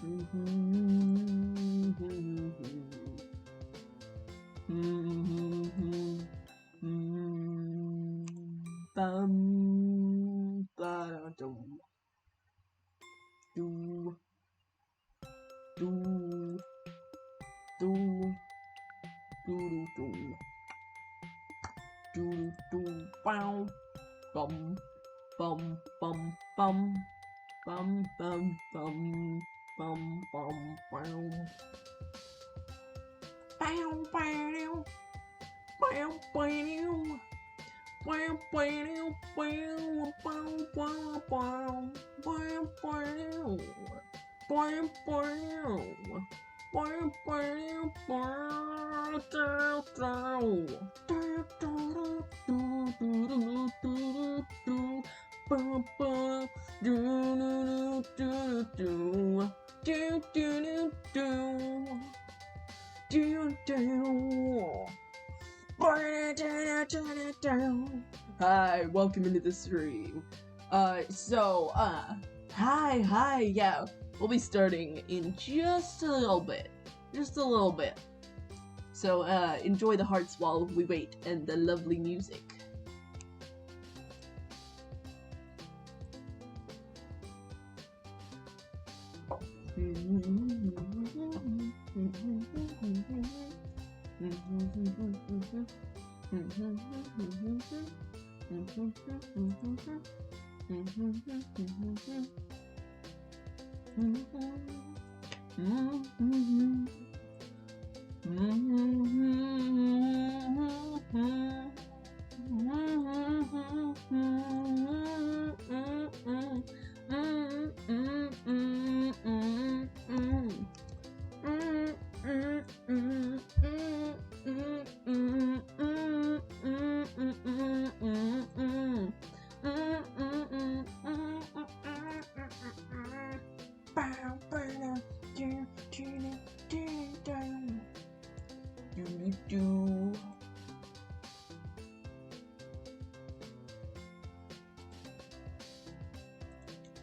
Bum, ba dum, do, do, do, do, do, do, do, bow, bum, bum, bum, bum, bum, bum, bum, bum, bum, bow. Bow, bow, bow, bow. Wow, wow, wow, wow, wow, wow, wow, wow. Wow, wow. Wow, wow, wow, dow, dow. Do, do, do, do, do, do, do, ba, ba. Do, do, do, do, do, do, do, do, do, do. Hi, welcome into the stream. Hi, yeah, we'll be starting in just a little bit. So, enjoy the hearts while we wait and the lovely music.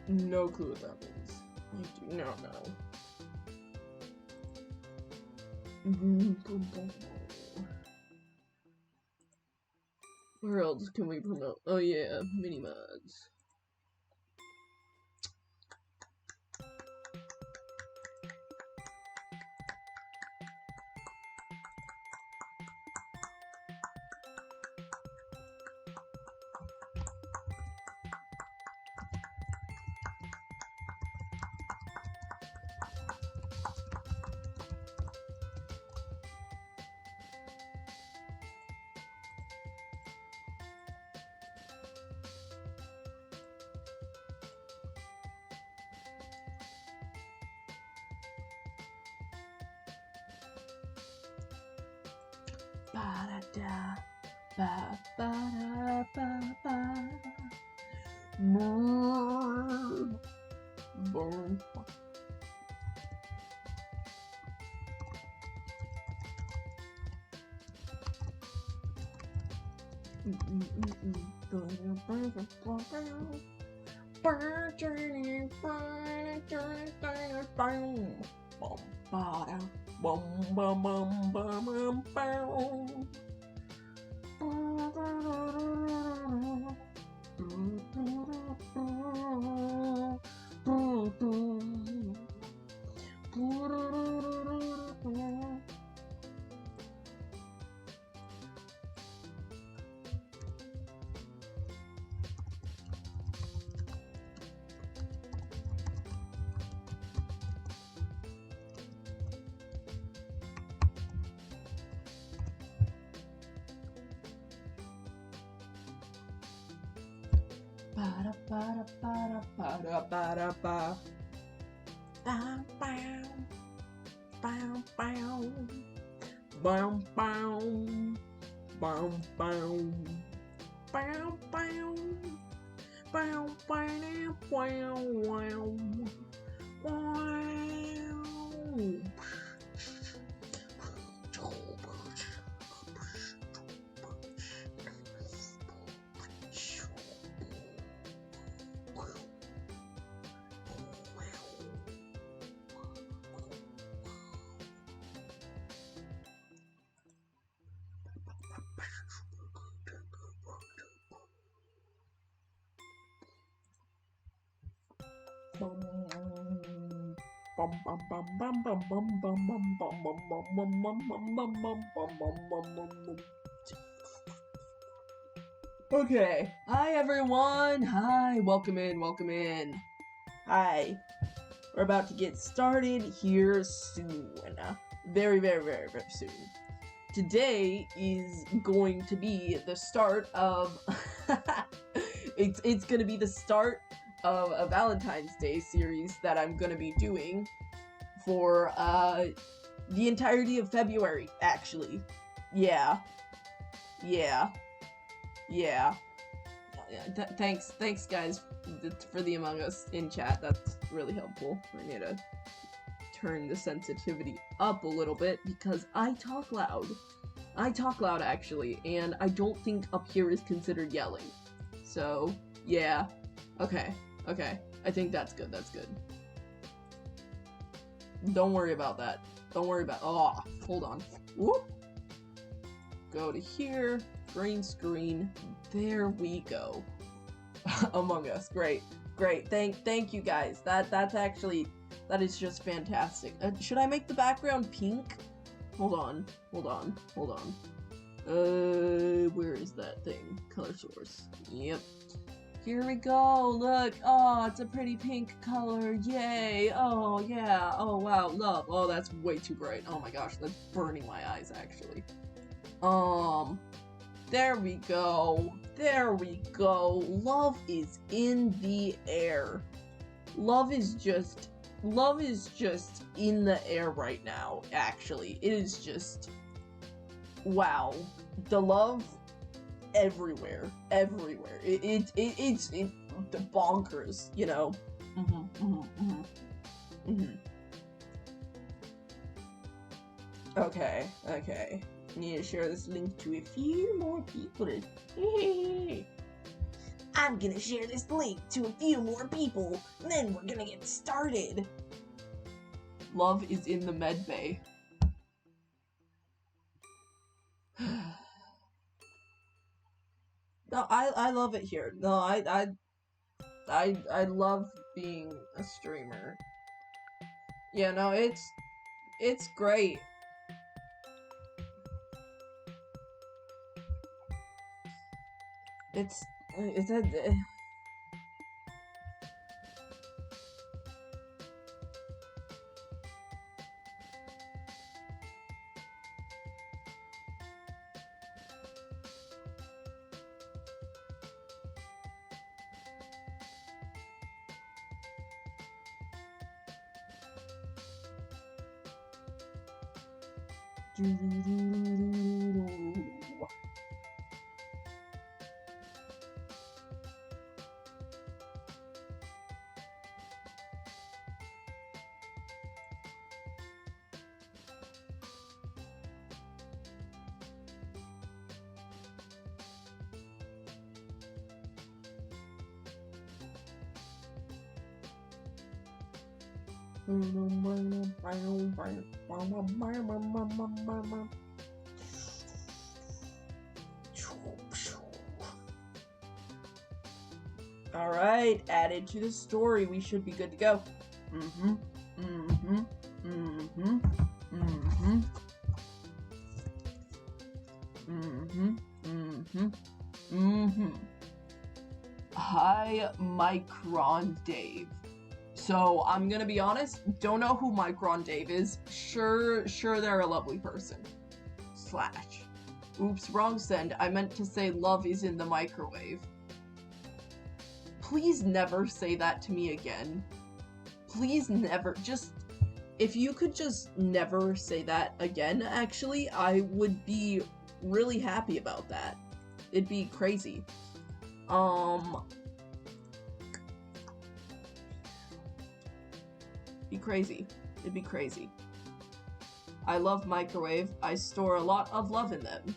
No clue what that means. I do not know. Where else can we promote? Oh yeah, mini mods. Ba-da-da, ba-ba-da-ba-ba. Boom. Ba-da-ba-da-ba-da-ba-da-ba. Bow, bow. Bow, bow. Bow, bow. Bow, bow. Bow, bow. Bow, bow, wow, wow. Wow. Okay. Hi everyone. Hi. Welcome in. Welcome in. Hi. We're about to get started here soon. Very, very, very, very soon. Today is going to be the start of it's gonna be the start of a Valentine's Day series that I'm gonna be doing for the entirety of February, actually. Yeah. Thanks guys for the Among Us in chat. That's really helpful. I need to turn the sensitivity up a little bit because I talk loud. I talk loud actually, and I don't think up here is considered yelling. So, yeah. Okay. I think that's good, Don't worry about that. Oh, hold on. Whoop. Go to here, green screen, there we go. Among Us, great. Thank you guys. That is just fantastic. Should I make the background pink? Hold on. Where is that thing? Color source. Yep. Here we go, look. Oh, it's a pretty pink color. Yay. Oh, yeah. Oh, wow. Love. Oh, that's way too bright. Oh my gosh, that's burning my eyes, actually. There we go. Love is in the air. Love is just in the air right now, actually. It is just, wow. The love everywhere. It's bonkers, you know. Okay. Need to share this link to a few more people. I'm gonna share this link to a few more people, and then we're gonna get started. Love is in the med bay. No, I love it here. No, I love being a streamer. Yeah, no, it's great. It's a Alright, added to the story. We should be good to go. Hi, Micron Dave. So, I'm gonna be honest, don't know who Micron Dave is. Sure they're a lovely person. / Oops, wrong send. I meant to say love is in the microwave. Please never say that to me again. Please never. Just, if you could just never say that again, actually, I would be really happy about that. It'd be crazy. It'd be crazy. I love microwave. I store a lot of love in them.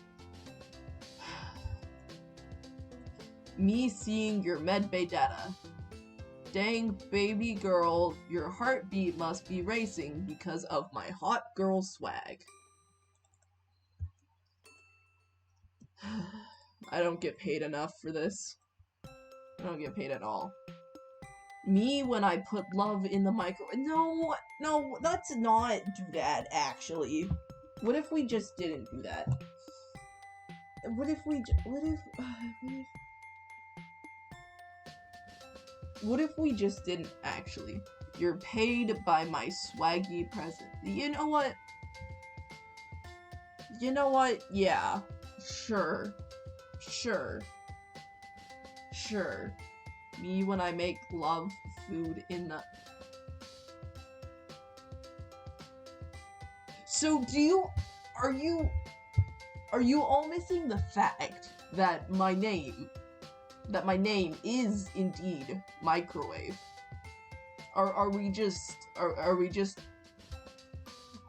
Me seeing your medbay data. Dang, baby girl, your heartbeat must be racing because of my hot girl swag. I don't get paid enough for this. I don't get paid at all. Me when I put love in the microwave. No, no, let's not do that, actually. What if we just didn't do that? What if we just didn't, actually? You're paid by my swaggy present. You know what? You know what? Yeah. Sure. Sure. Sure. Me when I make love food in the... So are you all missing the fact that my name is indeed microwave? Are we just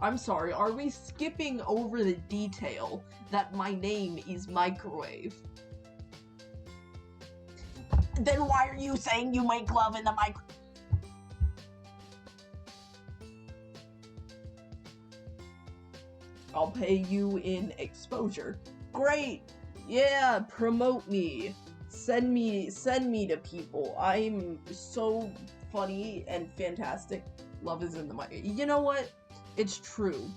I'm sorry, are we skipping over the detail that my name is microwave? Then why are you saying you make love in the microwave? I'll pay you in exposure. Great! Yeah, promote me. Send me to people. I'm so funny and fantastic. Love is in the mic. You know what? It's true.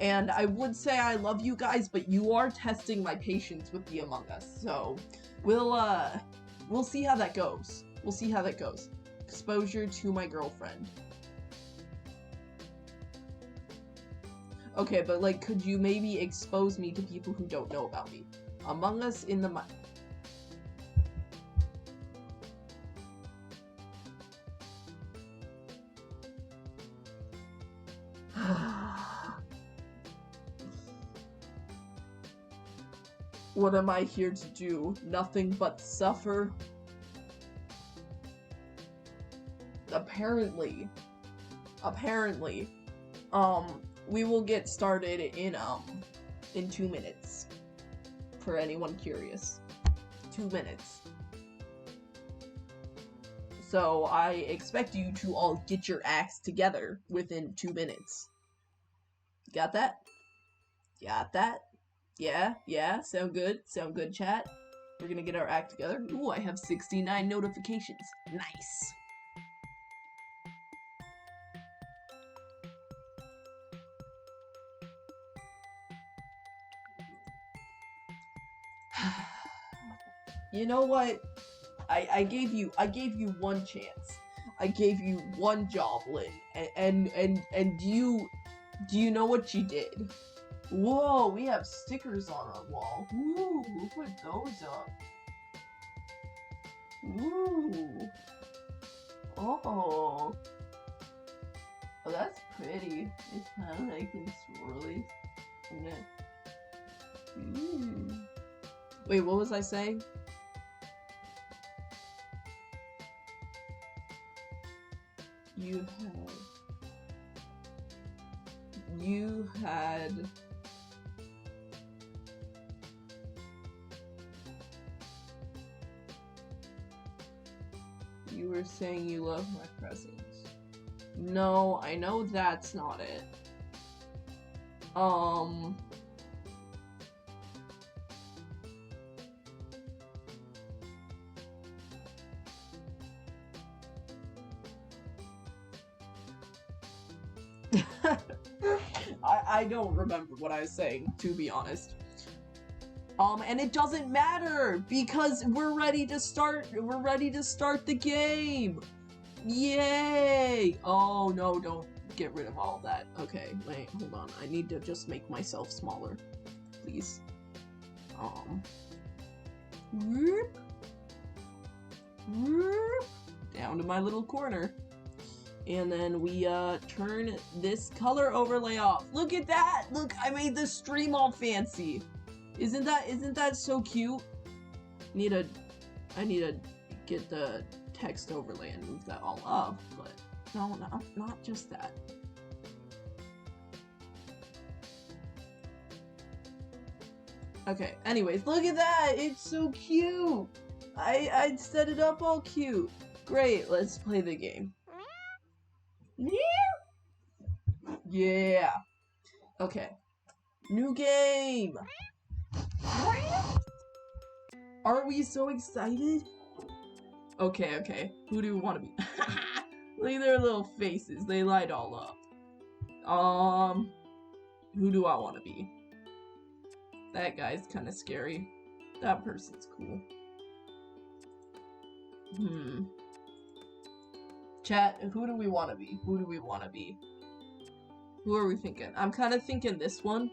And I would say I love you guys, but you are testing my patience with the Among Us. So we'll see how that goes. We'll see how that goes. Exposure to my girlfriend. Okay, but like, could you maybe expose me to people who don't know about me? Among Us in the What am I here to do? Nothing but suffer? Apparently. We will get started in 2 minutes. For anyone curious. 2 minutes. So I expect you to all get your acts together within 2 minutes. Got that? Got that? Yeah, sound good, chat? We're gonna get our act together. Ooh, I have 69 notifications. Nice. You know what? I gave you one chance. I gave you one joblin, and do you know what you did? Whoa, we have stickers on our wall. Ooh, who put those up? Ooh. Oh, that's pretty. It's kind of like in swirlies. Wait, what was I saying? You had you were saying you love my presence. No, I know that's not it. I don't remember what I was saying, to be honest. And it doesn't matter because we're ready to start the game. Yay! Oh no, don't get rid of all that. Okay, wait, hold on. I need to just make myself smaller, please. Whoop, whoop, down to my little corner. And then we turn this color overlay off. Look at that! Look, I made the stream all fancy. Isn't that so cute? I need to get the text overlay and move that all up, but no, not just that. Okay, anyways, look at that! It's so cute! I set it up all cute. Great, let's play the game. Yeah. Okay. New game! Are we so excited? Okay, okay. Who do we want to be? Look at their little faces. They light all up. Who do I want to be? That guy's kind of scary. That person's cool. Chat, who do we want to be? Who do we want to be? Who are we thinking? I'm kind of thinking this one.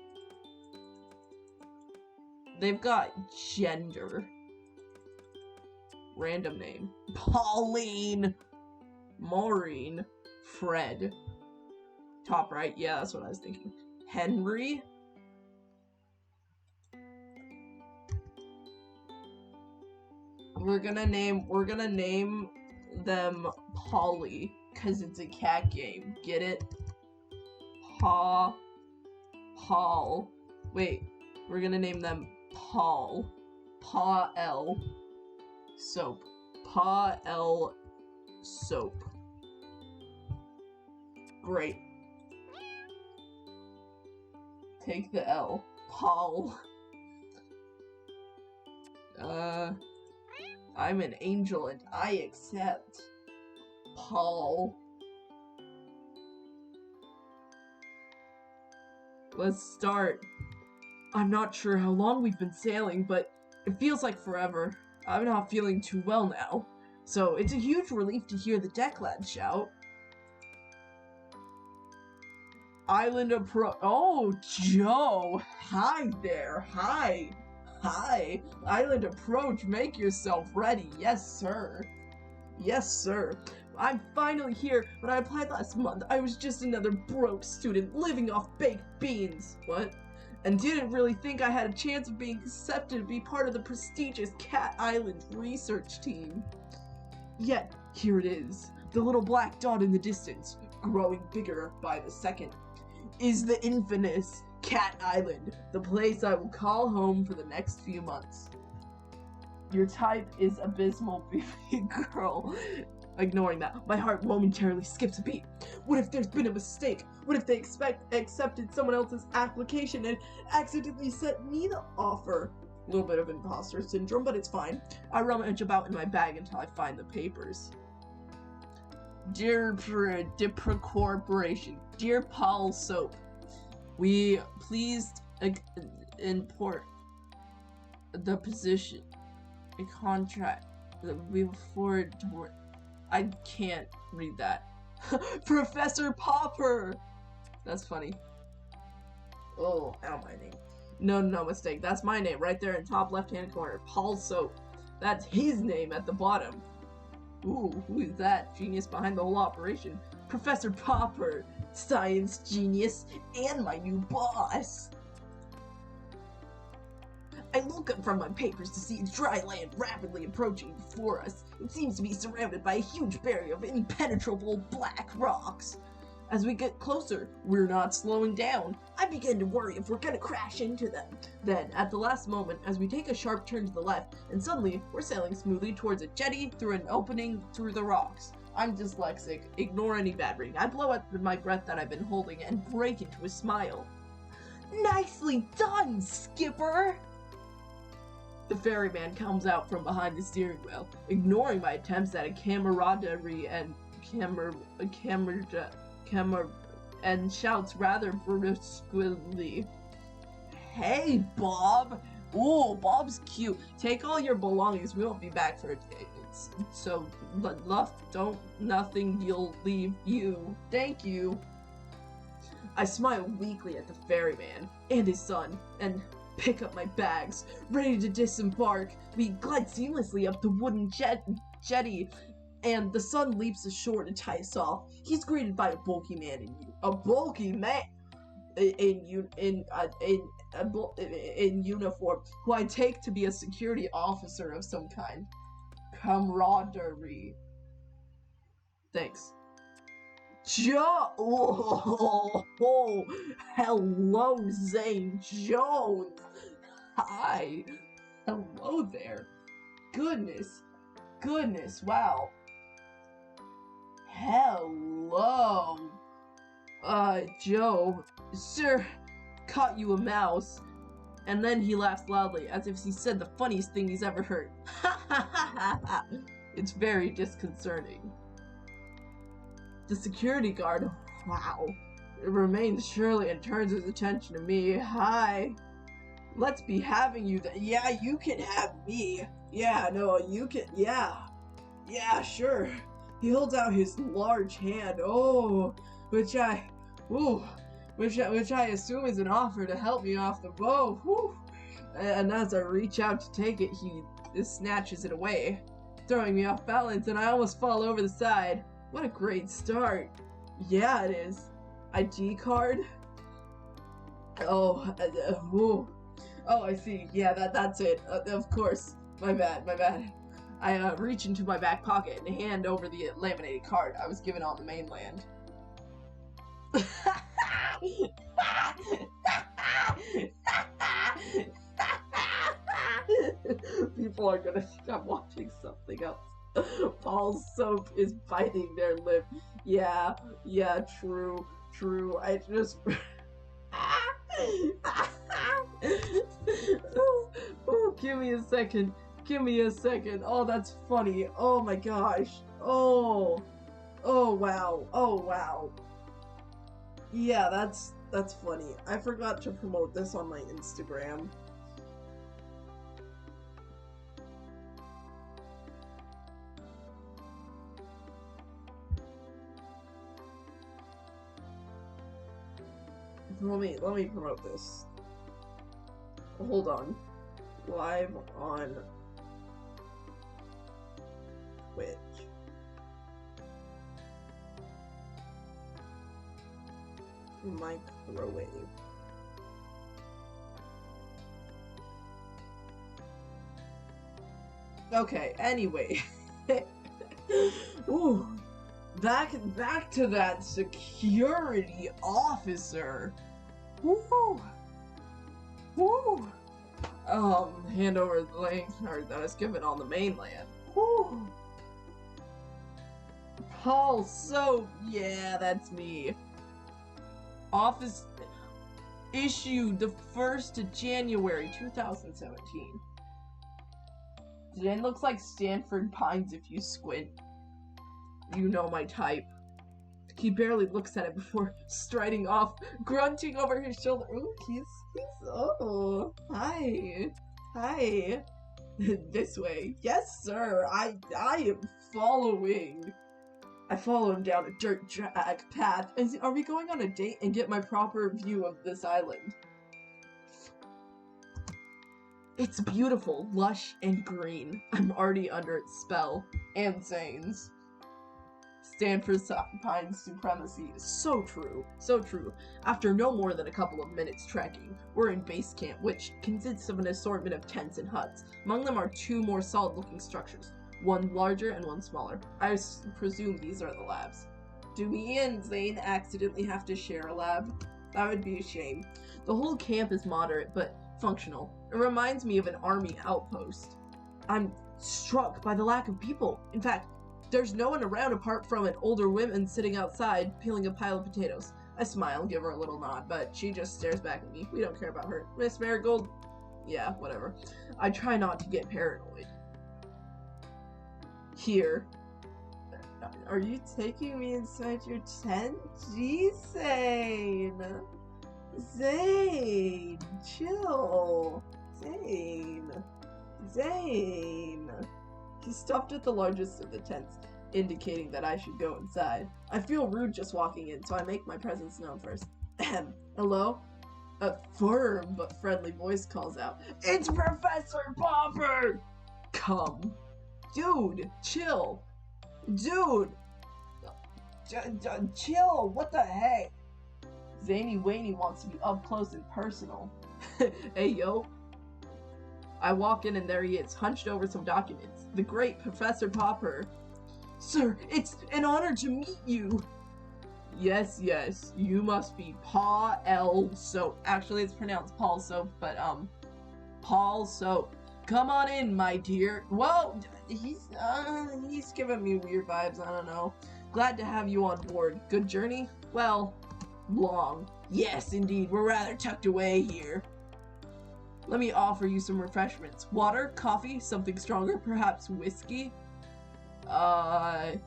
They've got gender. Random name. Pauline. Maureen. Fred. Top right. Yeah, that's what I was thinking. Henry. We're gonna name them Polly, cause it's a cat game. Get it? Paul. Wait, we're gonna name them Paul. Pa-L. Soap. Pa-L. Soap. Great. Take the L. Paul. I'm an angel and I accept. Paul. Let's start. I'm not sure how long we've been sailing, but it feels like forever. I'm not feeling too well now, so it's a huge relief to hear the deck lads shout. Island approach. Oh, Joe! Hi there! Hi! Hi! Island approach, make yourself ready. Yes, sir. Yes, sir. I'm finally here. When I applied last month, I was just another broke student living off baked beans. What? And didn't really think I had a chance of being accepted to be part of the prestigious Cat Island research team. Yet, here it is. The little black dot in the distance, growing bigger by the second, is the infamous Cat Island, the place I will call home for the next few months. Your type is abysmal, baby girl. Ignoring that, my heart momentarily skips a beat. What if there's been a mistake? What if they accepted someone else's application and accidentally sent me the offer? A little bit of imposter syndrome, but it's fine. I rummage about in my bag until I find the papers. Dear Corporation, dear Paul Soap, we pleased import the position, a contract that we forward toward. I can't read that. Professor Popper! That's funny. Oh, ow, my name. No mistake. That's my name right there in top left-hand corner. Paul Soap. That's his name at the bottom. Ooh, who is that? Genius behind the whole operation. Professor Popper, science genius, and my new boss. I look up from my papers to see dry land rapidly approaching before us. It seems to be surrounded by a huge barrier of impenetrable black rocks. As we get closer, we're not slowing down. I begin to worry if we're gonna crash into them. Then, at the last moment, as we take a sharp turn to the left, and suddenly, we're sailing smoothly towards a jetty through an opening through the rocks. I'm dyslexic. Ignore any bad reading. I blow out my breath that I've been holding and break into a smile. Nicely done, Skipper! The ferryman comes out from behind the steering wheel, ignoring my attempts at a camaraderie and and shouts rather brusquely, "Hey, Bob! Ooh, Bob's cute. Take all your belongings. We won't be back for a day. So, nothing you'll leave you. Thank you." I smile weakly at the ferryman and his son, and pick up my bags. Ready to disembark, we glide seamlessly up the wooden jetty, and the son leaps ashore to tie us off. He's greeted by a bulky man in uniform, who I take to be a security officer of some kind. Camaraderie. Thanks. Oh, hello, Zane Jones. Hi. Hello there. Goodness, wow. Hello. Joe, sir, caught you a mouse. And then he laughs loudly, as if he said the funniest thing he's ever heard. Ha ha ha ha ha. It's very disconcerting. The security guard, wow, remains surely and turns his attention to me. Hi. Let's be having you yeah, you can have me. Yeah, no, you can, yeah. Yeah, sure. He holds out his large hand, which I assume is an offer to help me off the boat. Whew. And as I reach out to take it, he snatches it away, throwing me off balance, and I almost fall over the side. What a great start. Yeah, it is. ID card? Oh, I see. Yeah, that's it. Of course. My bad. I reach into my back pocket and hand over the laminated card I was given on the mainland. People are gonna think I'm watching something else. Paul's soap is biting their lip. Yeah, true. I just... Oh, give me a second. Oh, that's funny. Oh my gosh. Oh wow. Yeah, that's funny. I forgot to promote this on my Instagram. Let me promote this. Hold on. Live on Twitch. Microwave. Okay, anyway. Ooh. Back to that security officer. Woo! Hand over the link that I was given on the mainland. Woo! Paul Soap, yeah, that's me. Office issued the 1st of January 2017. It looks like Stanford Pines if you squint. You know my type. He barely looks at it before striding off, grunting over his shoulder. Ooh, oh, hi. This way. Yes, sir. I am following. I follow him down a dirt drag path. Are we going on a date and get my proper view of this island? It's beautiful, lush, and green. I'm already under its spell. And Zane's. Stanford Pines supremacy is so true. After no more than a couple of minutes trekking, we're in base camp, which consists of an assortment of tents and huts. Among them are 2 more solid-looking structures, one larger and one smaller. I presume these are the labs. Do me and Zane accidentally have to share a lab? That would be a shame. The whole camp is moderate, but functional. It reminds me of an army outpost. I'm struck by the lack of people. In fact, there's no one around apart from an older woman sitting outside peeling a pile of potatoes. I smile and give her a little nod, but she just stares back at me. We don't care about her. Miss Marigold? Yeah, whatever. I try not to get paranoid. Here. Are you taking me inside your tent? Gee, Zane! Zane! Chill! Zane! He stopped at the largest of the tents, indicating that I should go inside. I feel rude just walking in, so I make my presence known first. Ahem. Hello? A firm but friendly voice calls out, "It's Professor Popper!" Come. Dude, chill. Dude! Chill, what the heck? Zany Waney wants to be up close and personal. Hey, yo. I walk in and there he is, hunched over some documents. The great Professor Popper. Sir, it's an honor to meet you. Yes, you must be Paul Soap. Actually, it's pronounced Paul Soap, but, Paul Soap. Come on in, my dear. Well, he's giving me weird vibes, I don't know. Glad to have you on board. Good journey? Well, long. Yes, indeed, we're rather tucked away here. Let me offer you some refreshments. Water, coffee, something stronger, perhaps whiskey? I'm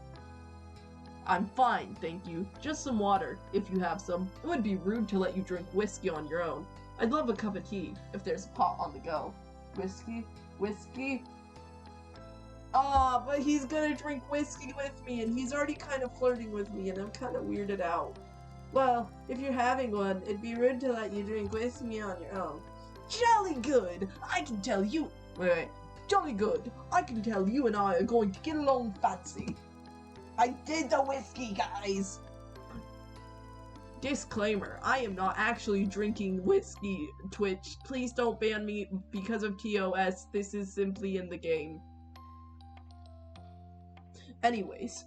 fine, thank you. Just some water, if you have some. It would be rude to let you drink whiskey on your own. I'd love a cup of tea, if there's a pot on the go. Whiskey? Whiskey? But he's gonna drink whiskey with me, and he's already kind of flirting with me, and I'm kind of weirded out. Well, if you're having one, it'd be rude to let you drink whiskey on your own. Jolly good! I can tell you... Wait. Jolly good. I can tell you and I are going to get along fancy. I did the whiskey, guys! Disclaimer, I am not actually drinking whiskey, Twitch. Please don't ban me because of TOS. This is simply in the game. Anyways.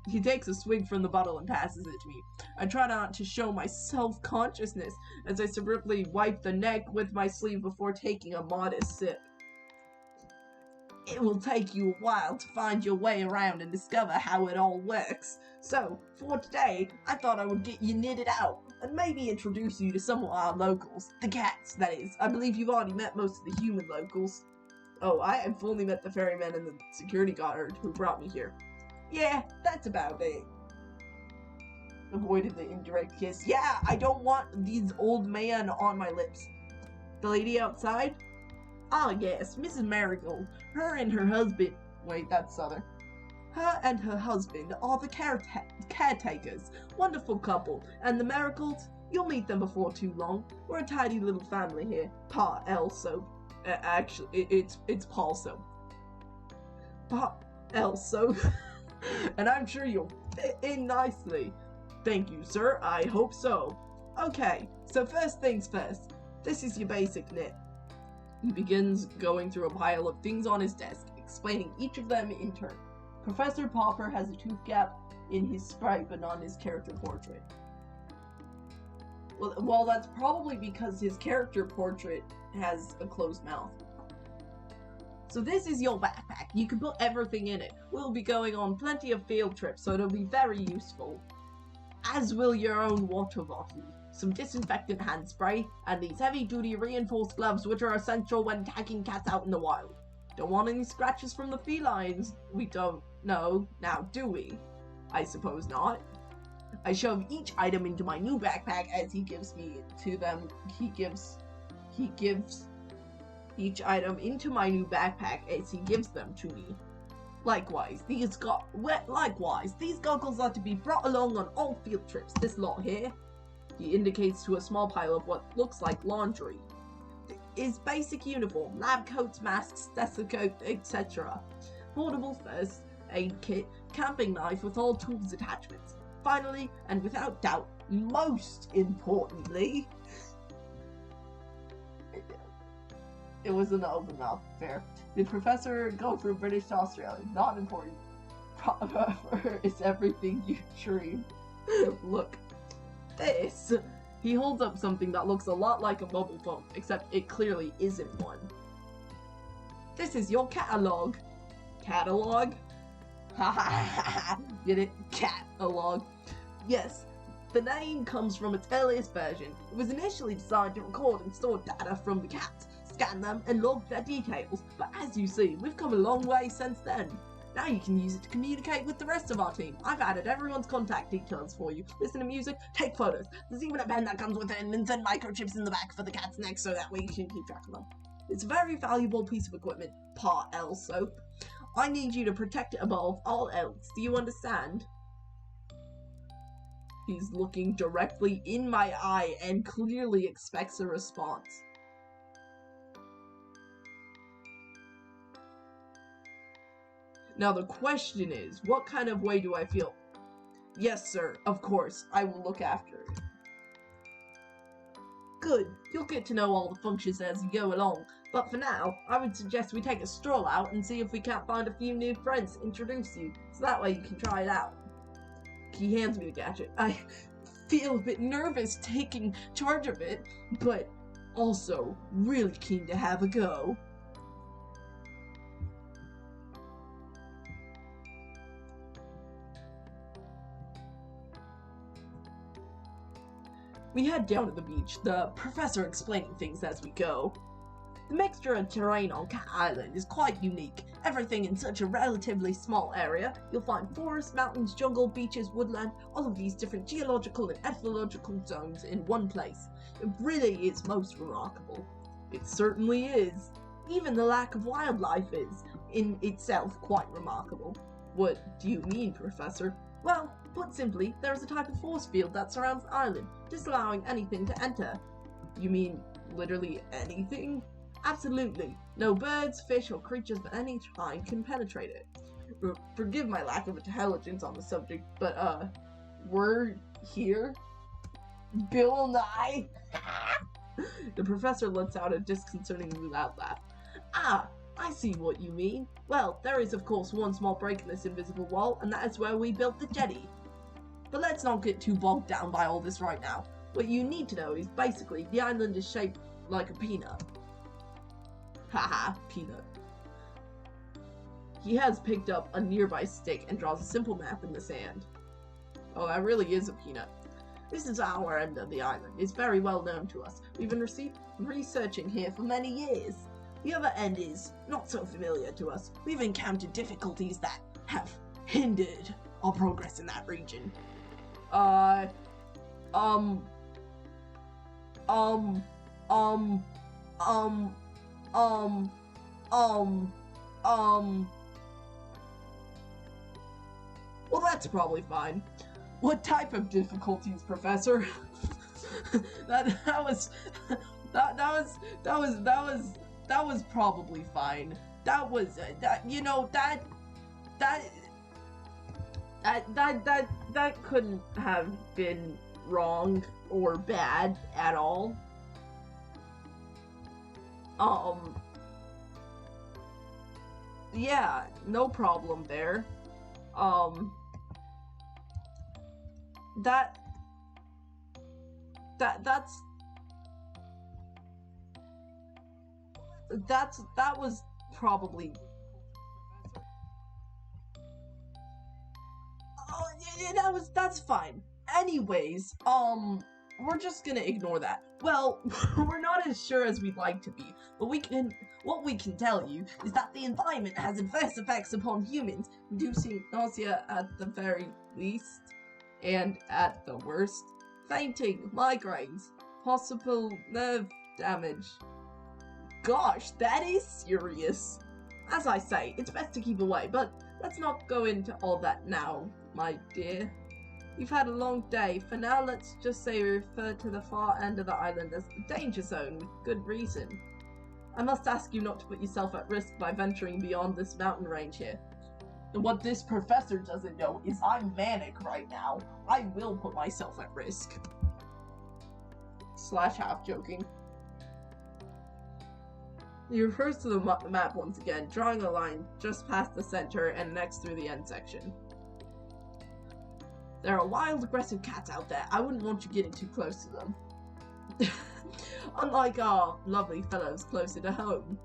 He takes a swig from the bottle and passes it to me. I try not to show my self-consciousness as I severely wipe the neck with my sleeve before taking a modest sip. It will take you a while to find your way around and discover how it all works. So, for today, I thought I would get you knitted out, and maybe introduce you to some of our locals. The cats, that is. I believe you've already met most of the human locals. Oh, I have only met the ferryman and the security guard who brought me here. Yeah, that's about it. Avoided the indirect kiss. Yeah, I don't want these old men on my lips. The lady outside? Ah, yes, Mrs. Marigold. Her and her husband... Wait, that's Southern. Her and her husband are the caretakers. Wonderful couple. And the Marigolds? You'll meet them before too long. We're a tidy little family here. Pa Elso. Actually, it's Paulso. Pa Elso. And I'm sure you'll fit in nicely. Thank you, sir. I hope so. Okay, so first things first. This is your basic knit. He begins going through a pile of things on his desk, explaining each of them in turn. Professor Popper has a tooth gap in his sprite, but not in his character portrait. Well, that's probably because his character portrait has a closed mouth. So this is your backpack. You can put everything in it. We'll be going on plenty of field trips, so it'll be very useful. As will your own water bottle, some disinfectant hand spray, and these heavy-duty reinforced gloves which are essential when tagging cats out in the wild. Don't want any scratches from the felines? We don't know, now do we? I suppose not. I shove each item into my new backpack as he gives me to them. He gives each item into my new backpack as he gives them to me. Likewise, these goggles are to be brought along on all field trips. This lot here, he indicates to a small pile of what looks like laundry, is basic uniform, lab coats, masks, stethoscope, etc. Portable first aid kit, camping knife with all tools attachments. Finally, and without doubt, most importantly, it was an open mouth affair. Did Professor go from British to Australia? Not important. However, it's everything you dream. Look. This! He holds up something that looks a lot like a mobile phone, except it clearly isn't one. This is your catalog. Catalog? Ha ha ha ha! Get it? Catalog. Yes, the name comes from its earliest version. It was initially designed to record and store data from the cats, scan them, and log their details, but as you see, we've come a long way since then. Now you can use it to communicate with the rest of our team. I've added everyone's contact details for you. Listen to music, take photos. There's even a pen that comes with it and send microchips in the back for the cat's neck so that way you can keep track of them. It's a very valuable piece of equipment, Pa Elso. I need you to protect it above all else. Do you understand? He's looking directly in my eye and clearly expects a response. Now the question is, what kind of way do I feel? Yes, sir, of course, I will look after it. Good, you'll get to know all the functions as you go along, but for now, I would suggest we take a stroll out and see if we can't find a few new friends to introduce you, so that way you can try it out. He hands me the gadget. I feel a bit nervous taking charge of it, but also really keen to have a go. We head down to the beach, the professor explaining things as we go. The mixture of terrain on Cat Island is quite unique. Everything in such a relatively small area. You'll find forests, mountains, jungle, beaches, woodland, all of these different geological and ethnological zones in one place. It really is most remarkable. It certainly is. Even the lack of wildlife is, in itself, quite remarkable. What do you mean, Professor? Well, put simply, there is a type of force field that surrounds the island, disallowing anything to enter. You mean literally anything? Absolutely. No birds, fish, or creatures of any kind can penetrate it. Forgive my lack of intelligence on the subject, but, we're here? Bill Nye? The professor lets out a disconcertingly loud laugh. Ah, I see what you mean. Well, there is of course one small break in this invisible wall, and that is where we built the jetty. But let's not get too bogged down by all this right now. What you need to know is basically the island is shaped like a peanut. Haha, peanut. He has picked up a nearby stick and draws a simple map in the sand. Oh, that really is a peanut. This is our end of the island. It's very well known to us. We've been researching here for many years. The other end is not so familiar to us. We've encountered difficulties that have hindered our progress in that region. Well, that's probably fine. What type of difficulties, Professor? that was probably fine. That couldn't have been wrong or bad at all. Yeah, no problem there. That was probably. Oh, yeah, that's fine. Anyways, we're just gonna ignore that. Well, we're not as sure as we'd like to be, but what we can tell you is that the environment has adverse effects upon humans, inducing nausea at the very least, and at the worst, fainting, migraines, possible nerve damage. Gosh, that is serious. As I say, it's best to keep away, but let's not go into all that now, my dear. We've had a long day. For now, let's just say we refer to the far end of the island as the danger zone with good reason. I must ask you not to put yourself at risk by venturing beyond this mountain range here. And what this professor doesn't know is I'm manic right now. I will put myself at risk. / half joking. He refers to the map once again, drawing a line just past the center and next through the end section. There are wild, aggressive cats out there. I wouldn't want you getting too close to them. Unlike our lovely fellows closer to home.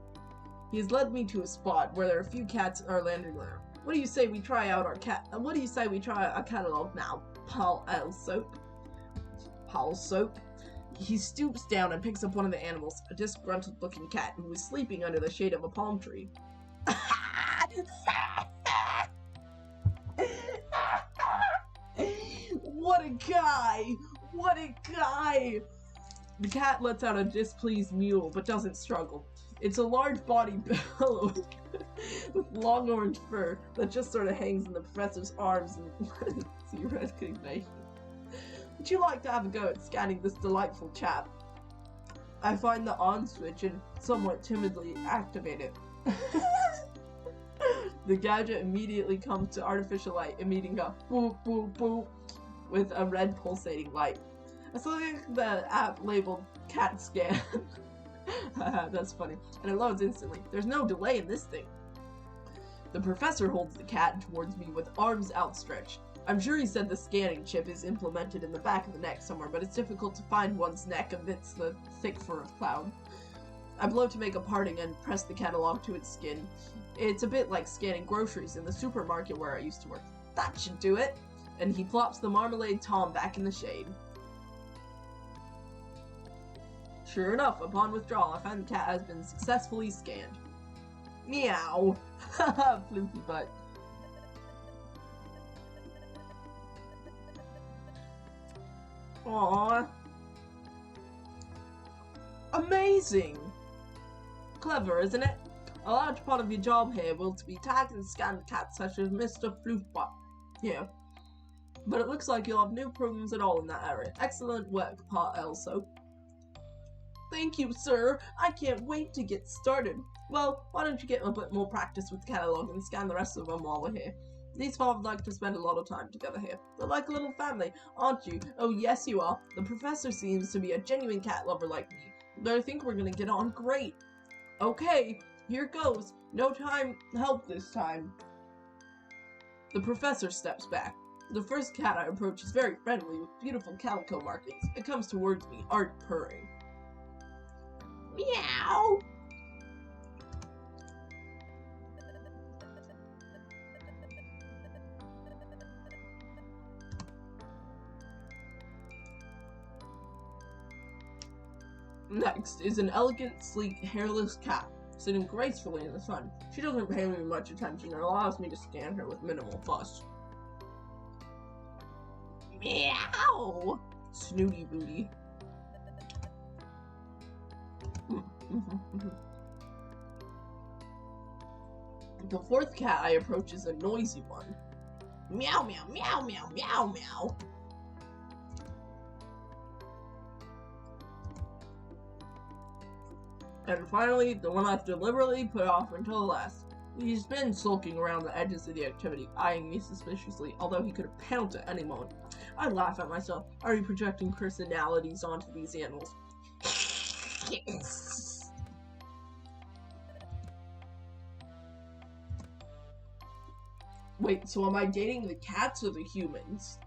He has led me to a spot where there are a few cats are landing there. What do you say we try out our catalog now, Paul Soap? Paul Soap. He stoops down and picks up one of the animals, a disgruntled-looking cat who was sleeping under the shade of a palm tree. What a guy! What a guy! The cat lets out a displeased mew, but doesn't struggle. It's a large-bodied bellow with long orange fur that just sort of hangs in the professor's arms and see recognition. Would you like to have a go at scanning this delightful chap? I find the on switch and somewhat timidly activate it. The gadget immediately comes to artificial light, emitting a boop boop boop with a red pulsating light. I select the app labeled Cat Scan. That's funny. And it loads instantly. There's no delay in this thing. The professor holds the cat towards me with arms outstretched. I'm sure he said the scanning chip is implemented in the back of the neck somewhere, but it's difficult to find one's neck amidst the thick fur of cloud. I blow to make a parting and press the catalog to its skin. It's a bit like scanning groceries in the supermarket where I used to work. That should do it! And he plops the Marmalade Tom back in the shade. Sure enough, upon withdrawal, I find the cat has been successfully scanned. Meow. Haha, floofy butt. Aww. Amazing! Clever, isn't it? A large part of your job here will to be tag and scan cats such as Mr. Floofbutt here. But it looks like you'll have no problems at all in that area. Excellent work, Pa Elso. Thank you, sir. I can't wait to get started. Well, why don't you get a bit more practice with the catalog and scan the rest of them while we're here. These five would like to spend a lot of time together here. They're like a little family, aren't you? Oh, yes, you are. The professor seems to be a genuine cat lover like me, but I think we're gonna get on great. Okay, here goes. No time help this time. The professor steps back. The first cat I approach is very friendly with beautiful calico markings. It comes towards me, art purring. Meow! Next is an elegant, sleek, hairless cat, sitting gracefully in the sun. She doesn't pay me much attention and allows me to scan her with minimal fuss. Meow! Snooty booty. The fourth cat I approach is a noisy one. Meow, meow, meow, meow, meow, meow. And finally, the one I've deliberately put off until the last. He's been sulking around the edges of the activity, eyeing me suspiciously, although he could have pounced at any moment. I laugh at myself. Are you projecting personalities onto these animals? Wait, so am I dating the cats or the humans?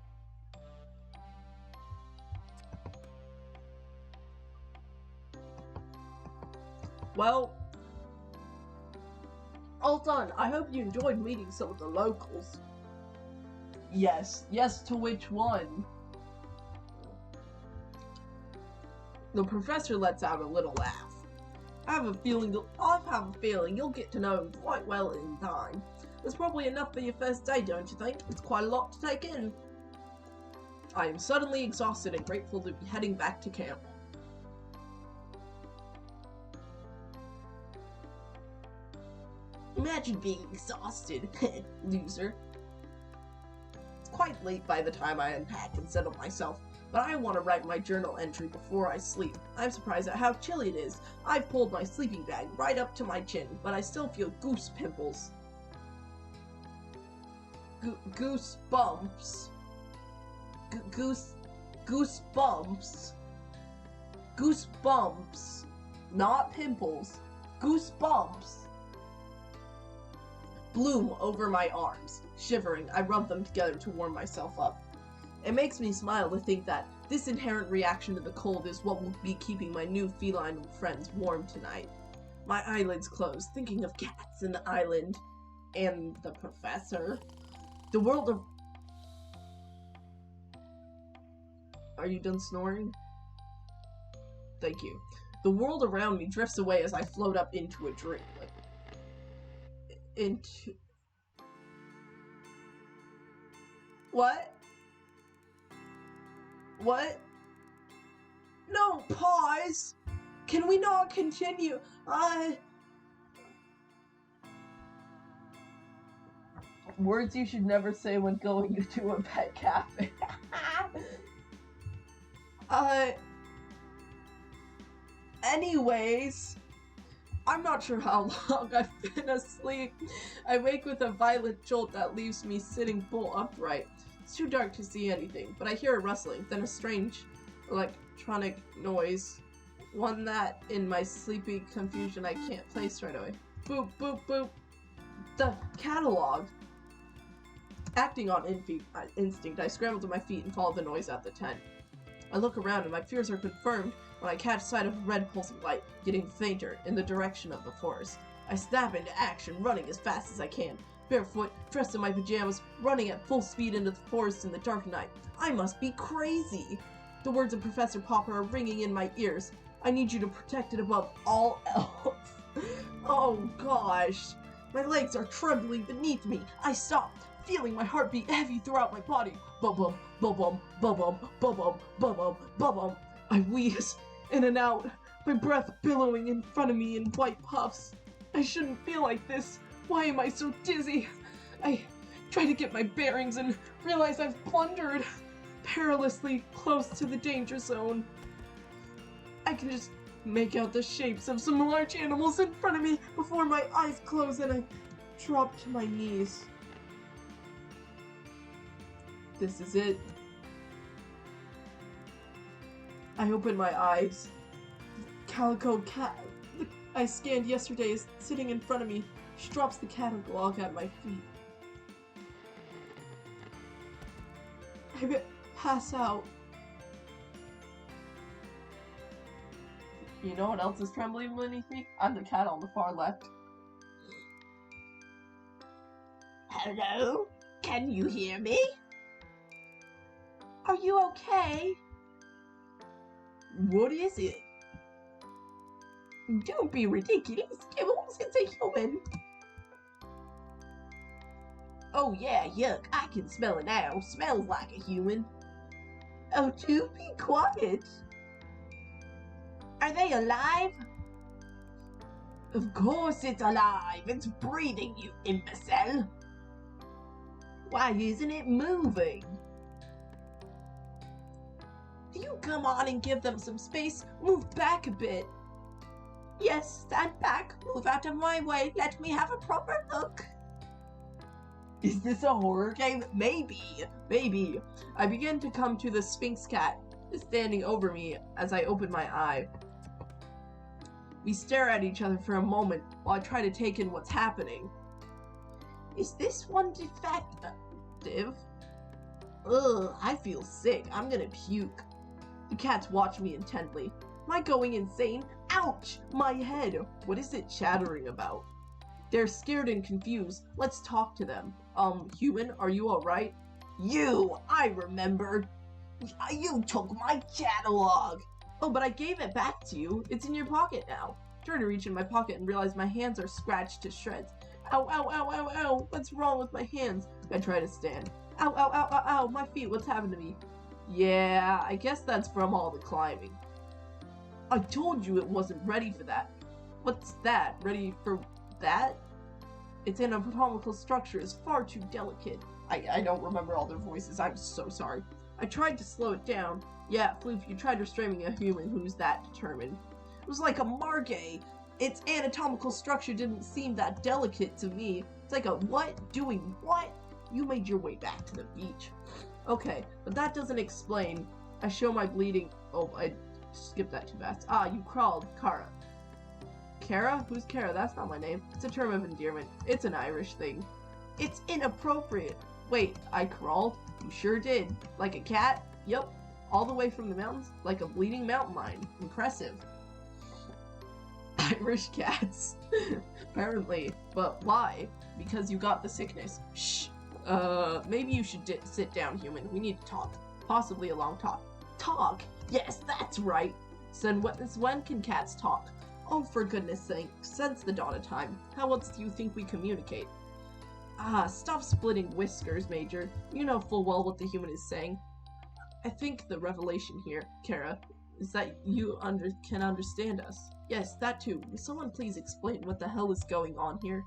Well, all done. I hope you enjoyed meeting some of the locals. Yes. Yes, to which one? The professor lets out a little laugh. I have a feeling you'll get to know him quite well in time. That's probably enough for your first day, don't you think? It's quite a lot to take in. I am suddenly exhausted and grateful to be heading back to camp. Imagine being exhausted, loser. It's quite late by the time I unpack and settle myself, but I want to write my journal entry before I sleep. I'm surprised at how chilly it is. I've pulled my sleeping bag right up to my chin, but I still feel goose pimples. Goose bumps. Goose bumps. Goose bumps. Not pimples. Goose bumps. Bloom over my arms. Shivering, I rub them together to warm myself up. It makes me smile to think that this inherent reaction to the cold is what will be keeping my new feline friends warm tonight. My eyelids close, thinking of cats and the island. And the professor. The world of... Are you done snoring? Thank you. The world around me drifts away as I float up into a dream. What? What? No, pause! Can we not continue? Words you should never say when going to a pet cafe. Anyways, I'm not sure how long I've been asleep. I wake with a violent jolt that leaves me sitting bolt upright. It's too dark to see anything, but I hear a rustling, then a strange electronic noise. One that, in my sleepy confusion, I can't place right away. Boop, boop, boop. The catalog. Acting on instinct, I scramble to my feet and follow the noise out the tent. I look around and my fears are confirmed when I catch sight of a red pulsing light, getting fainter, in the direction of the forest. I snap into action, running as fast as I can. Barefoot, dressed in my pajamas, running at full speed into the forest in the dark night. I must be crazy! The words of Professor Popper are ringing in my ears. I need you to protect it above all else. Oh gosh. My legs are trembling beneath me. I stop, feeling my heartbeat heavy throughout my body. Bum-bum, bum-bum, bum-bum, bum-bum, bum-bum, bum-bum. I wheeze in and out, my breath billowing in front of me in white puffs. I shouldn't feel like this. Why am I so dizzy? I try to get my bearings and realize I've blundered perilously close to the danger zone. I can just make out the shapes of some large animals in front of me before my eyes close and I drop to my knees. This is it. I open my eyes. The calico cat I scanned yesterday is sitting in front of me. She drops the catalog at my feet. I pass out. You know what else is trembling beneath me? I'm the cat on the far left. Hello? Can you hear me? Are you okay? What is it? Don't be ridiculous. Kibbles, it's a human. Oh yeah, yuck. I can smell it now. Smells like a human. Oh, do be quiet. Are they alive? Of course it's alive. It's breathing, you imbecile. Why isn't it moving? Do you come on and give them some space? Move back a bit. Yes, stand back. Move out of my way. Let me have a proper look. Is this a horror game? Maybe. Maybe. I begin to come to the Sphinx cat standing over me as I open my eye. We stare at each other for a moment while I try to take in what's happening. Is this one defective? Ugh, I feel sick. I'm gonna puke. The cats watch me intently. Am I going insane? Ouch! My head! What is it chattering about? They're scared and confused. Let's talk to them. Human, are you alright? You! I remember. You took my catalog. Oh, but I gave it back to you. It's in your pocket now. I try to reach in my pocket and realize my hands are scratched to shreds. Ow, ow, ow, ow, ow. What's wrong with my hands? I try to stand. Ow, ow, ow, ow, ow. My feet, what's happened to me? Yeah, I guess that's from all the climbing. I told you it wasn't ready for that. What's that? Ready for that? Its anatomical structure is far too delicate. I don't remember all their voices. I'm so sorry. I tried to slow it down. Yeah, Floof, you tried restraining a human who's that determined. It was like a margay. Its anatomical structure didn't seem that delicate to me. It's like a what? Doing what? You made your way back to the beach. Okay, but that doesn't explain. I show my bleeding. Oh, I skipped that too fast. Ah, you crawled, Kara. Kara? Who's Kara? That's not my name. It's a term of endearment. It's an Irish thing. It's inappropriate. Wait, I crawled? You sure did. Like a cat? Yep. All the way from the mountains? Like a bleeding mountain lion. Impressive. Irish cats. Apparently. But why? Because you got the sickness. Shh. Maybe you should sit down, human. We need to talk. Possibly a long talk. Talk? Yes, that's right. Since when can cats talk? Oh, for goodness sake. Since the dawn of time. How else do you think we communicate? Ah, stop splitting whiskers, Major. You know full well what the human is saying. I think the revelation here, Kara, is that you can understand us. Yes, that too. Will someone please explain what the hell is going on here?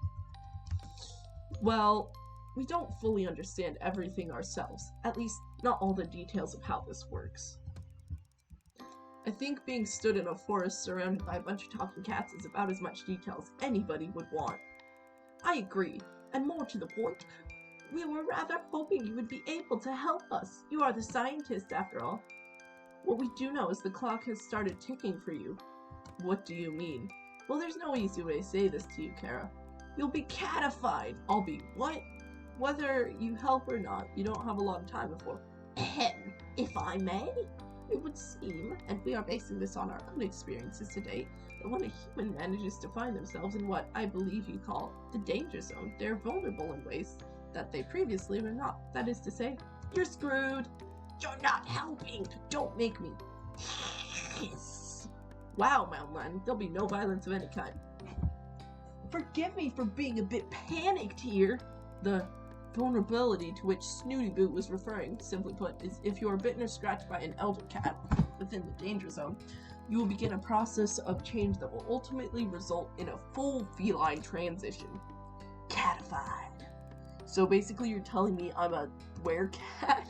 Well, we don't fully understand everything ourselves. At least, not all the details of how this works. I think being stood in a forest surrounded by a bunch of talking cats is about as much detail as anybody would want. I agree, and more to the point, we were rather hoping you would be able to help us. You are the scientist, after all. What we do know is the clock has started ticking for you. What do you mean? Well, there's no easy way to say this to you, Kara. You'll be catified. I'll be what? Whether you help or not, you don't have a lot of time before. Ahem, if I may? It would seem, and we are basing this on our own experiences to date, that when a human manages to find themselves in what I believe you call the danger zone, they're vulnerable in ways that they previously were not. That is to say, you're screwed. You're not helping. Don't make me hiss. Wow, Mountain Lion, there'll be no violence of any kind. Forgive me for being a bit panicked here. The vulnerability to which Snooty Boot was referring, simply put, is if you are bitten or scratched by an elder cat within the danger zone, you will begin a process of change that will ultimately result in a full feline transition. Catified. So basically you're telling me I'm a werecat?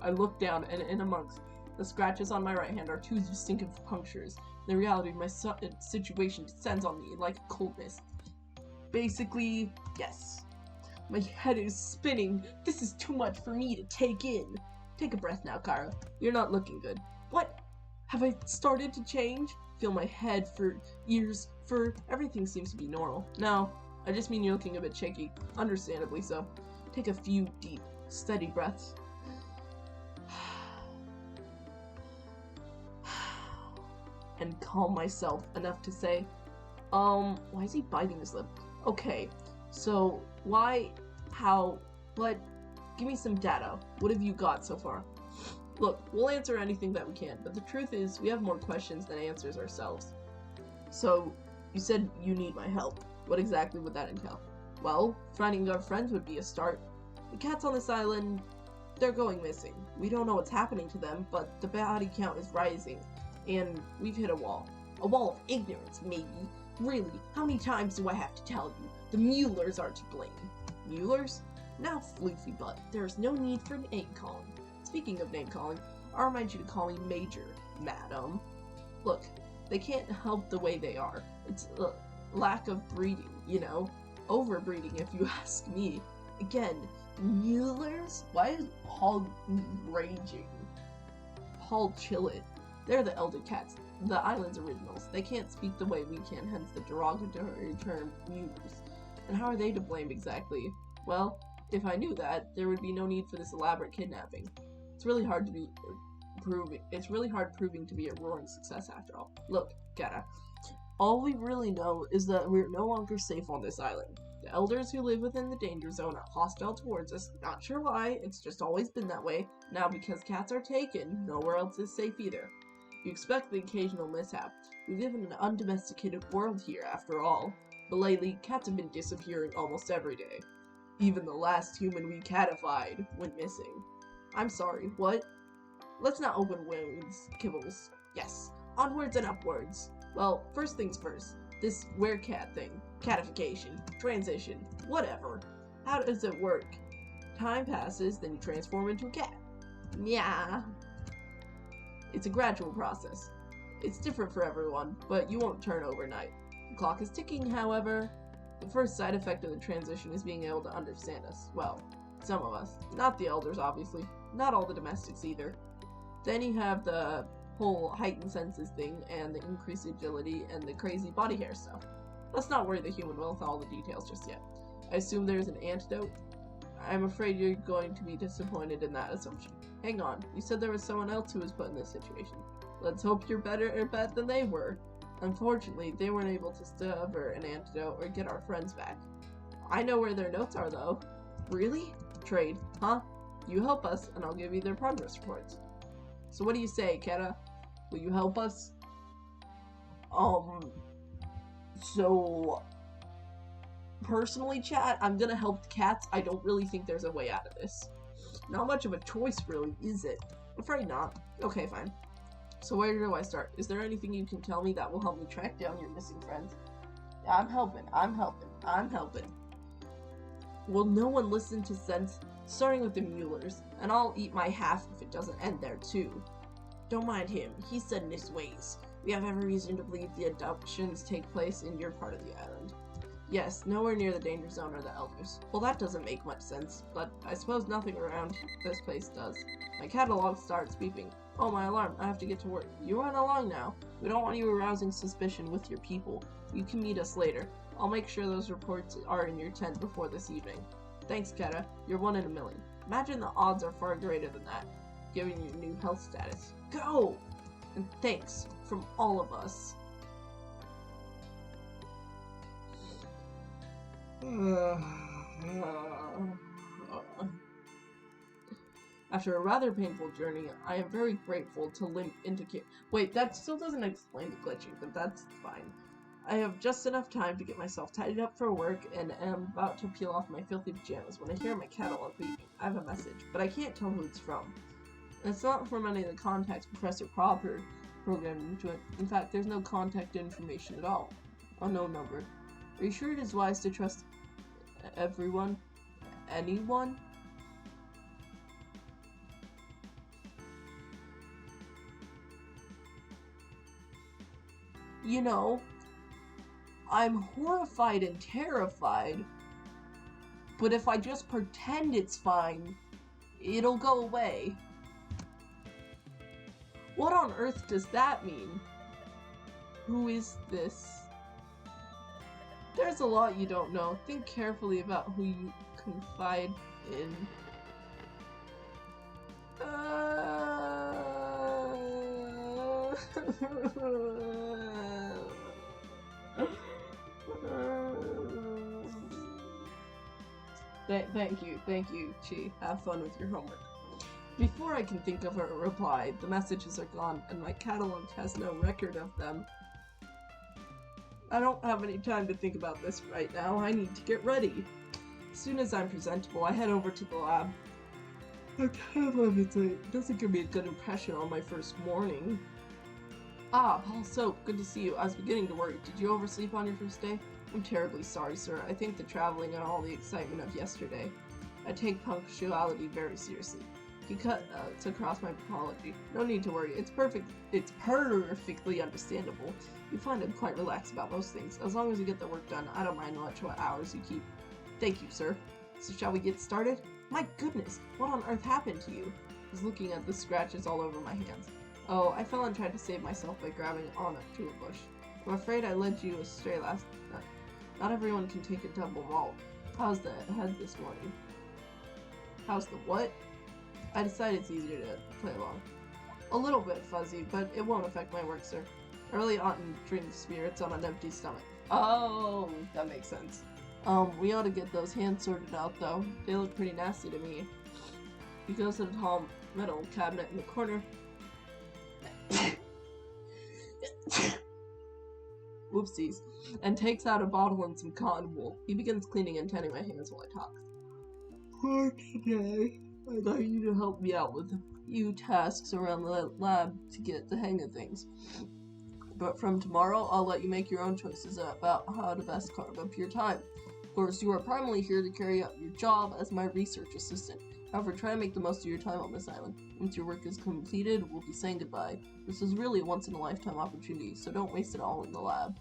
I look down, and in amongst the scratches on my right hand are 2 distinctive punctures. The reality of my situation descends on me like a cold mist. Basically, yes. My head is spinning. This is too much for me to take in. Take a breath now, Kara. You're not looking good. What? Have I started to change? Feel my head, for ears, fur, everything seems to be normal. No, I just mean you're looking a bit shaky. Understandably so. Take a few deep, steady breaths. And calm myself enough to say, why is he biting his lip? Okay, so why, how, but give me some data. What have you got so far? Look, we'll answer anything that we can, but the truth is we have more questions than answers ourselves. So, you said you need my help. What exactly would that entail? Well, finding our friends would be a start. The cats on this island, they're going missing. We don't know what's happening to them, but the body count is rising, and we've hit a wall. A wall of ignorance, maybe. Really, how many times do I have to tell you? The Muellers are to blame. Muellers? Now, Floofy Butt, there's no need for name-calling. Speaking of name-calling, I remind you to call me Major, madam. Look, they can't help the way they are. It's a lack of breeding, you know? Overbreeding, if you ask me. Again, Muellers? Why is Paul raging? Paul, chill it. They're the elder cats, the island's originals. They can't speak the way we can, hence the derogatory term Muellers. And how are they to blame exactly? Well, if I knew that, there would be no need for this elaborate kidnapping. It's really hard proving to be a roaring success after all. Look, Kata, all we really know is that we're no longer safe on this island. The elders who live within the danger zone are hostile towards us. Not sure why, it's just always been that way. Now because cats are taken, nowhere else is safe either. You expect the occasional mishap. We live in an undomesticated world here, after all. But lately, cats have been disappearing almost every day. Even the last human we catified went missing. I'm sorry, what? Let's not open wounds, Kibbles. Yes, onwards and upwards. Well, first things first. This werecat thing. Catification. Transition. Whatever. How does it work? Time passes, then you transform into a cat. Yeah. It's a gradual process. It's different for everyone, but you won't turn overnight. The clock is ticking, however. The first side effect of the transition is being able to understand us. Well, some of us. Not the elders, obviously. Not all the domestics either. Then you have the whole heightened senses thing, and the increased agility, and the crazy body hair stuff. Let's not worry the human will with all the details just yet. I assume there's an antidote? I'm afraid you're going to be disappointed in that assumption. Hang on, you said there was someone else who was put in this situation. Let's hope you're better at bet than they were. Unfortunately, they weren't able to discover an antidote or get our friends back. I know where their notes are, though. Really? Trade, huh? You help us, and I'll give you their progress reports. So what do you say, Keta? Will you help us? So... Personally, chat, I'm gonna help the cats. I don't really think there's a way out of this. Not much of a choice, really, is it? I'm afraid not. Okay, fine. So where do I start? Is there anything you can tell me that will help me track down your missing friends? I'm helping. Will no one listen to sense? Starting with the Muellers, and I'll eat my half if it doesn't end there, too. Don't mind him. He's set in his ways. We have every reason to believe the abductions take place in your part of the island. Yes, nowhere near the danger zone or the elders. Well, that doesn't make much sense, but I suppose nothing around this place does. My catalog starts beeping. Oh, my alarm. I have to get to work. You run along now. We don't want you arousing suspicion with your people. You can meet us later. I'll make sure those reports are in your tent before this evening. Thanks, Keta. You're 1 in a million. Imagine the odds are far greater than that, given your new health status. Go! And thanks from all of us. After a rather painful journey, I am very grateful to limp into care. Wait, that still doesn't explain the glitching, but that's fine. I have just enough time to get myself tidied up for work and am about to peel off my filthy pajamas when I hear my catalog beeping. I have a message, but I can't tell who it's from. It's not from any of the contacts Professor Proper programmed into it. In fact, there's no contact information at all. Unknown number. Are you sure it is wise to trust everyone? Anyone? You know, I'm horrified and terrified, but if I just pretend it's fine, it'll go away. What on earth does that mean? Who is this? There's a lot you don't know. Think carefully about who you confide in. Thank you, Chi. Have fun with your homework. Before I can think of a reply, the messages are gone, and my catalog has no record of them. I don't have any time to think about this right now. I need to get ready. As soon as I'm presentable, I head over to the lab. I can't believe it doesn't give me a good impression on my first morning. Ah, Paul Soap, good to see you. I was beginning to worry. Did you oversleep on your first day? I'm terribly sorry, sir. I think the traveling and all the excitement of yesterday. I take punctuality very seriously. He cuts across my apology. No need to worry. It's perfectly understandable. You find I'm quite relaxed about most things. As long as you get the work done, I don't mind much what hours you keep. Thank you, sir. So shall we get started? My goodness, what on earth happened to you? He's looking at the scratches all over my hands. Oh, I fell and tried to save myself by grabbing on to a bush. I'm afraid I led you astray last night. Not everyone can take a double malt. How's the head this morning? How's the what? I decided it's easier to play along. A little bit fuzzy, but it won't affect my work, sir. I really oughtn't drink spirits on an empty stomach. Oh, that makes sense. We ought to get those hands sorted out, though. They look pretty nasty to me. He goes to the tall metal cabinet in the corner. Whoopsies. And takes out a bottle and some cotton wool. He begins cleaning and tending my hands while I talk. For today, I'd like you to help me out with a few tasks around the lab to get the hang of things. But from tomorrow, I'll let you make your own choices about how to best carve up your time. Of course, you are primarily here to carry out your job as my research assistant. However, try to make the most of your time on this island. Once your work is completed, we'll be saying goodbye. This is really a once-in-a-lifetime opportunity, so don't waste it all in the lab.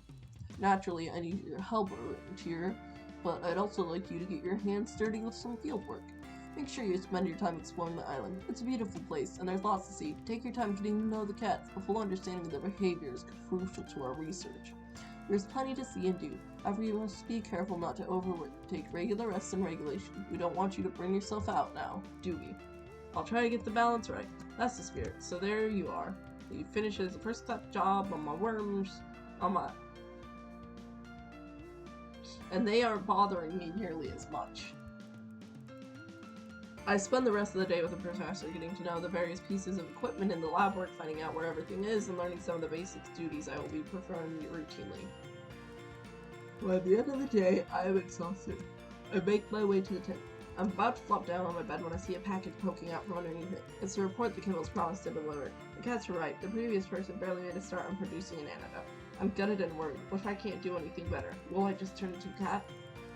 Naturally, I need your help around here, but I'd also like you to get your hands dirty with some field work. Make sure you spend your time exploring the island. It's a beautiful place, and there's lots to see. Take your time getting to know the cats. A full understanding of their behavior is crucial to our research. There's plenty to see and do. However, you must be careful not to overwork. Take regular rest and regulation. We don't want you to burn yourself out now, do we? I'll try to get the balance right. That's the spirit. So there you are. You finish as a first step job on my worms, on my... And they aren't bothering me nearly as much. I spend the rest of the day with the professor, getting to know the various pieces of equipment in the lab work, finding out where everything is, and learning some of the basic duties I will be performing routinely. By the end of the day, I am exhausted. I make my way to the tent. I'm about to flop down on my bed when I see a package poking out from underneath it. It's a report the Kimball's promised to deliver. The cats are right. The previous person barely made a start on producing an antidote. I'm gutted and worried. What if I can't do anything better? Will I just turn into a cat?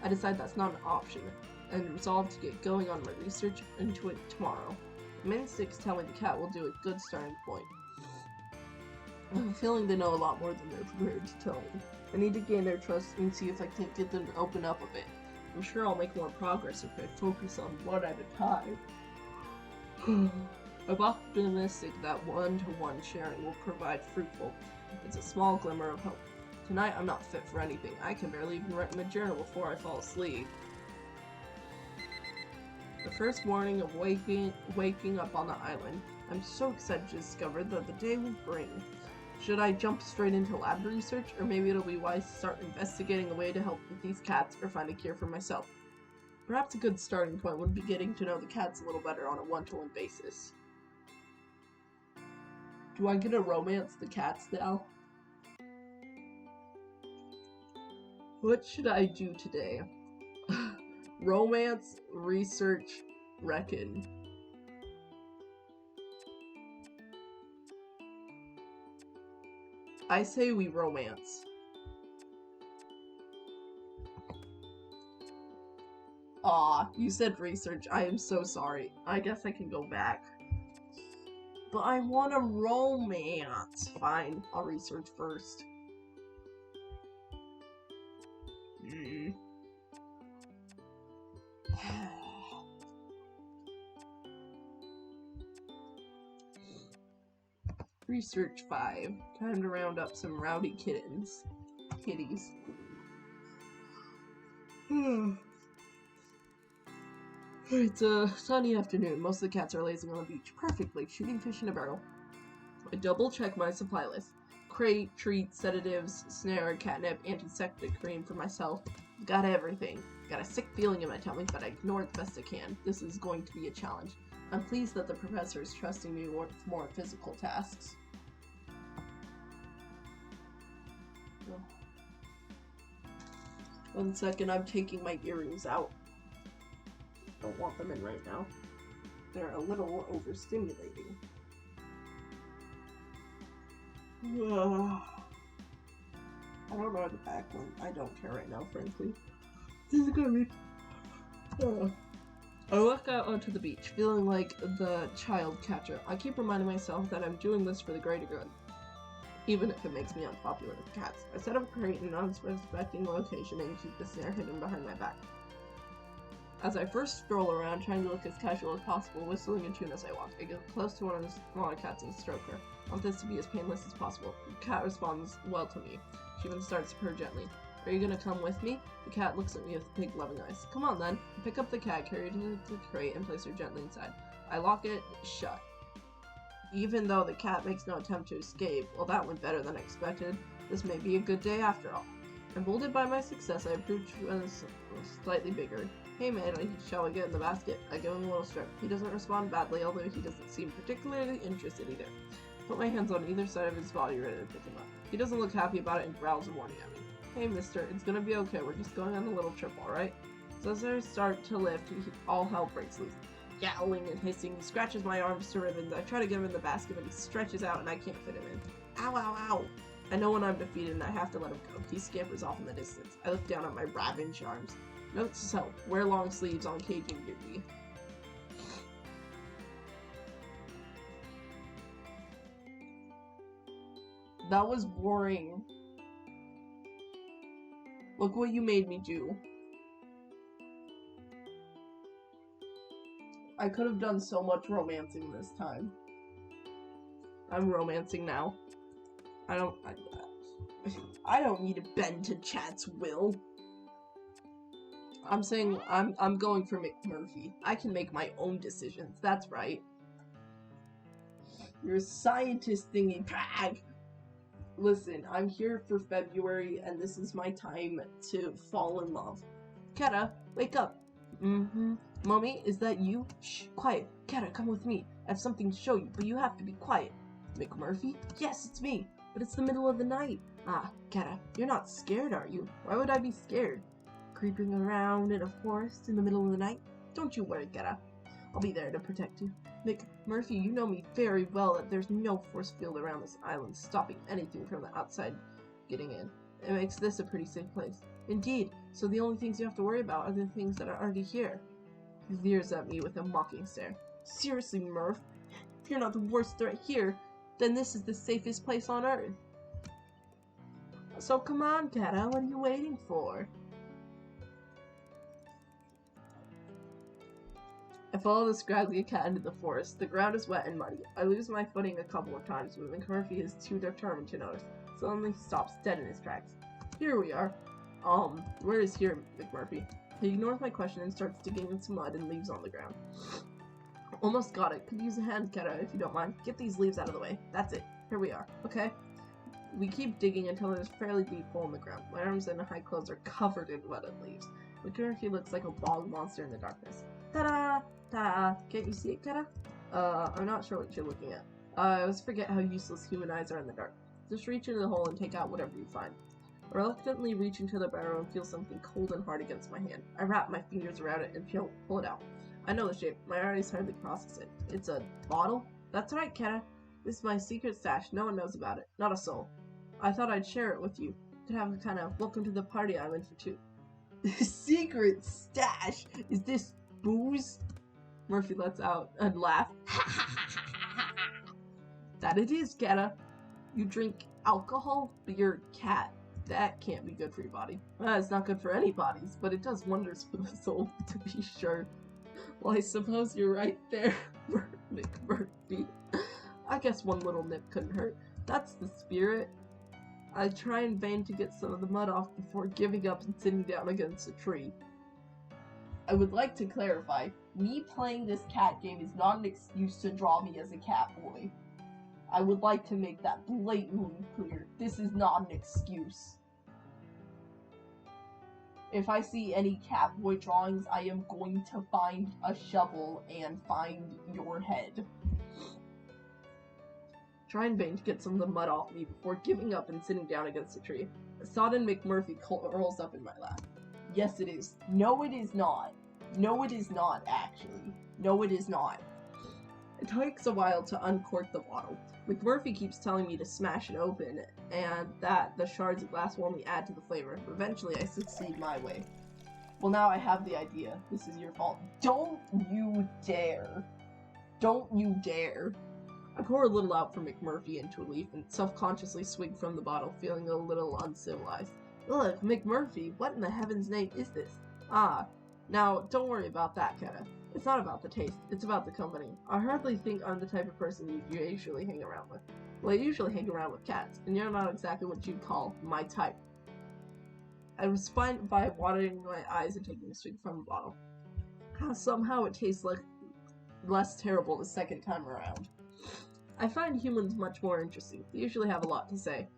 I decide that's not an option, and resolve to get going on my research into it tomorrow. My instincts tell me the cat will do a good starting point. I have a feeling they know a lot more than they're prepared to tell me. I need to gain their trust and see if I can't get them to open up a bit. I'm sure I'll make more progress if I focus on one at a time. I'm optimistic that one-to-one sharing will provide fruitful. It's a small glimmer of hope. Tonight I'm not fit for anything. I can barely even write in my journal before I fall asleep. The first morning of waking up on the island, I'm so excited to discover that the day will bring. Should I jump straight into lab research, or maybe it'll be wise to start investigating a way to help with these cats or find a cure for myself? Perhaps a good starting point would be getting to know the cats a little better on a one-to-one basis. Do I get to romance the cats now? What should I do today? Romance, research, reckon. I say we romance. Aw, you said research. I am so sorry. I guess I can go back. But I want a romance. Fine, I'll research first. Research 5. Time to round up some rowdy kitties. It's a sunny afternoon. Most of the cats are lazing on the beach. Perfect, like shooting fish in a barrel. I double check my supply list. Crate, treats, sedatives, snare, catnip, antiseptic cream for myself. Got everything. Got a sick feeling in my tummy, but I ignore it the best I can. This is going to be a challenge. I'm pleased that the professor is trusting me with more physical tasks. Oh. 1 second, I'm taking my earrings out. Don't want them in right now. They're a little overstimulating. I don't know the back one. I don't care right now, frankly. This is gonna be... I walk out onto the beach, feeling like the child catcher. I keep reminding myself that I'm doing this for the greater good, even if it makes me unpopular with cats. I set up a crate in an unsuspecting location and keep the snare hidden behind my back. As I first stroll around, trying to look as casual as possible, whistling a tune as I walk, I get close to one of the smaller cats and stroke her. I want this to be as painless as possible. The cat responds well to me. She even starts to purr gently. Are you gonna come with me? The cat looks at me with big loving eyes. Come on then. I pick up the cat, carry it into the crate, and place her gently inside. I lock it shut. Even though the cat makes no attempt to escape, well, that went better than expected. This may be a good day after all. Emboldened by my success, I approach slightly bigger. Hey man, shall we get in the basket? I give him a little strip. He doesn't respond badly, although he doesn't seem particularly interested either. Put my hands on either side of his body, ready to pick him up. He doesn't look happy about it and growls a warning at me. Hey mister, it's gonna be okay, we're just going on a little trip, alright? So as I start to lift, all hell breaks loose. Yowling and hissing, he scratches my arms to ribbons. I try to get him in the basket, but he stretches out and I can't fit him in. Ow, ow, ow! I know when I'm defeated and I have to let him go. He scampers off in the distance. I look down at my ravaged arms. Note to self, wear long sleeves on caging duty. That was boring. Look what you made me do. I could have done so much romancing this time. I'm romancing now. I don't need to bend to Chat's will. I'm saying I'm going for McMurphy. I can make my own decisions. That's right. You're a scientist thingy drag. Listen, I'm here for February, and this is my time to fall in love. Kata, wake up. Mommy, is that you? Shh, quiet. Kata, come with me. I have something to show you, but you have to be quiet. McMurphy? Yes, it's me. But it's the middle of the night. Ah, Kata, you're not scared, are you? Why would I be scared? Creeping around in a forest in the middle of the night? Don't you worry, Kata. I'll be there to protect you. McMurphy, you know me very well that there's no force field around this island stopping anything from the outside getting in. It makes this a pretty safe place. Indeed, so the only things you have to worry about are the things that are already here. He leers at me with a mocking stare. Seriously, Murph? If you're not the worst threat here, then this is the safest place on Earth. So come on, Kata, what are you waiting for? I follow the scraggly cat into the forest. The ground is wet and muddy. I lose my footing a couple of times, but McMurphy is too determined to notice. Suddenly he stops dead in his tracks. Here we are. Where is here, McMurphy? He ignores my question and starts digging in some mud and leaves on the ground. Almost got it. Could use a hand, Kata, if you don't mind. Get these leaves out of the way. That's it. Here we are, okay? We keep digging until there's a fairly deep hole in the ground. My arms and high clothes are covered in wet leaves. McMurphy looks like a bog monster in the darkness. Ta-da! Ta-da! Can't you see it, Keta? I'm not sure what you're looking at. I always forget how useless human eyes are in the dark. Just reach into the hole and take out whatever you find. I reluctantly reach into the barrel and feel something cold and hard against my hand. I wrap my fingers around it and pull it out. I know the shape. My eyes hardly process it. It's a bottle? That's right, Keta. This is my secret stash. No one knows about it. Not a soul. I thought I'd share it with you. Could have a kind of welcome to the party I'm in for two. Secret stash? Is this booze? Murphy lets out a laugh. That it is, Keta. You drink alcohol, but you're a cat. That can't be good for your body. Well, it's not good for any bodies, but it does wonders for the soul, to be sure. Well, I suppose you're right there, McMurphy. I guess one little nip couldn't hurt. That's the spirit. I try in vain to get some of the mud off before giving up and sitting down against a tree. I would like to clarify, me playing this cat game is not an excuse to draw me as a cat boy. I would like to make that blatantly clear. This is not an excuse. If I see any cat boy drawings, I am going to find a shovel and find your head. Try in vain to get some of the mud off me before giving up and sitting down against a tree. A sodden McMurphy rolls up in my lap. Yes, it is. No, it is not. No, it is not, actually. No, it is not. It takes a while to uncork the bottle. McMurphy keeps telling me to smash it open, and that the shards of glass will only add to the flavor. Eventually, I succeed my way. Well, now I have the idea. This is your fault. Don't you dare. Don't you dare. I pour a little out for McMurphy into a leaf and self-consciously swig from the bottle, feeling a little uncivilized. Look, McMurphy, what in the heaven's name is this? Ah, now, don't worry about that, Keta. It's not about the taste, it's about the company. I hardly think I'm the type of person you usually hang around with. Well, I usually hang around with cats, and you're not exactly what you'd call my type. I respond by watering my eyes and taking a swig from the bottle. Somehow it tastes like less terrible the second time around. I find humans much more interesting. They usually have a lot to say.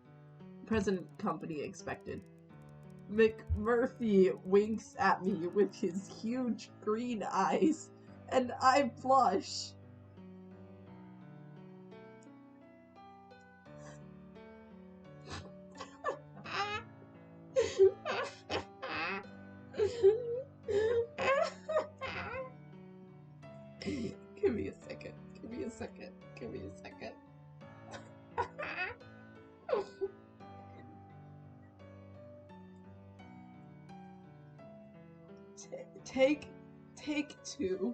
Present company expected. McMurphy winks at me with his huge green eyes, and I blush. Give me a second. Give me a second. Give me a second. Take two.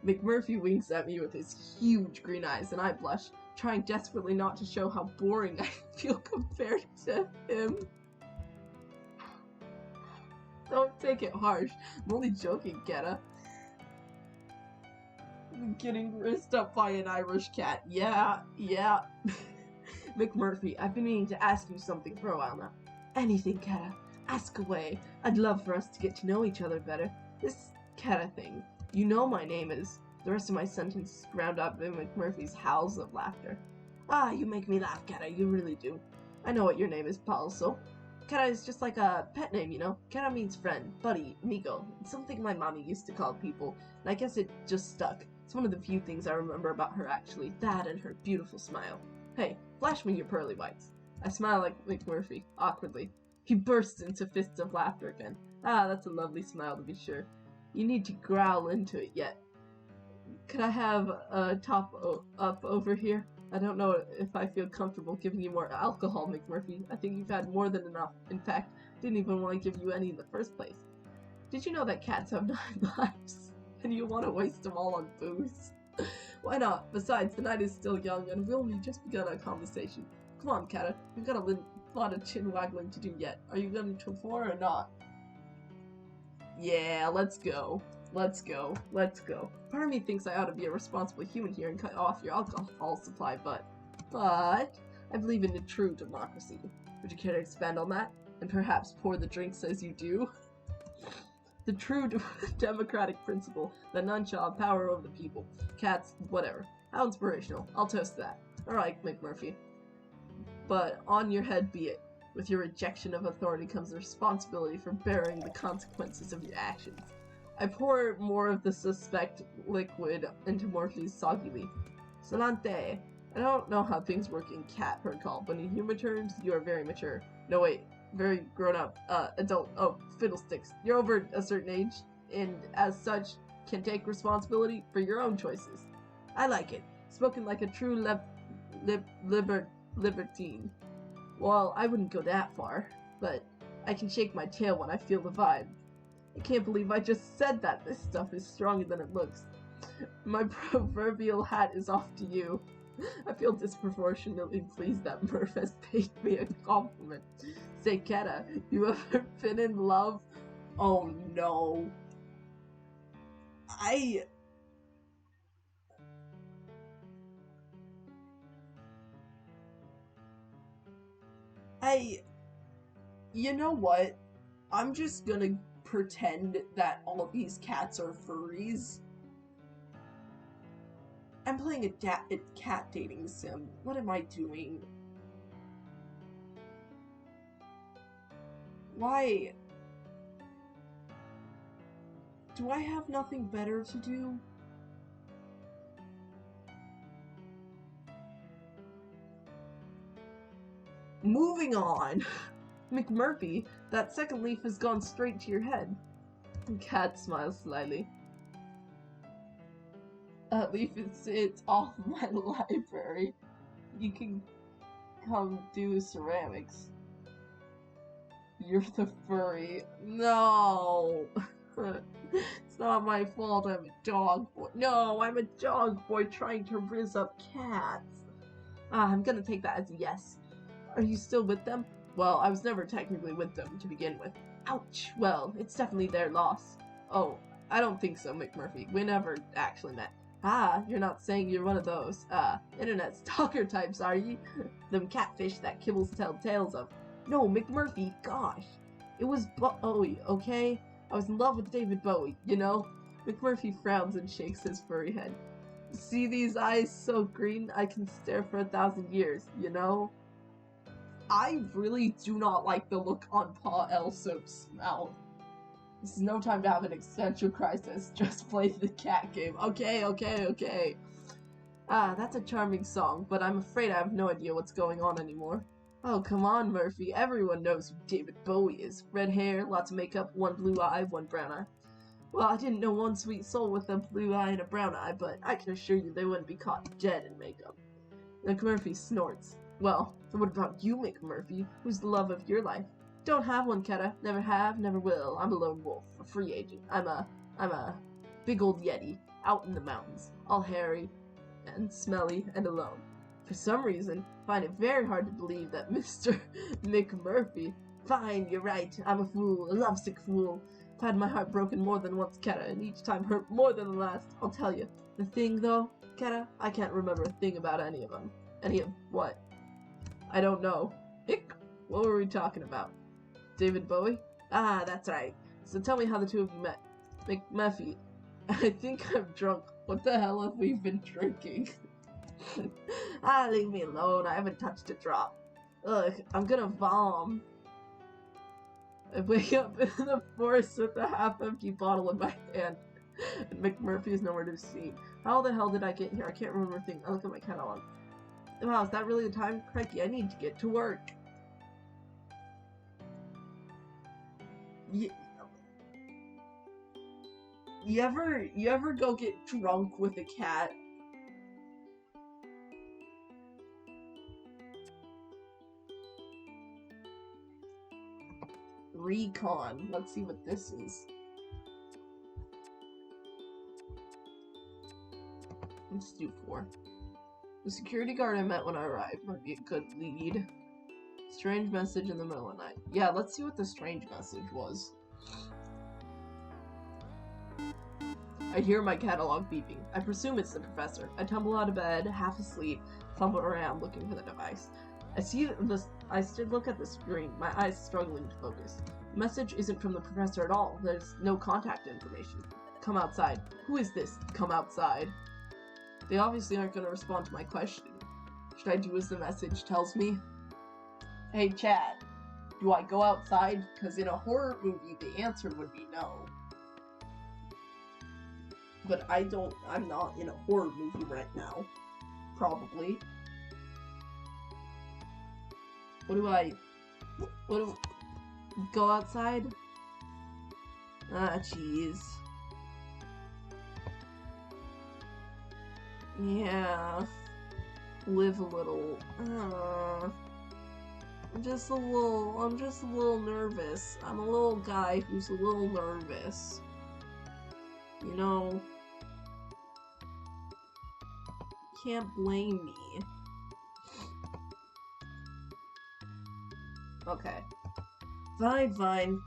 McMurphy winks at me with his huge green eyes, and I blush, trying desperately not to show how boring I feel compared to him. Don't take it harsh. I'm only joking, Keta. Getting rizzed up by an Irish cat. Yeah. McMurphy, I've been meaning to ask you something for a while now. Anything, Keta. Ask away. I'd love for us to get to know each other better. This Keta thing. You know my name is. The rest of my sentence ground up in McMurphy's howls of laughter. Ah, you make me laugh, Keta. You really do. I know what your name is, Paul, so... Keta is just like a pet name, you know? Keta means friend, buddy, amigo. It's something my mommy used to call people, and I guess it just stuck. It's one of the few things I remember about her, actually. That and her beautiful smile. Hey, flash me your pearly whites. I smile like McMurphy, awkwardly. He bursts into fits of laughter again. Ah, that's a lovely smile, to be sure. You need to growl into it yet. Could I have a top up over here? I don't know if I feel comfortable giving you more alcohol, McMurphy. I think you've had more than enough. In fact, didn't even want to give you any in the first place. Did you know that cats have 9 lives? And you want to waste them all on booze? Why not? Besides, the night is still young, and we've only just begun our conversation. Come on, Keta. We've got a lot of chin-waggling to do yet. Are you going to for or not? Yeah, let's go. Let's go. Let's go. Part of me thinks I ought to be a responsible human here and cut off your alcohol supply, but I believe in a true democracy. Would you care to expand on that? And perhaps pour the drinks as you do? The true democratic principle that none shall have power over the people. Cats, whatever. How inspirational. I'll toast that. Alright, McMurphy. But on your head be it. With your rejection of authority comes the responsibility for bearing the consequences of your actions. I pour more of the suspect liquid into Morphe's soggy leaf. Salante. I don't know how things work in cat protocol, but in human terms, you are very mature. No, wait. Very grown-up, adult. Oh, fiddlesticks. You're over a certain age, and as such, can take responsibility for your own choices. I like it. Spoken like a true libertine. Well, I wouldn't go that far, but I can shake my tail when I feel the vibe. I can't believe I just said that. This stuff is stronger than it looks. My proverbial hat is off to you. I feel disproportionately pleased that Murph has paid me a compliment. Say, Keta, you ever been in love? Oh no. You know what? I'm just gonna pretend that all of these cats are furries. I'm playing a cat dating sim. What am I doing? Why? Do I have nothing better to do? Moving on. McMurphy, that second leaf has gone straight to your head. Cat smiles slyly. That leaf it's off my library. You can come do ceramics. You're the furry. No! It's not my fault I'm a dog boy. No, I'm a dog boy trying to rizz up cats. I'm gonna take that as a yes. Are you still with them? Well, I was never technically with them to begin with. Ouch! Well, it's definitely their loss. Oh, I don't think so, McMurphy. We never actually met. Ah, you're not saying you're one of those, internet stalker types, are you? Them catfish that kibbles tell tales of. No, McMurphy, gosh. It was Bowie, okay? I was in love with David Bowie, you know? McMurphy frowns and shakes his furry head. See these eyes so green I can stare for 1,000 years, you know? I really do not like the look on Pa Elsoap's mouth. This is no time to have an existential crisis. Just play the cat game. Okay. Ah, that's a charming song, but I'm afraid I have no idea what's going on anymore. Oh, come on, Murphy. Everyone knows who David Bowie is. Red hair, lots of makeup, one blue eye, one brown eye. Well, I didn't know one sweet soul with a blue eye and a brown eye, but I can assure you they wouldn't be caught dead in makeup. McMurphy snorts. Well, what about you, McMurphy? Who's the love of your life? Don't have one, Keta. Never have, never will. I'm a lone wolf, a free agent. I'm a big old yeti, out in the mountains, all hairy and smelly and alone. For some reason, I find it very hard to believe that Mr. McMurphy. Fine, you're right. I'm a fool, a lovesick fool. I've had my heart broken more than once, Keta, and each time hurt more than the last. I'll tell you. The thing, though, Keta, I can't remember a thing about any of them. Any of what? I don't know. Ick. What were we talking about? David Bowie? Ah, that's right. So tell me how the two of you met. McMurphy, I think I'm drunk. What the hell have we been drinking? Leave me alone. I haven't touched a drop. Ugh, I'm gonna vom. I wake up in the forest with a half-empty bottle in my hand. And McMurphy is nowhere to be seen. How the hell did I get here? I can't remember a thing. I look at my catalog. Wow, is that really the time? Crikey, I need to get to work. You ever go get drunk with a cat? Recon. Let's see what this is. Let's do 4. The security guard I met when I arrived might be a good lead. Strange message in the middle of the night. Yeah, let's see what the strange message was. I hear my catalog beeping. I presume it's the professor. I tumble out of bed, half asleep, fumble around looking for the device. I still look at the screen, my eyes struggling to focus. The message isn't from the professor at all. There's no contact information. Come outside. Who is this? Come outside. They obviously aren't going to respond to my question. Should I do as the message tells me? Hey, chat. Do I go outside? Because in a horror movie, the answer would be no. But I'm not in a horror movie right now. Probably. Go outside? Ah, jeez. Yeah. Live a little. I'm just a little nervous. I'm a little guy who's a little nervous. You know, can't blame me. Okay. Fine.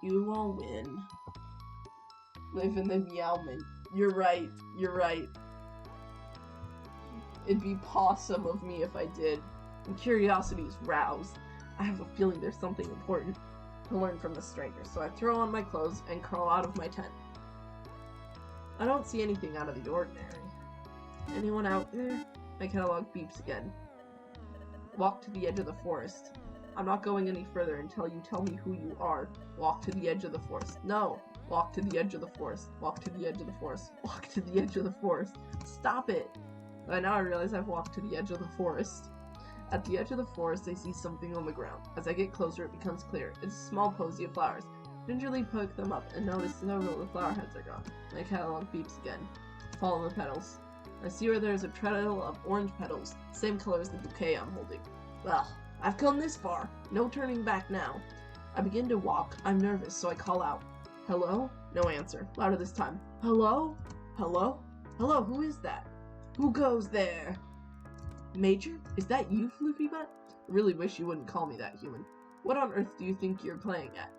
You all win. Live in the meowment. You're right. It'd be possum of me if I did. And curiosity is roused. I have a feeling there's something important to learn from the stranger, so I throw on my clothes and crawl out of my tent. I don't see anything out of the ordinary. Anyone out there? My catalog beeps again. Walk to the edge of the forest. I'm not going any further until you tell me who you are. Walk to the edge of the forest. No! Walk to the edge of the forest. Walk to the edge of the forest. Walk to the edge of the forest. Stop it! By now I realize I've walked to the edge of the forest. At the edge of the forest, I see something on the ground. As I get closer, it becomes clear. It's a small posy of flowers. Gingerly poke them up and notice several of the flower heads are gone. My catalog beeps again. Follow the petals. I see where there's a trail of orange petals, same color as the bouquet I'm holding. Well, I've come this far. No turning back now. I begin to walk. I'm nervous, so I call out. Hello? No answer. Louder this time. Hello? Hello? Hello, who is that? Who goes there? Major? Is that you, Floofy Butt? I really wish you wouldn't call me that, human. What on earth do you think you're playing at?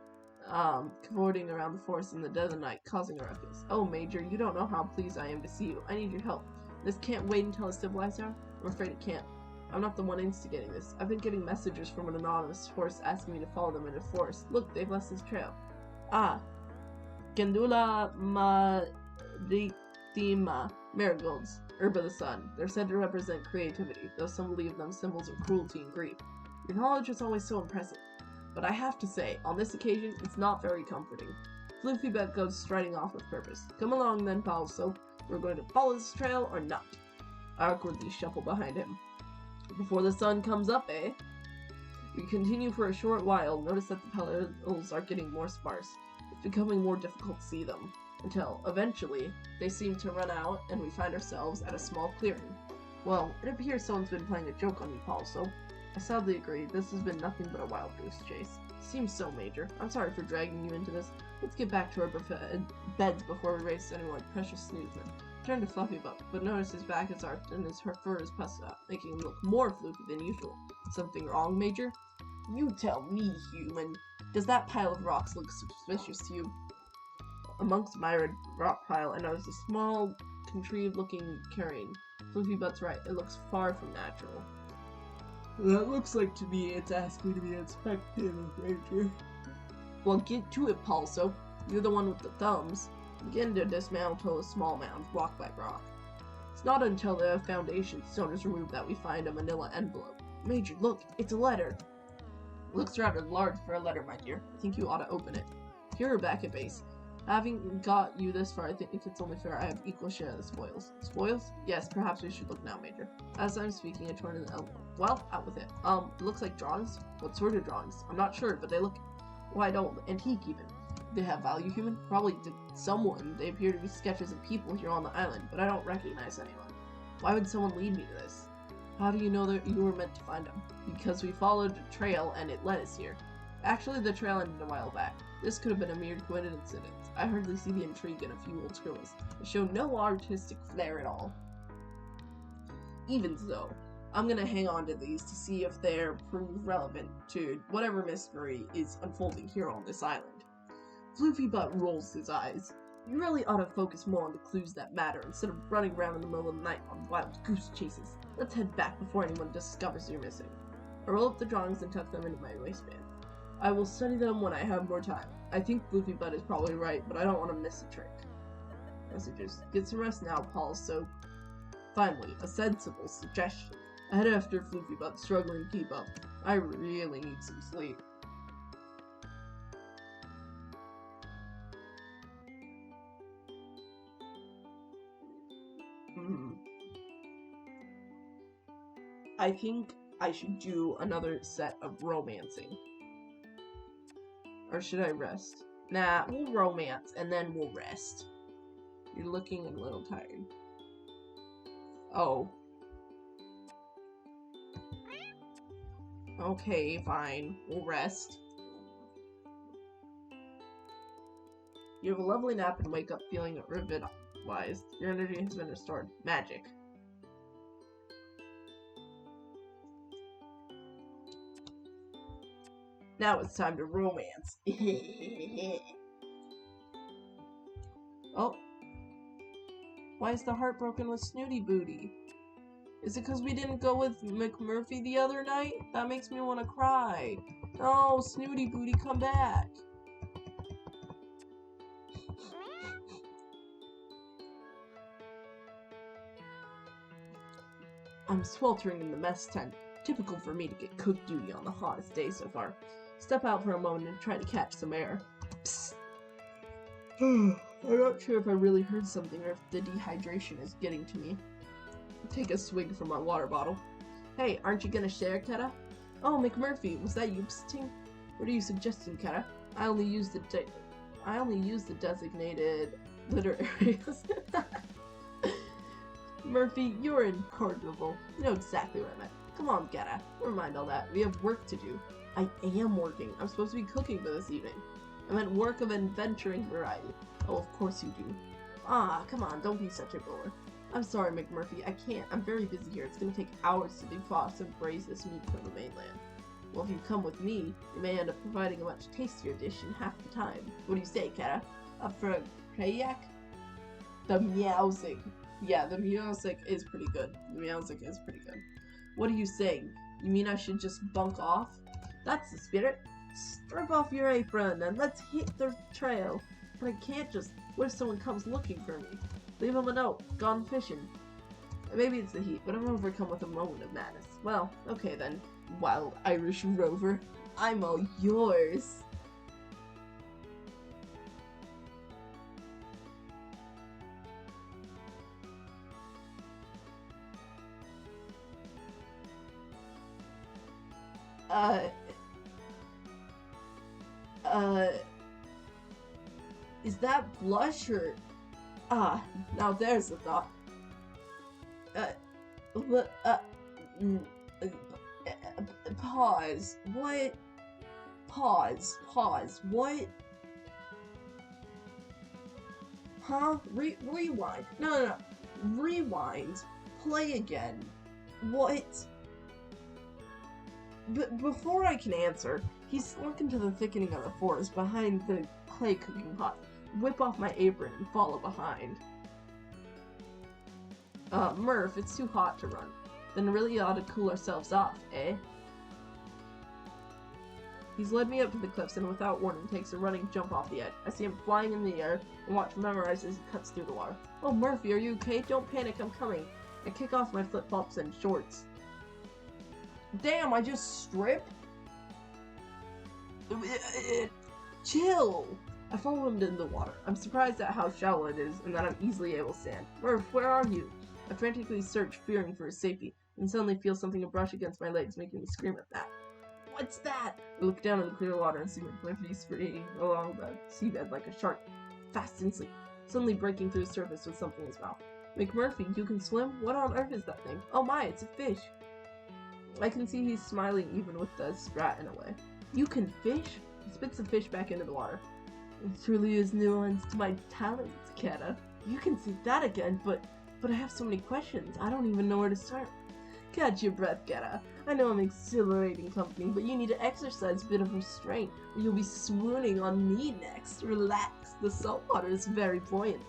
Cavorting around the forest in the dead of night, causing a ruckus. Oh, Major, you don't know how pleased I am to see you. I need your help. This can't wait until a civilized hour? I'm afraid it can't. I'm not the one instigating this. I've been getting messages from an anonymous force asking me to follow them into the forest. Look, they've left this trail. Ah. Gandula maritima. Marigolds. Herb of the sun. They're said to represent creativity, though some believe them symbols of cruelty and grief. Your knowledge is always so impressive. But I have to say, on this occasion, it's not very comforting. Floofy Butt goes striding off with purpose. Come along then, pal, so we're going to follow this trail or not. I awkwardly shuffle behind him. Before the sun comes up, eh? We continue for a short while, notice that the petals are getting more sparse. It's becoming more difficult to see them, until, eventually, they seem to run out and we find ourselves at a small clearing. Well, it appears someone's been playing a joke on you, Paul, so I sadly agree, this has been nothing but a wild goose chase. Seems so, Major. I'm sorry for dragging you into this. Let's get back to our beds before we race anyone precious snoozer. Turn to Fluffy Butt, but notice his back is arched and his fur is puffed out, making him look more floofy than usual. Something wrong, Major? You tell me, human. Does that pile of rocks look suspicious to you? Amongst my rock pile, I notice a small, contrived-looking carrion. Floofy Butt's right, it looks far from natural. That looks like to me it's asking to be inspected, Major. Well, get to it, Pulso. You're the one with the thumbs. Begin to dismantle a small mound, rock by rock. It's not until the foundation stone is removed that we find a manila envelope. Major, look, it's a letter. Looks rather large for a letter, my dear. I think you ought to open it. Here, back at base. Having got you this far, I think it's only fair I have equal share of the spoils. Spoils? Yes, perhaps we should look now, Major. As I'm speaking, I turn to the envelope. Well, out with it. It looks like drawings. What sort of drawings? I'm not sure, but they look quite old, antique even. They have value, human? Probably to someone. They appear to be sketches of people here on the island, but I don't recognize anyone. Why would someone lead me to this? How do you know that you were meant to find them? Because we followed a trail and it led us here. Actually, the trail ended a while back. This could have been a mere coincidence. I hardly see the intrigue in a few old scribbles. They show no artistic flair at all. Even so, I'm gonna hang on to these to see if they're prove relevant to whatever mystery is unfolding here on this island. Floofy Butt rolls his eyes. You really ought to focus more on the clues that matter instead of running around in the middle of the night on wild goose chases. Let's head back before anyone discovers you're missing. I roll up the drawings and tuck them into my waistband. I will study them when I have more time. I think Floofy Butt is probably right, but I don't want to miss a trick. Messages. Get some rest now, Paul, so... Finally, a sensible suggestion. I head after Floofy Butt, struggling to keep up. I really need some sleep. I think I should do another set of romancing. Or should I rest? Nah, we'll romance and then we'll rest. You're looking a little tired. Oh. Okay, fine. We'll rest. You have a lovely nap and wake up feeling revitalized. Your energy has been restored. Magic. Now it's time to romance. Oh. Why is the heart broken with Snooty Booty? Is it because we didn't go with McMurphy the other night? That makes me want to cry. Oh, Snooty Booty, come back. I'm sweltering in the mess tent. Typical for me to get cook duty on the hottest day so far. Step out for a moment and try to catch some air. Psst. I'm not sure if I really heard something or if the dehydration is getting to me. Take a swig from my water bottle. Hey, aren't you gonna share, Keta? Oh, McMurphy, was that you psting? What are you suggesting, Keta? I only use the designated litter areas. Murphy, you're incorrigible. You know exactly what I meant. Come on, Keta. Never mind all that. We have work to do. I am working. I'm supposed to be cooking for this evening. I meant work of adventuring variety. Oh, of course you do. Ah, come on, don't be such a bore. I'm sorry, McMurphy, I can't. I'm very busy here. It's gonna take hours to defrost and braise this meat from the mainland. Well, if you come with me, you may end up providing a much tastier dish in half the time. What do you say, Keta? Up for a Krayak? The Meowsic. Yeah, the Meowsic is pretty good. The Meowsic is pretty good. What are you saying? You mean I should just bunk off? That's the spirit. Strip off your apron and let's hit the trail. But I can't just... What if someone comes looking for me? Leave him a note. Gone fishing. Maybe it's the heat, but I'm overcome with a moment of madness. Well, okay then. Wild Irish rover. I'm all yours. Is that blush or... Ah, now there's a thought. Pause. What? Pause. What? Huh? Rewind. No. Rewind. Play again. What? But before I can answer, he slunk into the thickening of the forest behind the clay cooking pot, whip off my apron, and follow behind. Murph, it's too hot to run. Then really ought to cool ourselves off, eh? He's led me up to the cliffs and without warning takes a running jump off the edge. I see him flying in the air and watch him memorize as he cuts through the water. Oh, Murphy, are you okay? Don't panic, I'm coming. I kick off my flip-flops and shorts. Damn, I just stripped? Chill! I follow him into the water. I'm surprised at how shallow it is and that I'm easily able to stand. Murph, where are you? I frantically search, fearing for his safety, and suddenly feel something brush against my legs, making me scream at that. What's that? I look down in the clear water and see McMurphy sprinting along the seabed like a shark, fast and sleep, suddenly breaking through the surface with something in his mouth. McMurphy, you can swim? What on earth is that thing? Oh my, it's a fish! I can see he's smiling even with the sprat in a way. You can fish? He spits the fish back into the water. It truly is nuanced to my talents, Keta. You can see that again, but I have so many questions. I don't even know where to start. Catch your breath, Keta. I know I'm exhilarating company, but you need to exercise a bit of restraint, or you'll be swooning on me next. Relax. The salt water is very buoyant.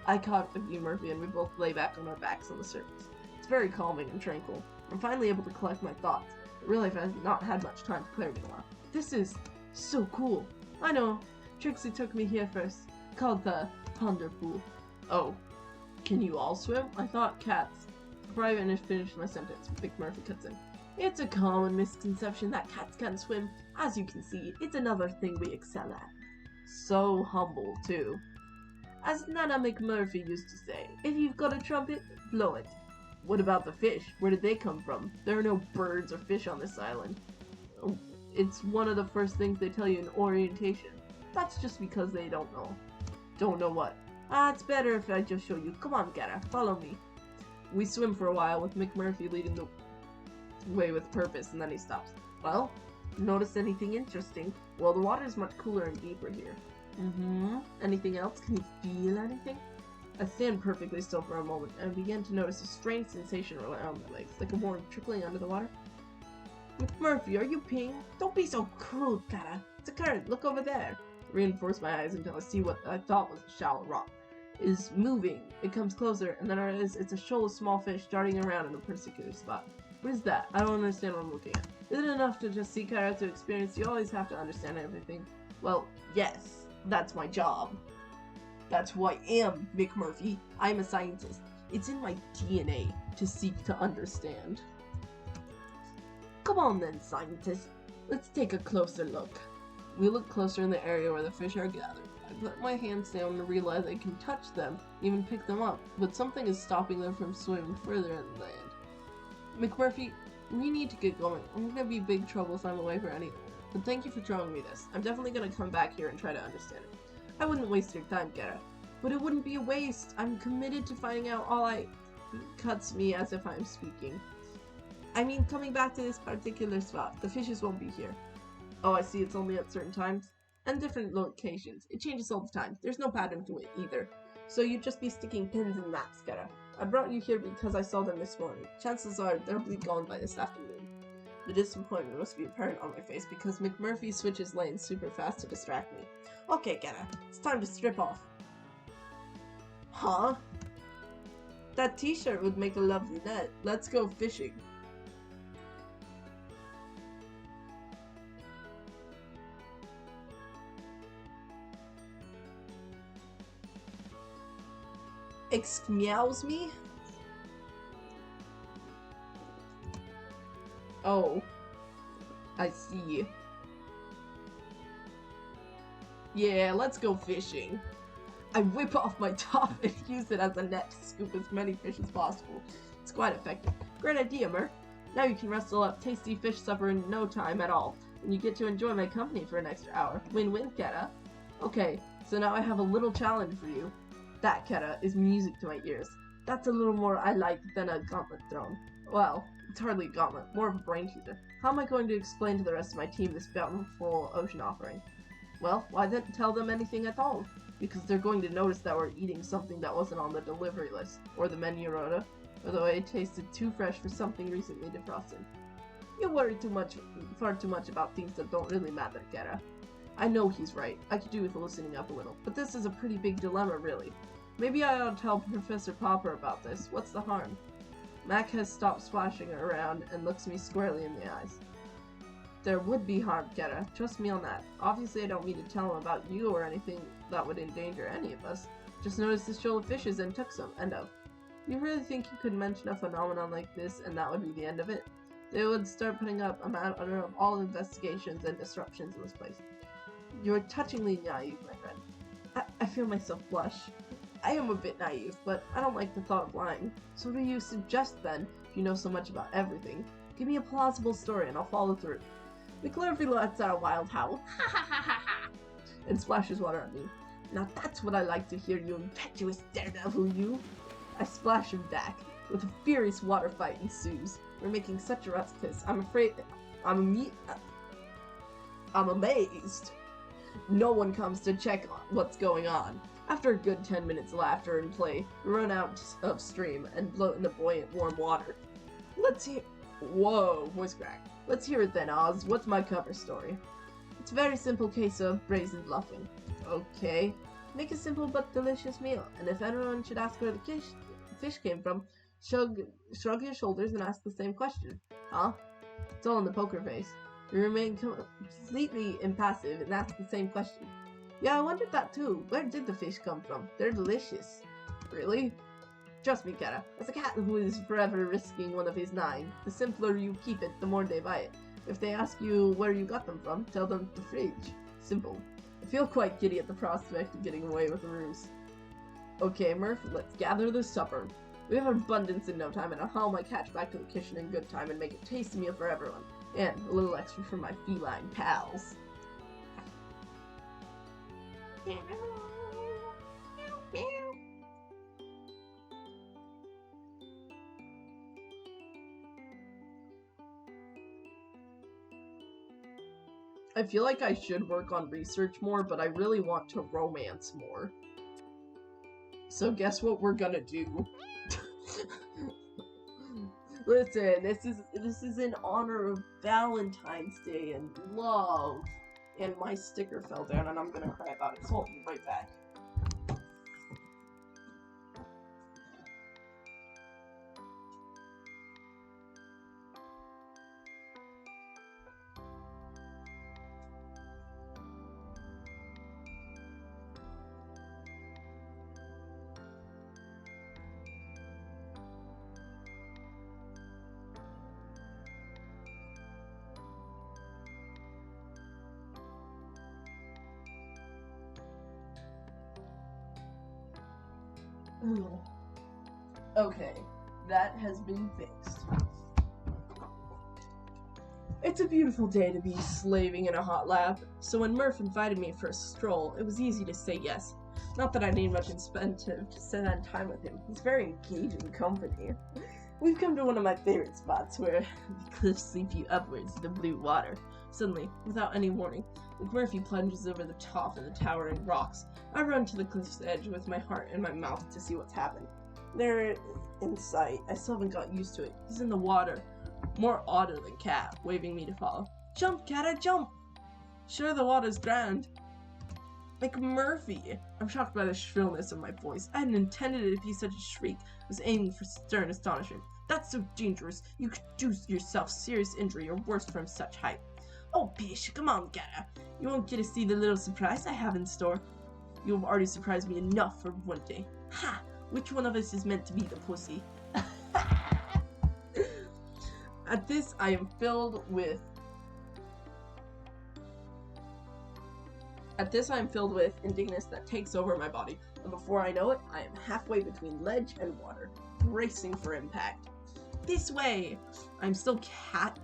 I caught up with you, Murphy, and we both lay back on our backs on the surface. It's very calming and tranquil. I'm finally able to collect my thoughts. Real life has not had much time for clarity in a while. This is so cool. I know. Trixie took me here first. Called the Ponder Pool. Oh. Can you all swim? I thought cats. Before I finished my sentence, McMurphy cuts in. It's a common misconception that cats can't swim. As you can see, it's another thing we excel at. So humble, too. As Nana McMurphy used to say, if you've got a trumpet, blow it. What about the fish? Where did they come from? There are no birds or fish on this island. It's one of the first things they tell you in orientation. That's just because they don't know. Don't know what? It's better if I just show you. Come on, Gara, follow me. We swim for a while with McMurphy leading the way with purpose, and then he stops. Well, notice anything interesting? Well, the water is much cooler and deeper here. Anything else? Can you feel anything? I stand perfectly still for a moment and began to notice a strange sensation around my legs, like a worm trickling under the water. McMurphy, are you peeing? Don't be so crude, Gara. It's a current. Look over there. Reinforce my eyes until I see what I thought was a shallow rock. It is moving. It comes closer, and then it's a shoal of small fish darting around in a particular spot. What is that? I don't understand what I'm looking at. Is it enough to just see Gara to experience? You always have to understand everything. Well, yes. That's my job. That's who I am, McMurphy. I'm a scientist. It's in my DNA to seek to understand. Come on then, scientist. Let's take a closer look. We look closer in the area where the fish are gathered. I put my hands down and realize I can touch them, even pick them up, but something is stopping them from swimming further inland. McMurphy, we need to get going. I'm gonna be big trouble if I'm away for any. But thank you for showing me this. I'm definitely gonna come back here and try to understand it. I wouldn't waste your time, Gara. But it wouldn't be a waste. I'm committed to finding out all I... Cuts me as if I'm speaking. I mean, coming back to this particular spot, the fishes won't be here. Oh, I see, it's only at certain times. And different locations. It changes all the time. There's no pattern to it either. So you'd just be sticking pins in maps, Gara. I brought you here because I saw them this morning. Chances are they'll be gone by this afternoon. The disappointment must be apparent on my face because McMurphy switches lanes super fast to distract me. Okay, Gara, it's time to strip off. Huh? That t-shirt would make a lovely net. Let's go fishing. Excuse me? Oh. I see. Yeah, let's go fishing. I whip off my top and use it as a net to scoop as many fish as possible. It's quite effective. Great idea, Mer. Now you can wrestle up tasty fish supper in no time at all, and you get to enjoy my company for an extra hour. Win-win, Keta. Okay, so now I have a little challenge for you. That, Keta, is music to my ears. That's a little more I like than a gauntlet thrown. Well, it's hardly a gauntlet, more of a brain teaser. How am I going to explain to the rest of my team this bountiful ocean offering? Well, why then tell them anything at all? Because they're going to notice that we're eating something that wasn't on the delivery list, or the menu rota, or the way it tasted too fresh for something recently defrosted. You worry far too much about things that don't really matter, Keta. I know he's right. I could do with loosening up a little, but this is a pretty big dilemma, really. Maybe I ought to tell Professor Popper about this. What's the harm? Mac has stopped splashing around and looks me squarely in the eyes. There would be harm, Keta. Trust me on that. Obviously, I don't mean to tell him about you or anything that would endanger any of us. Just noticed this shoal of fishes and took some. End of. You really think you could mention a phenomenon like this and that would be the end of it? They would start putting up a matter of all investigations and disruptions in this place. You're touchingly naive, my friend. I feel myself blush. I am a bit naive, but I don't like the thought of lying. So what do you suggest then, if you know so much about everything? Give me a plausible story and I'll follow through. McMurphy lets out a wild howl, ha ha ha ha ha, and splashes water at me. Now that's what I like to hear, you impetuous daredevil, you. I splash him back. With a furious water fight ensues. We're making such a ruckus. I'm amazed. No one comes to check what's going on. After a good 10 minutes of laughter and play, we run out of stream and float in the buoyant, warm water. Let's hear— Whoa, voice crack. Let's hear it then, Oz. What's my cover story? It's a very simple case of brazen bluffing. Okay. Make a simple but delicious meal, and if anyone should ask where the fish came from, shrug your shoulders and ask the same question. Huh? It's all in the poker face. You remain completely impassive and ask the same question. Yeah, I wondered that too. Where did the fish come from? They're delicious. Really? Trust me, Kara. As a cat who is forever risking one of his 9, the simpler you keep it, the more they buy it. If they ask you where you got them from, tell them the fridge. Simple. I feel quite giddy at the prospect of getting away with a ruse. Okay, Murph, let's gather the supper. We have abundance in no time, and I'll haul my catch back to the kitchen in good time and make a tasty meal for everyone. And a little extra for my feline pals. I feel like I should work on research more, but I really want to romance more. So guess what we're gonna do? Listen, this is in honor of Valentine's Day and love. And my sticker fell down and I'm gonna cry about it, so I'll be right back. Okay, that has been fixed. It's a beautiful day to be slaving in a hot lab, so when Murph invited me for a stroll, it was easy to say yes. Not that I need much incentive to spend time with him. He's very engaging company. We've come to one of my favorite spots where the cliffs sweep you upwards to the blue water. Suddenly, without any warning, McMurphy plunges over the top of the towering rocks. I run to the cliff's edge with my heart in my mouth to see what's happened. There, in sight, I still haven't got used to it. He's in the water, more otter than cat, waving me to follow. Jump, Cata, jump! Sure, the water's grand. McMurphy! I'm shocked by the shrillness of my voice. I hadn't intended it to be such a shriek. I was aiming for stern astonishment. That's so dangerous. You could do yourself serious injury or worse from such height. Oh, bish, come on, Cata. You won't get to see the little surprise I have in store. You have already surprised me enough for one day. Ha! Which one of us is meant to be the pussy? At this, I am filled with indignance that takes over my body, and before I know it, I am halfway between ledge and water, bracing for impact. This way! I'm still catching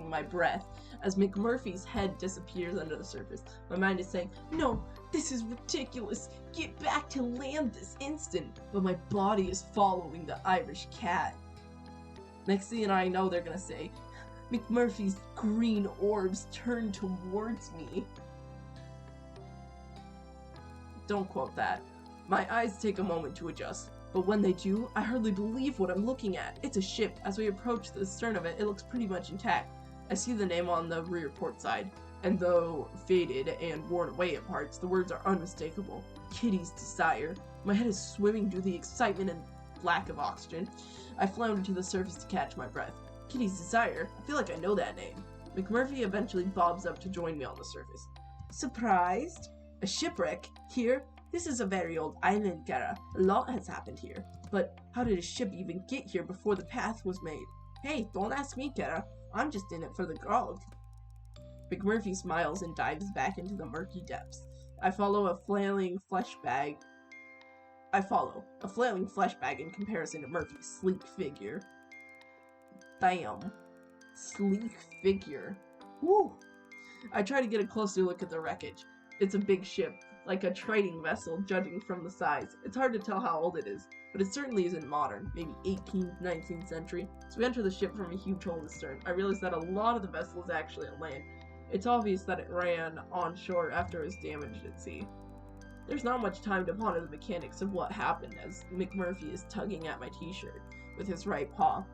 my breath as McMurphy's head disappears under the surface. My mind is saying, no, this is ridiculous. Get back to land this instant. But my body is following the Irish cat. Next thing I know, they're gonna say, McMurphy's green orbs turn towards me. Don't quote that. My eyes take a moment to adjust. But when they do, I hardly believe what I'm looking at. It's a ship. As we approach the stern of it, it looks pretty much intact. I see the name on the rear port side, and though faded and worn away at parts, the words are unmistakable. Kitty's Desire. My head is swimming due to the excitement and lack of oxygen. I flounder to the surface to catch my breath. Kitty's Desire? I feel like I know that name. McMurphy eventually bobs up to join me on the surface. Surprised? A shipwreck? Here? This is a very old island, Kara. A lot has happened here. But how did a ship even get here before the path was made? Hey, don't ask me, Kara. I'm just in it for the grog. McMurphy smiles and dives back into the murky depths. I follow a flailing flesh bag in comparison to Murphy's sleek figure. Damn. Sleek figure. Woo! I try to get a closer look at the wreckage. It's a big ship, like a trading vessel, judging from the size. It's hard to tell how old it is, but it certainly isn't modern, maybe 18th, 19th century. So we enter the ship from a huge hole in the stern. I realize that a lot of the vessel is actually on land. It's obvious that it ran on shore after it was damaged at sea. There's not much time to ponder the mechanics of what happened as McMurphy is tugging at my t-shirt with his right paw,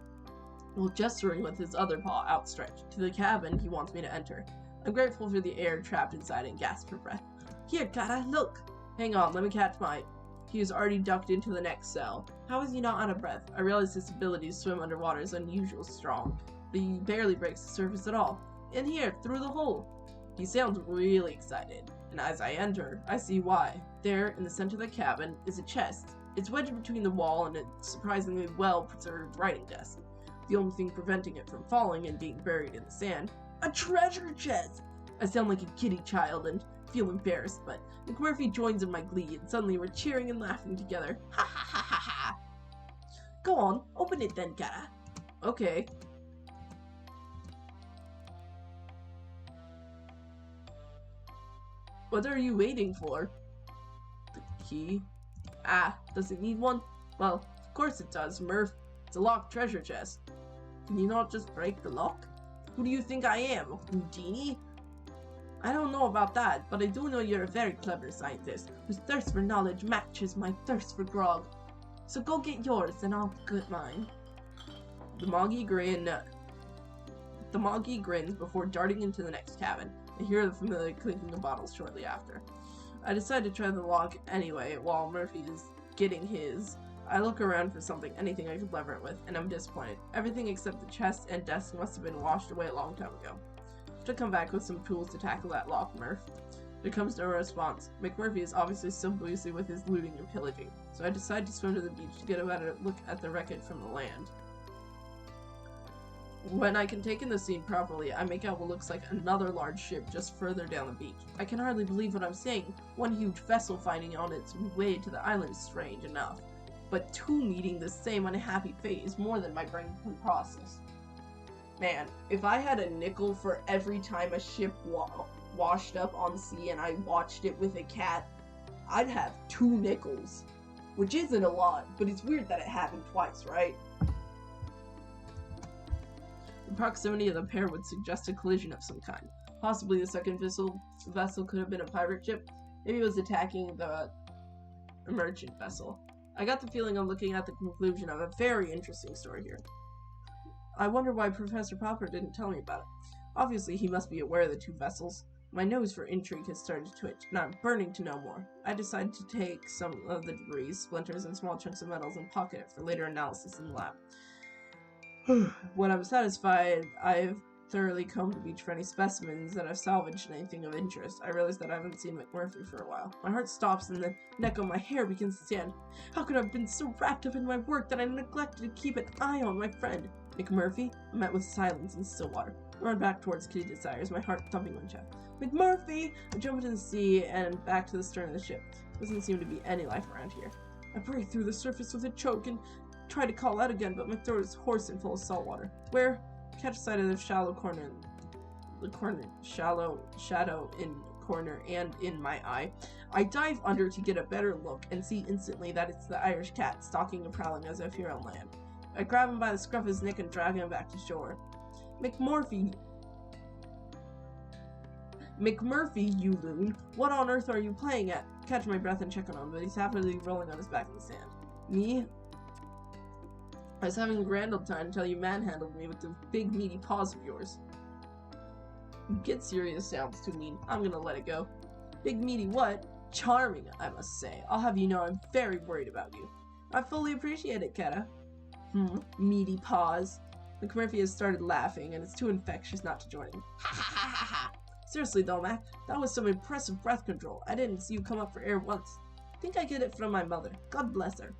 while gesturing with his other paw outstretched. To the cabin he wants me to enter. I'm grateful for the air trapped inside and gasp for breath. Here, Kata, look! Hang on, let me catch my... He is already ducked into the next cell. How is he not out of breath? I realize his ability to swim underwater is unusually strong, but he barely breaks the surface at all. In here, through the hole. He sounds really excited, and as I enter, I see why. There, in the center of the cabin, is a chest. It's wedged between the wall and a surprisingly well-preserved writing desk. The only thing preventing it from falling and being buried in the sand. A treasure chest! I sound like a giddy child and feel embarrassed, but McMurphy joins in my glee, and suddenly we're cheering and laughing together. Ha ha ha ha ha! Go on, open it then, Kara. Okay. What are you waiting for? The key? Ah, does it need one? Well, of course it does, Murph. It's a locked treasure chest. Can you not just break the lock? Who do you think I am, Houdini? I don't know about that, but I do know you're a very clever scientist, whose thirst for knowledge matches my thirst for grog. So go get yours, and I'll get mine. The Moggy grins before darting into the next cabin. I hear the familiar clinking of bottles shortly after. I decide to try the lock anyway, while Murphy is getting his. I look around for anything I could lever it with, and I'm disappointed. Everything except the chest and desk must have been washed away a long time ago. I have to come back with some tools to tackle that lock, Murph. There comes no response. McMurphy is obviously still busy with his looting and pillaging, so I decide to swim to the beach to get a better look at the wreckage from the land. When I can take in the scene properly, I make out what looks like another large ship just further down the beach. I can hardly believe what I'm seeing. One huge vessel finding on its way to the island is strange enough, but two meeting the same unhappy fate is more than my brain can process. Man, if I had a nickel for every time a ship washed up on the sea and I watched it with a cat, I'd have 2 nickels. Which isn't a lot, but it's weird that it happened twice, right? The proximity of the pair would suggest a collision of some kind. Possibly the second vessel could have been a pirate ship. Maybe it was attacking the merchant vessel. I got the feeling I'm looking at the conclusion of a very interesting story here. I wonder why Professor Popper didn't tell me about it. Obviously, he must be aware of the 2 vessels. My nose for intrigue has started to twitch, and I'm burning to know more. I decide to take some of the debris, splinters, and small chunks of metals and pocket it for later analysis in the lab. When I'm satisfied, I've thoroughly combed the beach for any specimens that I've salvaged and anything of interest. I realize that I haven't seen McMurphy for a while. My heart stops and the neck of my hair begins to stand. How could I have been so wrapped up in my work that I neglected to keep an eye on my friend? McMurphy? I met with silence in still water. I run back towards Kitty Desires, my heart thumping my chest. McMurphy! I jump into the sea and back to the stern of the ship. Doesn't seem to be any life around here. I break through the surface with a choke and try to call out again, but my throat is hoarse and full of salt water. Where? Catch sight of the shallow shadow in corner and in my eye. I dive under to get a better look and see instantly that it's the Irish cat stalking and prowling as if here on land. I grab him by the scruff of his neck and drag him back to shore. McMurphy, you loon! What on earth are you playing at? Catch my breath and check on him, but he's happily rolling on his back in the sand. Me? I was having a grand old time until you manhandled me with the big meaty paws of yours. Get serious sounds too mean. I'm gonna let it go. Big meaty what? Charming, I must say. I'll have you know I'm very worried about you. I fully appreciate it, Keta. Meaty paws. McMurphy has started laughing, and it's too infectious not to join him. Ha ha ha ha ha! Seriously though, Mac, that was some impressive breath control. I didn't see you come up for air once. I think I get it from my mother. God bless her.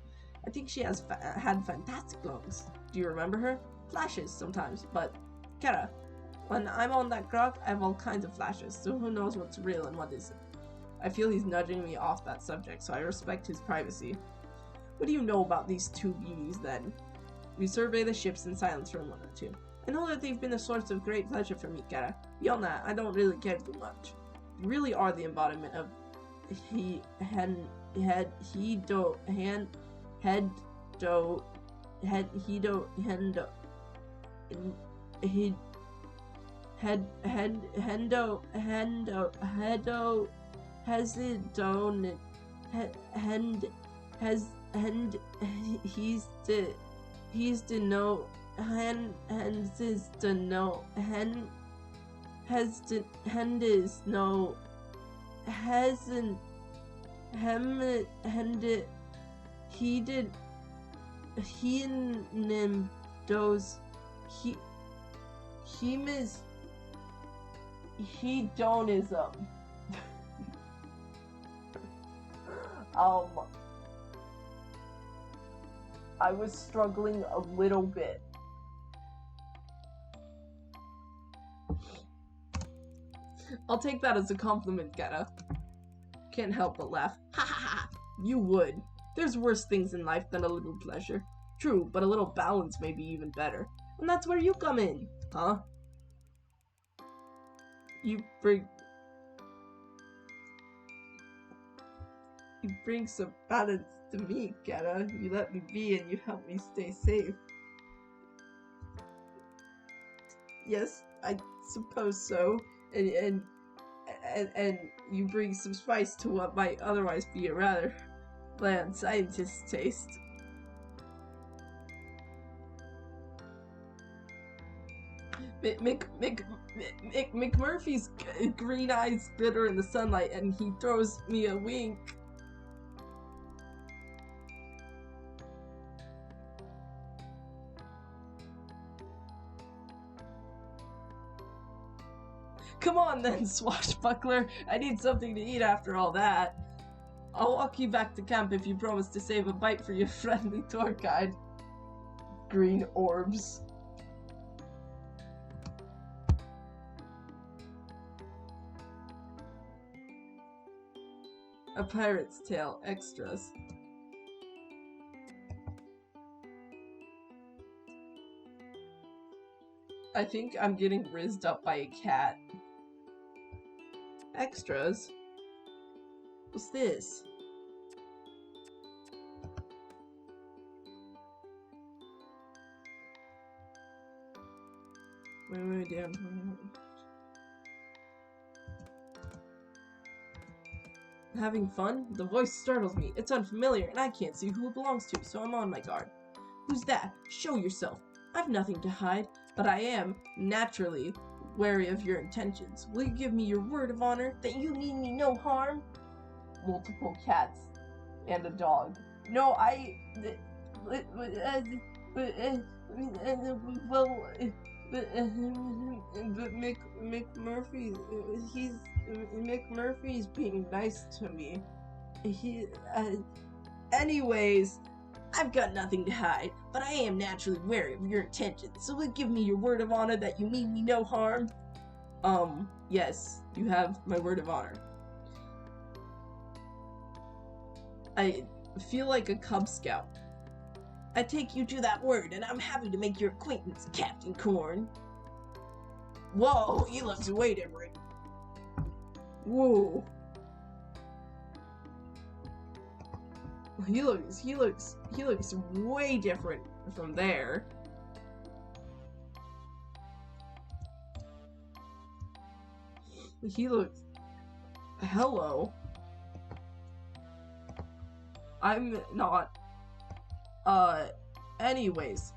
I think she has had fantastic lungs. Do you remember her? Flashes sometimes, but Kara, when I'm on that grog, I have all kinds of flashes, so who knows what's real and what isn't. I feel he's nudging me off that subject, so I respect his privacy. What do you know about these 2 beauties, then? We survey the ships in silence for a moment or 2. I know that they've been a source of great pleasure for me, Kara. Beyond that, I don't really care too much. You really are the embodiment of he did those hedonism. I was struggling a little bit. I'll take that as a compliment, Geta. Can't help but laugh. Ha ha ha! You would. There's worse things in life than a little pleasure. True, but a little balance may be even better. And that's where you come in, huh? You bring some balance to me, Geta. You let me be and you help me stay safe. Yes, I suppose so. And you bring some spice to what might otherwise be a rather bland scientist's taste. McMurphy's green eyes glitter in the sunlight, and he throws me a wink. Come on then, swashbuckler. I need something to eat after all that. I'll walk you back to camp if you promise to save a bite for your friendly tour guide. Green orbs. A Pirate's Tale extras. I think I'm getting rizzed up by a cat. Extras? What's this? Wait, down. Having fun? The voice startles me. It's unfamiliar and I can't see who it belongs to, so I'm on my guard. Who's that? Show yourself. I've nothing to hide, but I am, naturally, wary of your intentions. Will you give me your word of honor that you mean me no harm? Multiple cats and a dog. No, McMurphy's being nice to me. Anyways, I've got nothing to hide, but I am naturally wary of your intentions, so will you give me your word of honor that you mean me no harm? Yes, you have my word of honor. I feel like a Cub Scout. I take you to that word, and I'm happy to make your acquaintance, Captain Corn. Whoa, he looks way different. Whoa. He looks way different from there. He looks... Hello. I'm not... Anyways.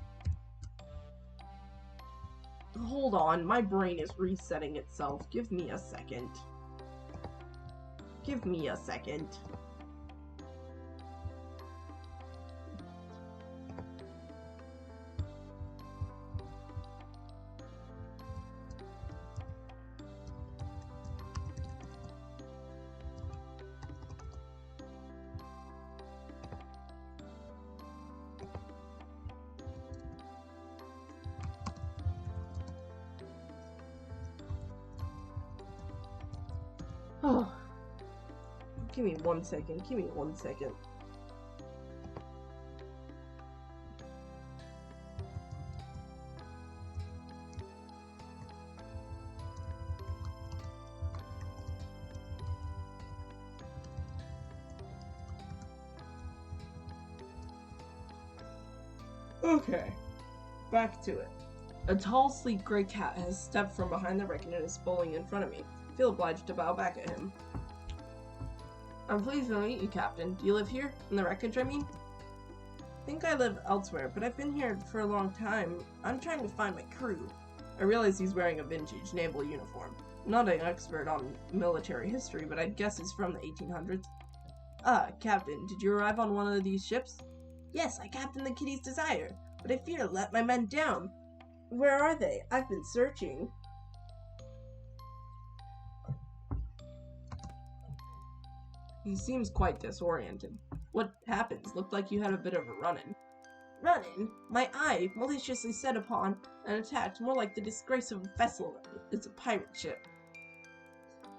Hold on, my brain is resetting itself. Give me a second. Give me a second. Oh, give me 1 second. Give me 1 second. Okay, back to it. A tall, sleek gray cat has stepped from behind the wreck and is bowling in front of me. I feel obliged to bow back at him. I'm pleased to meet you, Captain. Do you live here? In the wreckage, I mean? I think I live elsewhere, but I've been here for a long time. I'm trying to find my crew. I realize he's wearing a vintage naval uniform. I'm not an expert on military history, but I'd guess it's from the 1800s. Ah, Captain, did you arrive on one of these ships? Yes, I captained the Kitty's Desire, but I fear to let my men down. Where are they? I've been searching. He seems quite disoriented. What happened? Looked like you had a bit of a run-in. Run-in? My eye, maliciously set upon and attacked, more like the disgrace of a vessel. It's a pirate ship.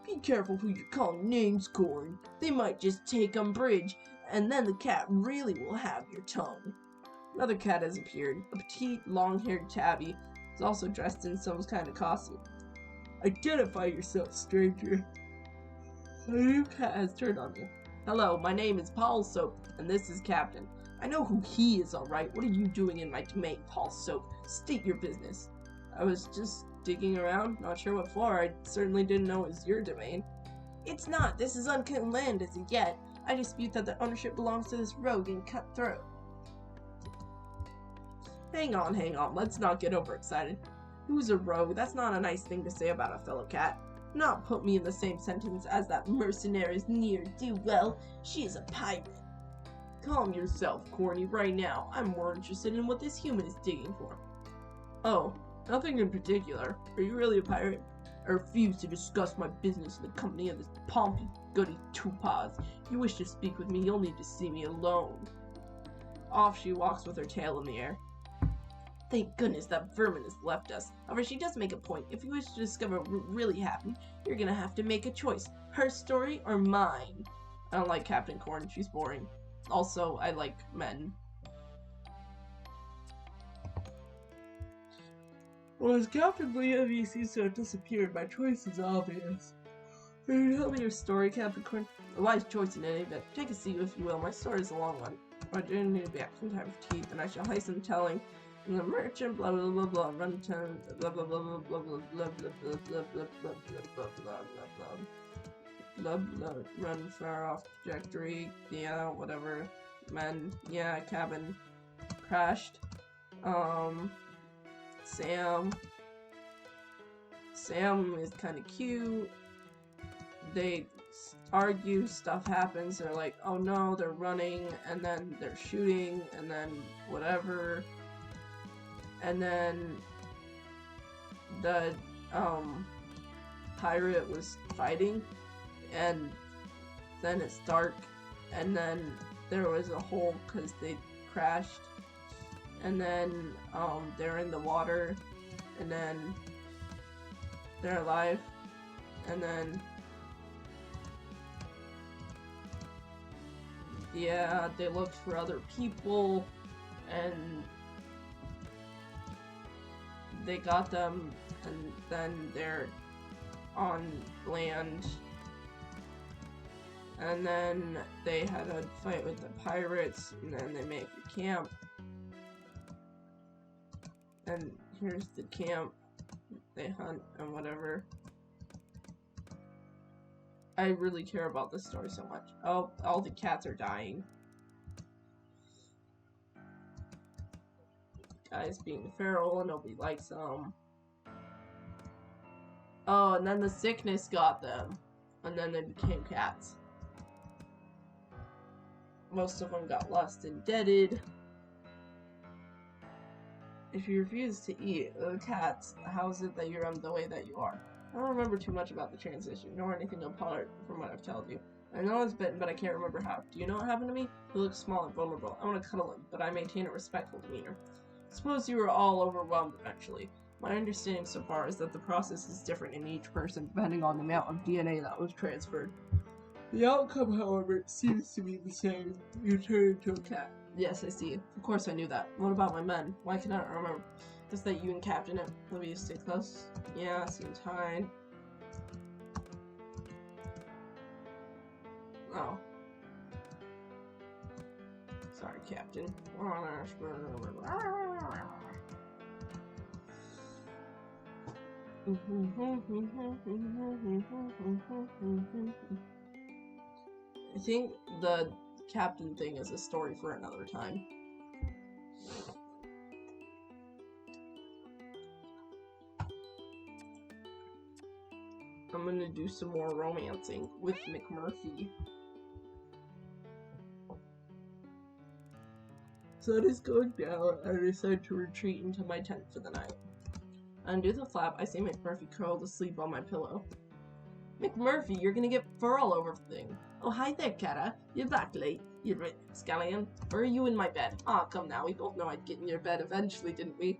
Be careful who you're calling names, Corn. They might just take umbrage, and then the cat really will have your tongue. Another cat has appeared. A petite, long-haired tabby is also dressed in some kind of costume. Identify yourself, stranger. A new cat has turned on you. Hello, my name is Paul Soap, and this is Captain. I know who he is, alright. What are you doing in my domain, Paul Soap? State your business. I was just digging around, not sure what for. I certainly didn't know it was your domain. It's not. This is unclaimed land as of yet. I dispute that the ownership belongs to this rogue and cutthroat. Hang on. Let's not get overexcited. Who's a rogue? That's not a nice thing to say about a fellow cat. Not put me in the same sentence as that mercenary's ne'er-do-well. She is a pirate. Calm yourself, Corny, right now. I'm more interested in what this human is digging for. Oh, nothing in particular. Are you really a pirate? I refuse to discuss my business in the company of this pompy goody two-paws. If you wish to speak with me, you'll need to see me alone. Off she walks with her tail in the air. Thank goodness that vermin has left us. However, she does make a point. If you wish to discover what really happened, you're gonna have to make a choice. Her story or mine? I don't like Captain Corn. She's boring. Also, I like men. Well, as Captain Lee seems to have disappeared, my choice is obvious. Can you tell me your story, Captain Corn? A wise choice in any event. Take a seat, if you will. My story is a long one. I do need to be absent time for teeth, and I shall hasten telling. And the merchant, blah blah blah blah, run town, blah blah blah blah blah blah blah blah blah blah blah blah blah blah blah blah, run far off trajectory, yeah, whatever, men, yeah, cabin, crashed, Sam is kind of cute, they argue, stuff happens, they're like, oh no, they're running, and then they're shooting, and then whatever. And then the pirate was fighting, and then it's dark, and then there was a hole because they crashed, and then they're in the water, and then they're alive, and then yeah, they looked for other people, and they got them, and then they're on land, and then they had a fight with the pirates, and then they make a camp, and here's the camp, they hunt and whatever. I really care about this story so much. Oh, all the cats are dying. Guys being feral and nobody likes them. Oh, and then the sickness got them. And then they became cats. Most of them got lost and deaded. If you refuse to eat cats, how is it that you're the way that you are? I don't remember too much about the transition, nor anything apart from what I've told you. I know I was bitten, but I can't remember how. Do you know what happened to me? He looks small and vulnerable. I want to cuddle him, but I maintain a respectful demeanor. Suppose you were all overwhelmed eventually. My understanding so far is that the process is different in each person depending on the amount of DNA that was transferred. The outcome, however, seems to be the same. You turn into a cat. Yes, I see. Of course I knew that. What about my men? Why can I not remember? Just that you and Captain it. Let me stay close. Yeah, seems fine. Oh. Sorry, Captain. I think the captain thing is a story for another time. I'm gonna do some more romancing with McMurphy. sun is going down, I decide to retreat into my tent for the night. Undo the flap, I see McMurphy curled asleep on my pillow. McMurphy, you're gonna get fur all over the thing. Oh, hi there, Kara. You're back late. You scallion. Or are you in my bed? Ah, come now. We both know I'd get in your bed eventually, didn't we?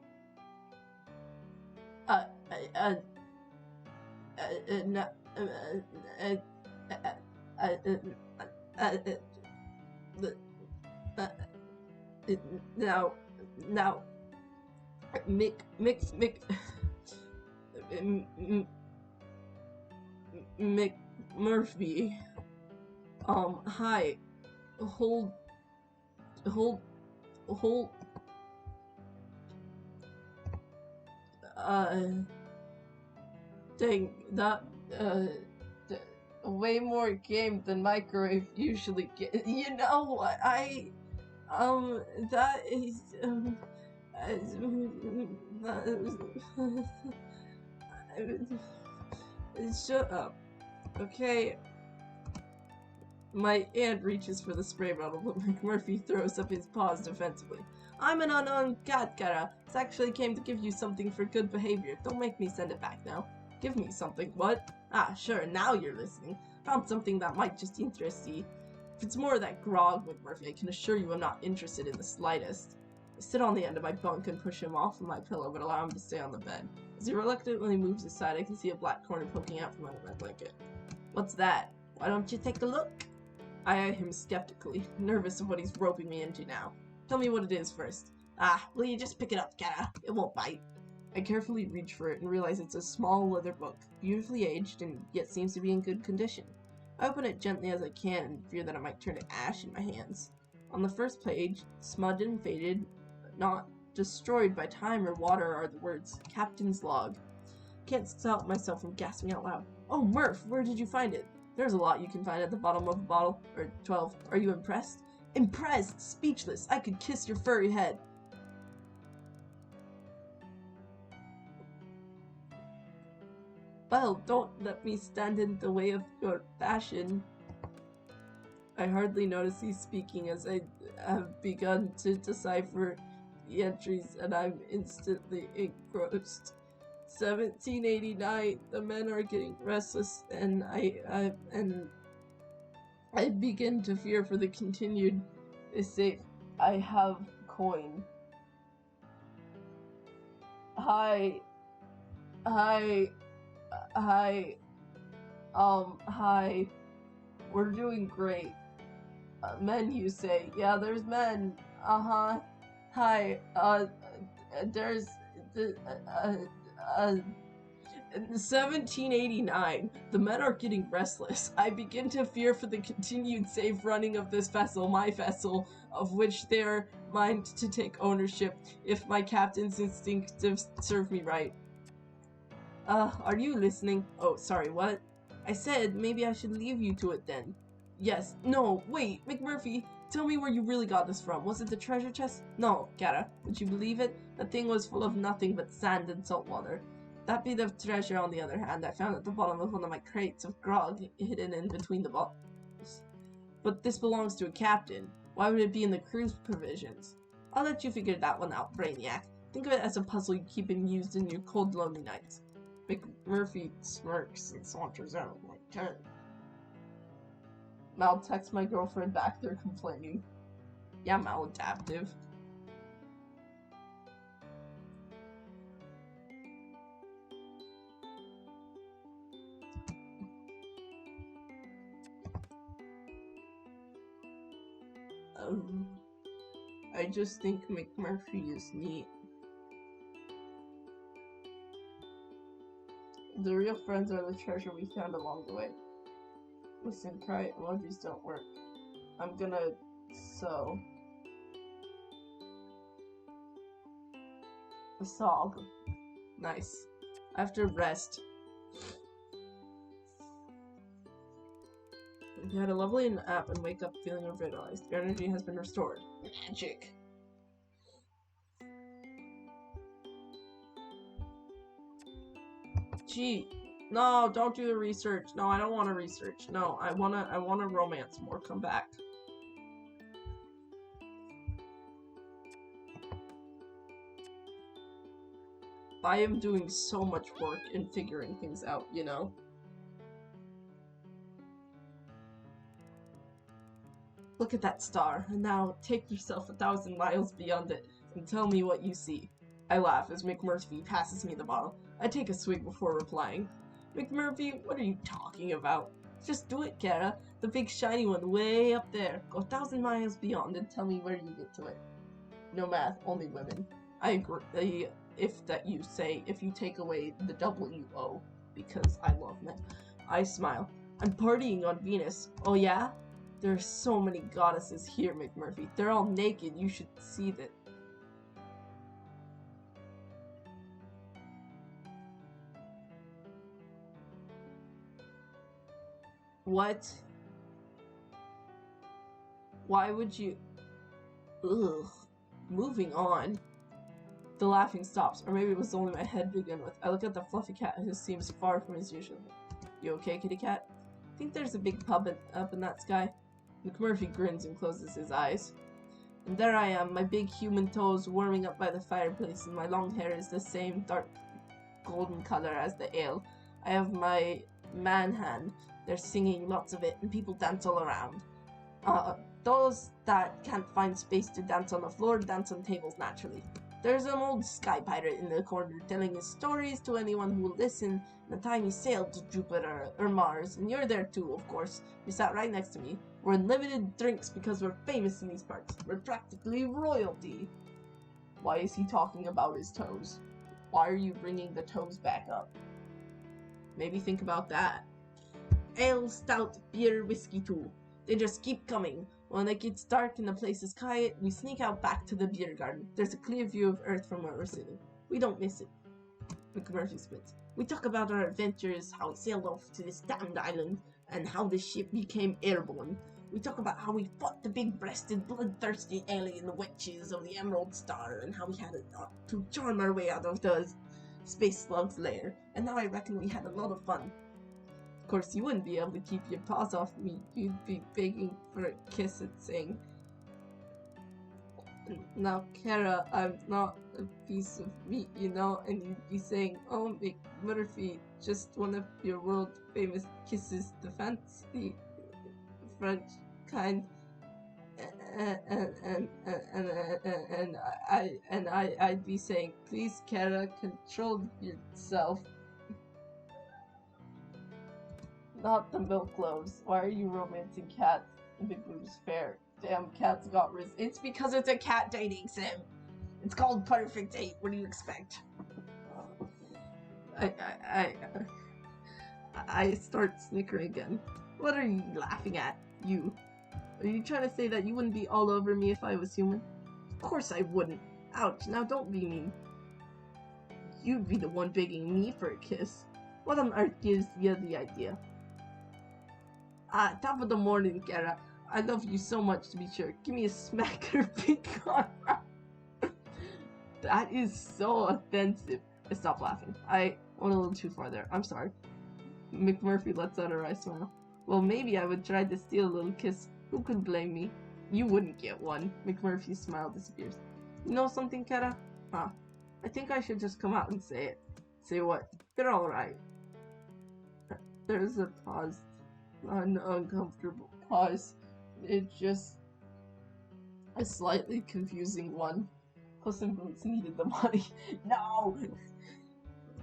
No. Now, McMurphy. Hi. Hold. Dang, that, way more game than microwave usually get. You know what? That is, shut up. Okay. My aunt reaches for the spray bottle, but McMurphy throws up his paws defensively. I'm an unknown cat, Kara. This actually came to give you something for good behavior. Don't make me send it back now. Give me something. What? Ah, sure, now you're listening. Found something that might just interest you. If it's more of that grog, McMurphy, I can assure you I'm not interested in the slightest. I sit on the end of my bunk and push him off of my pillow, but allow him to stay on the bed. As he reluctantly moves aside, I can see a black corner poking out from under my blanket. What's that? Why don't you take a look? I eye him skeptically, nervous of what he's roping me into now. Tell me what it is first. Ah, will you just pick it up, Kara? It won't bite. I carefully reach for it and realize it's a small leather book, beautifully aged and yet seems to be in good condition. I open it gently as I can and fear that it might turn to ash in my hands. On the first page, smudged and faded, but not destroyed by time or water, are the words, Captain's Log. Can't stop myself from gasping out loud. Oh, Murph, where did you find it? There's a lot you can find at the bottom of a bottle, or 12. Are you impressed? Impressed! Speechless! I could kiss your furry head! Well, don't let me stand in the way of your passion. I hardly notice he's speaking as I have begun to decipher the entries, and I'm instantly engrossed. 1789, the men are getting restless, and I begin to fear for the continued safe. I have coin. Hi. Hi. We're doing great. Men, you say? Yeah, there's men. Uh-huh. Hi. There's in 1789, the men are getting restless. I begin to fear for the continued safe running of this vessel, my vessel, of which they're mine to take ownership if my captain's instinctives serve me right. Are you listening? Oh, sorry, what? I said maybe I should leave you to it then. Yes. No, wait, McMurphy, tell me where you really got this from. Was it the treasure chest? No, Kara, would you believe it? The thing was full of nothing but sand and salt water. That bit of treasure, on the other hand, I found at the bottom of one of my crates of grog hidden in between the bottles. But this belongs to a captain. Why would it be in the crew's provisions? I'll let you figure that one out, Brainiac. Think of it as a puzzle you keep amused in your cold, lonely nights. McMurphy smirks and saunters out like 10. Mal texts my girlfriend back, they're complaining. Yeah, maladaptive. I just think McMurphy is neat. The real friends are the treasure we found along the way. Listen, cry emojis don't work. I'm gonna sew a sob. Nice. I have to rest. You had a lovely nap and wake up feeling revitalized. Your energy has been restored. Magic. Gee, no, don't do the research. No, I don't want to research. No, I wanna romance more. Come back. I am doing so much work in figuring things out, you know? Look at that star, and now take yourself 1,000 miles beyond it and tell me what you see. I laugh as McMurphy passes me the bottle. I take a swig before replying. McMurphy, what are you talking about? Just do it, Kara. The big shiny one way up there. Go 1,000 miles beyond and tell me where you get to it. No math, only women. I agree if you take away the WO, because I love men. I smile. I'm partying on Venus. Oh yeah? There are so many goddesses here, McMurphy. They're all naked. You should see that. What? Why would you... Ugh. Moving on. The laughing stops, or maybe it was only my head to begin with. I look at the fluffy cat, who seems far from his usual. You okay, kitty cat? Think there's a big pub up in that sky? McMurphy grins and closes his eyes. And there I am, my big human toes warming up by the fireplace, and my long hair is the same dark golden color as the ale. I have my man hand. They're singing lots of it, and people dance all around. Those that can't find space to dance on the floor dance on tables naturally. There's an old sky pirate in the corner telling his stories to anyone who will listen, and the time he sailed to Jupiter or Mars, and you're there too, of course. You sat right next to me. We're unlimited drinks because we're famous in these parts. We're practically royalty. Why is he talking about his toes? Why are you bringing the toes back up? Maybe think about that. Ale, stout, beer, whiskey too. They just keep coming. When it gets dark and the place is quiet, we sneak out back to the beer garden. There's a clear view of Earth from where we're sitting. We don't miss it. McMurphy spits. We talk about our adventures, how we sailed off to this damned island, and how the ship became airborne. We talk about how we fought the big-breasted, bloodthirsty alien witches of the Emerald Star, and how we had to charm our way out of the space slug's lair. And now I reckon we had a lot of fun. Of course, you wouldn't be able to keep your paws off me. You'd be begging for a kiss and saying, "Now, Kara, I'm not a piece of meat, you know," and you'd be saying, "Oh, McMurphy, just one of your world-famous kisses, the fancy French kind." And I'd be saying, "Please, Kara, control yourself." Not the milk loaves. Why are you romancing cats? The big boobs fair. Damn, cats got riz. It's because it's a cat dating sim. It's called Perfect Date. What do you expect? I start snickering again. What are you laughing at? You. Are you trying to say that you wouldn't be all over me if I was human? Of course I wouldn't. Ouch, now don't be mean. You'd be the one begging me for a kiss. What on earth gives you the idea? Top of the morning, Kara. I love you so much, to be sure. Give me a smack or pick on. That is so offensive. I stopped laughing. I went a little too far there. I'm sorry. McMurphy lets out a wry smile. Well, maybe I would try to steal a little kiss. Who could blame me? You wouldn't get one. McMurphy's smile disappears. You know something, Kara? I think I should just come out and say it. Say what? They're alright. There's a pause. An uncomfortable pause. It's just a slightly confusing one. Puss in Boots needed the money. No!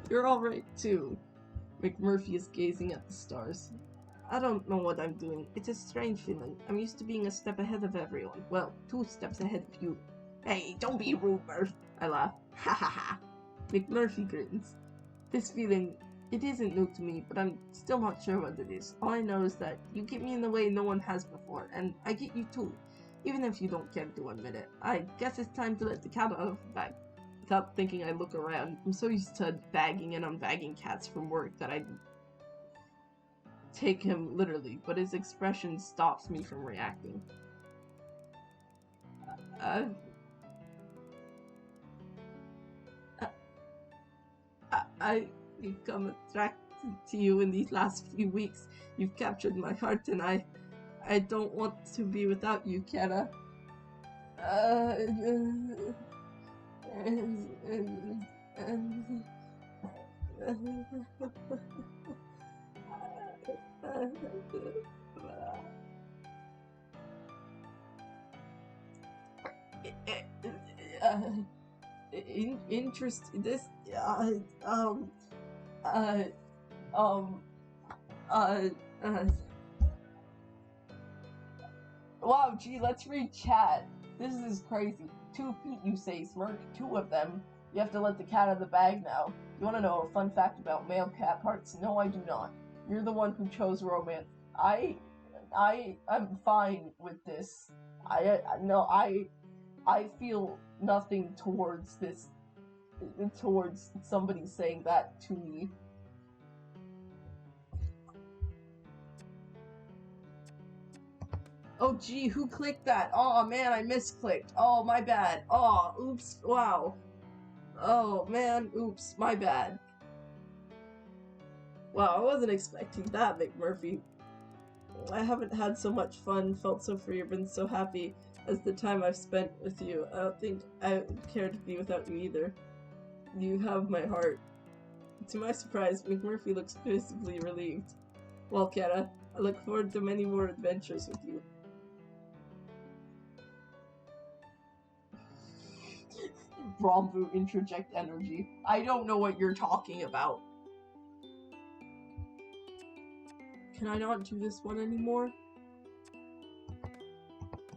You're alright too. McMurphy is gazing at the stars. I don't know what I'm doing. It's a strange feeling. I'm used to being a step ahead of everyone. Well, 2 steps ahead of you. Hey, don't be rude, Murph. I laugh. Ha ha ha. McMurphy grins. This feeling, it isn't new to me, but I'm still not sure what it is. All I know is that you get me in the way no one has before, and I get you too. Even if you don't care to admit it. I guess it's time to let the cat out of the bag. Without thinking, I look around. I'm so used to bagging and unbagging cats from work that I take him literally, but his expression stops me from reacting. I've become attracted to you in these last few weeks. You've captured my heart, and I don't want to be without you, Kara. Interest this um uh um uh uh wow, gee, let's read chat. This is crazy. 2 feet, you say, Smirk. 2 of them. You have to let the cat out of the bag now. You want to know a fun fact about male cat parts? No, I do not. You're the one who chose romance. I'm fine with this. I feel nothing towards this, towards somebody saying that to me. Oh gee, who clicked that? Oh man, I misclicked. Oh, my bad. Oh, oops, wow. Oh man, oops, my bad. Wow, I wasn't expecting that, McMurphy. I haven't had so much fun, felt so free, or been so happy as the time I've spent with you. I don't think I would care to be without you either. You have my heart. To my surprise, McMurphy looks visibly relieved. Well, Kara, I look forward to many more adventures with you. Brombu interject energy. I don't know what you're talking about. Can I not do this one anymore?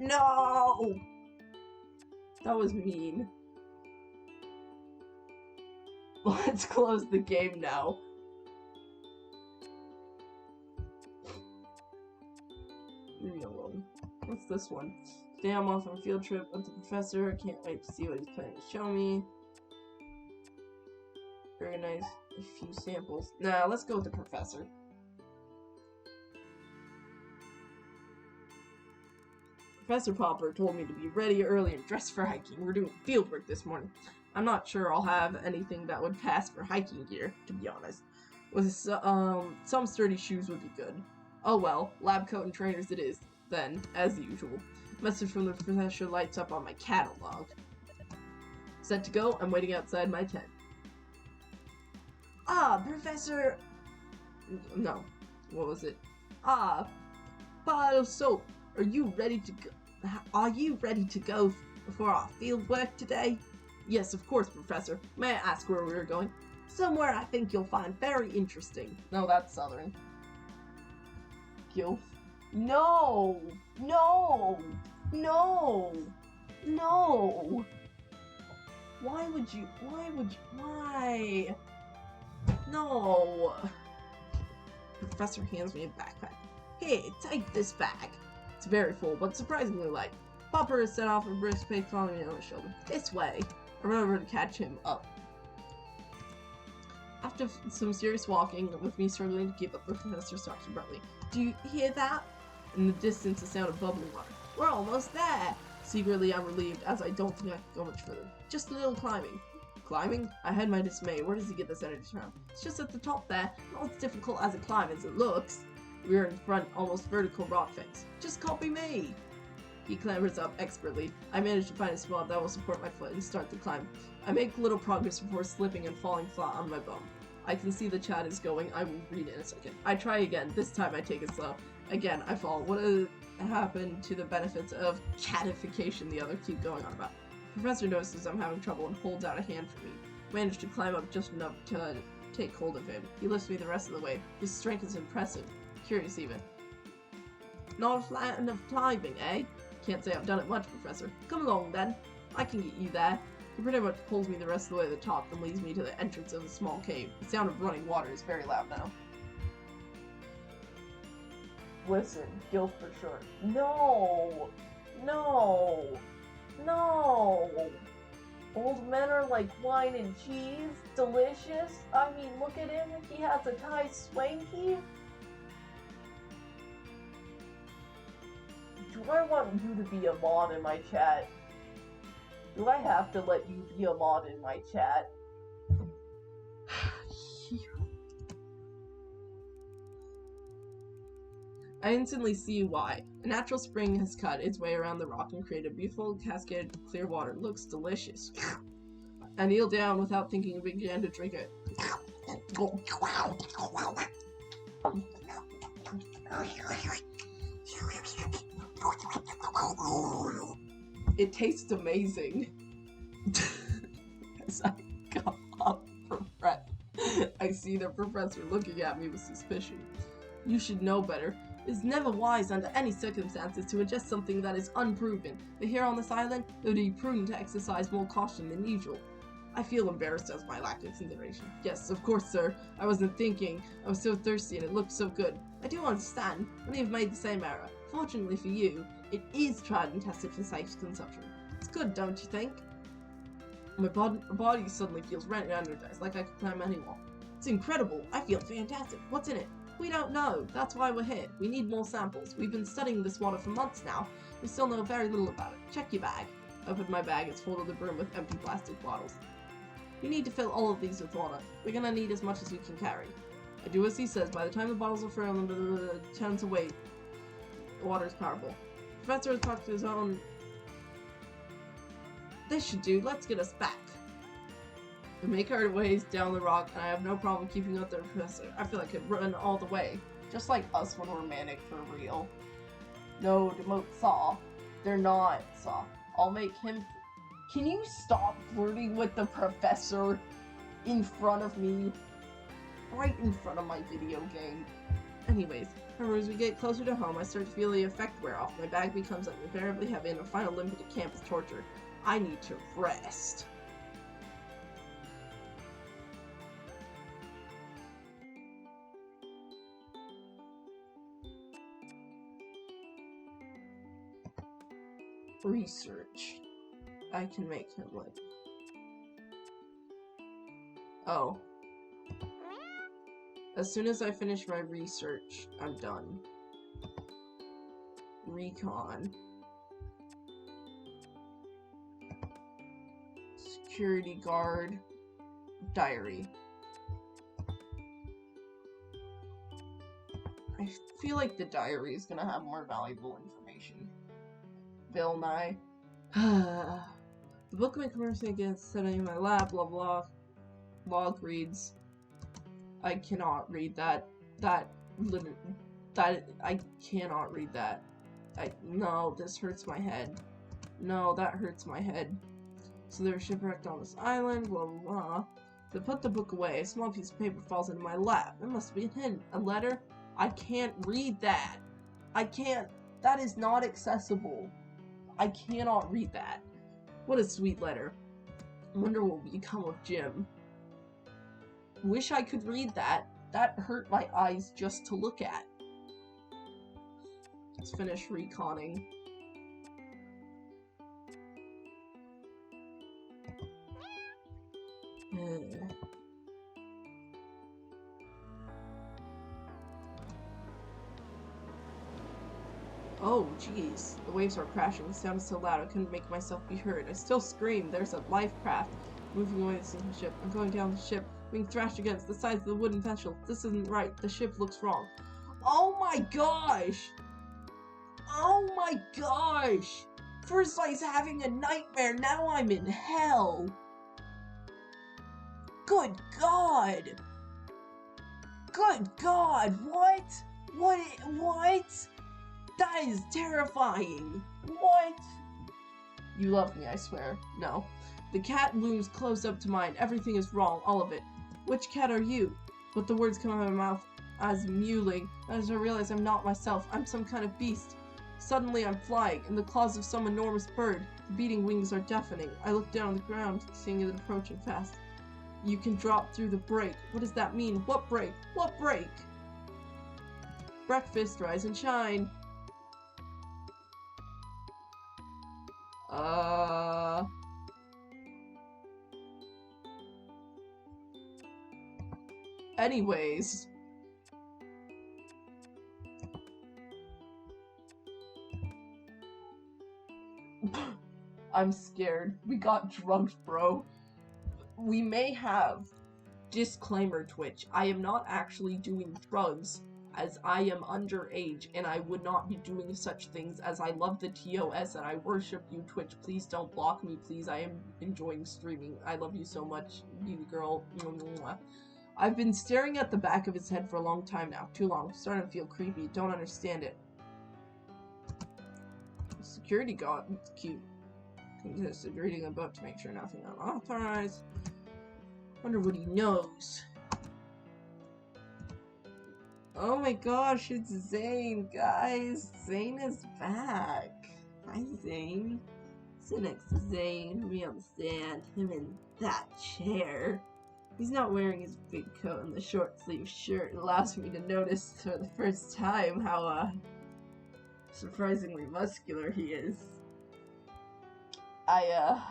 No! That was mean. Let's close the game now. Leave me alone. What's this one? Today I'm off on a field trip with the professor. I can't wait to see what he's planning to show me. Organize a few samples. Nah, let's go with the professor. Professor Popper told me to be ready early and dressed for hiking. We're doing field work this morning. I'm not sure I'll have anything that would pass for hiking gear, to be honest. With some sturdy shoes would be good. Oh well, lab coat and trainers it is, then, as usual. Message from the professor lights up on my catalog. Set to go, I'm waiting outside my tent. Ah, Professor... No. What was it? Ah, bottle of soap. Are you ready to go? Are you ready to go for our field work today? Yes, of course, Professor. May I ask where we are going? Somewhere I think you'll find very interesting. No, that's Southern. Gilf. No! No! No! No! Why? No! Professor hands me a backpack. Here, take this bag. It's very full, but surprisingly light. Popper is set off a brisk pace following me on his shoulder. This way. I run over to catch him up. After some serious walking, with me struggling to keep up, the professor stops abruptly. Do you hear that? In the distance, the sound of bubbling water. We're almost there! Secretly, I'm relieved, as I don't think I can go much further. Just a little climbing. Climbing? I had my dismay. Where does he get this energy from? It's just at the top there. Not as difficult as a climb as it looks. We are in front, almost vertical rock face. Just copy me! He clambers up expertly. I manage to find a spot that will support my foot and start the climb. I make little progress before slipping and falling flat on my bum. I can see the chat is going. I will read in a second. I try again. This time I take it slow. Again, I fall. What has happened to the benefits of catification the others keep going on about? Professor notices I'm having trouble and holds out a hand for me. Managed to climb up just enough to take hold of him. He lifts me the rest of the way. His strength is impressive. Curious even. Not a fan of climbing, eh? Can't say I've done it much, Professor. Come along, then. I can get you there. He pretty much pulls me the rest of the way to the top and leads me to the entrance of the small cave. The sound of running water is very loud now. Listen, Gil for sure. No! No! No! Old men are like wine and cheese. Delicious. I mean, look at him. He has a tie swanky. Do I want you to be a mod in my chat? Do I have to let you be a mod in my chat? I instantly see why. A natural spring has cut its way around the rock and created a beautiful cascade of clear water. Looks delicious. I kneel down without thinking and began to drink it. It tastes amazing. As I come up for breath, I see the professor looking at me with suspicion. You should know better. It's never wise under any circumstances to ingest something that is unproven, but here on this island, it would be prudent to exercise more caution than usual. I feel embarrassed as my lack of consideration. Yes, of course, sir. I wasn't thinking. I was so thirsty and it looked so good. I do understand. Many have made the same error. Fortunately for you, it is tried and tested for safe consumption. It's good, don't you think? My body suddenly feels re-energized, like I could climb any wall. It's incredible. I feel fantastic. What's in it? We don't know. That's why we're here. We need more samples. We've been studying this water for months now. We still know very little about it. Check your bag. I open my bag. It's full to the brim with empty plastic bottles. You need to fill all of these with water. We're gonna need as much as we can carry. I do as he says. By the time the bottles are filled, 10 to weight. Water is powerful. The professor has talked to his own. This should do. Let's get us back. We make our ways down the rock, and I have no problem keeping up with the professor. I feel like I could run all the way. Just like us when we're manic for real. No, demote Saw. They're not Saw. I'll make him. Can you stop flirting with the professor in front of me? Right in front of my video game. Anyways, however, as we get closer to home, I start to feel the effect wear off. My bag becomes unbearably heavy, and a final limp into camp is torture. I need to rest. Research. I can make him like. Oh. As soon as I finish my research, I'm done. Recon. Security guard. Diary. I feel like the diary is gonna have more valuable information. Bill Nye. The book may conversing against setting in my lap, blah blah. Log reads. I cannot read that. That I cannot read that. No, this hurts my head. No, that hurts my head. So they're shipwrecked on this island, blah blah blah. To put the book away, a small piece of paper falls into my lap. It must be a hint. A letter? I can't read that. I can't. That is not accessible. I cannot read that. What a sweet letter. I wonder what will become of Jim. Wish I could read that. That hurt my eyes just to look at. Let's finish reconning. Oh, jeez. The waves are crashing. The sound is so loud I couldn't make myself be heard. I still scream. There's a life craft moving away from the ship. I'm going down the ship, being thrashed against the sides of the wooden vessel. This isn't right. The ship looks wrong. Oh my gosh! Oh my gosh! First I was having a nightmare, now I'm in hell! Good God! Good God! What? What? That is terrifying! What? You love me, I swear. No. The cat looms close up to mine. Everything is wrong, all of it. Which cat are you? But the words come out of my mouth as mewling. As I realize I'm not myself. I'm some kind of beast. Suddenly I'm flying, in the claws of some enormous bird. The beating wings are deafening. I look down on the ground, seeing it approaching fast. You can drop through the break. What does that mean? What break? What break? Breakfast, rise and shine. Anyways. I'm scared. We got drugged, bro. We may have. Disclaimer, Twitch. I am not actually doing drugs, as I am underage, and I would not be doing such things, as I love the TOS and I worship you, Twitch. Please don't block me, please. I am enjoying streaming. I love you so much, beauty girl. I've been staring at the back of his head for a long time now. Too long. Starting to feel creepy. Don't understand it. Security guard. Cute. Just reading a book to make sure nothing unauthorized. Wonder what he knows. Oh my gosh, it's Zane, guys. Zane is back. Hi, Zane. Sit next to Zane. Me on the stand. Him in that chair. He's not wearing his big coat and the short sleeve shirt. It allows me to notice for the first time how, surprisingly muscular he is. I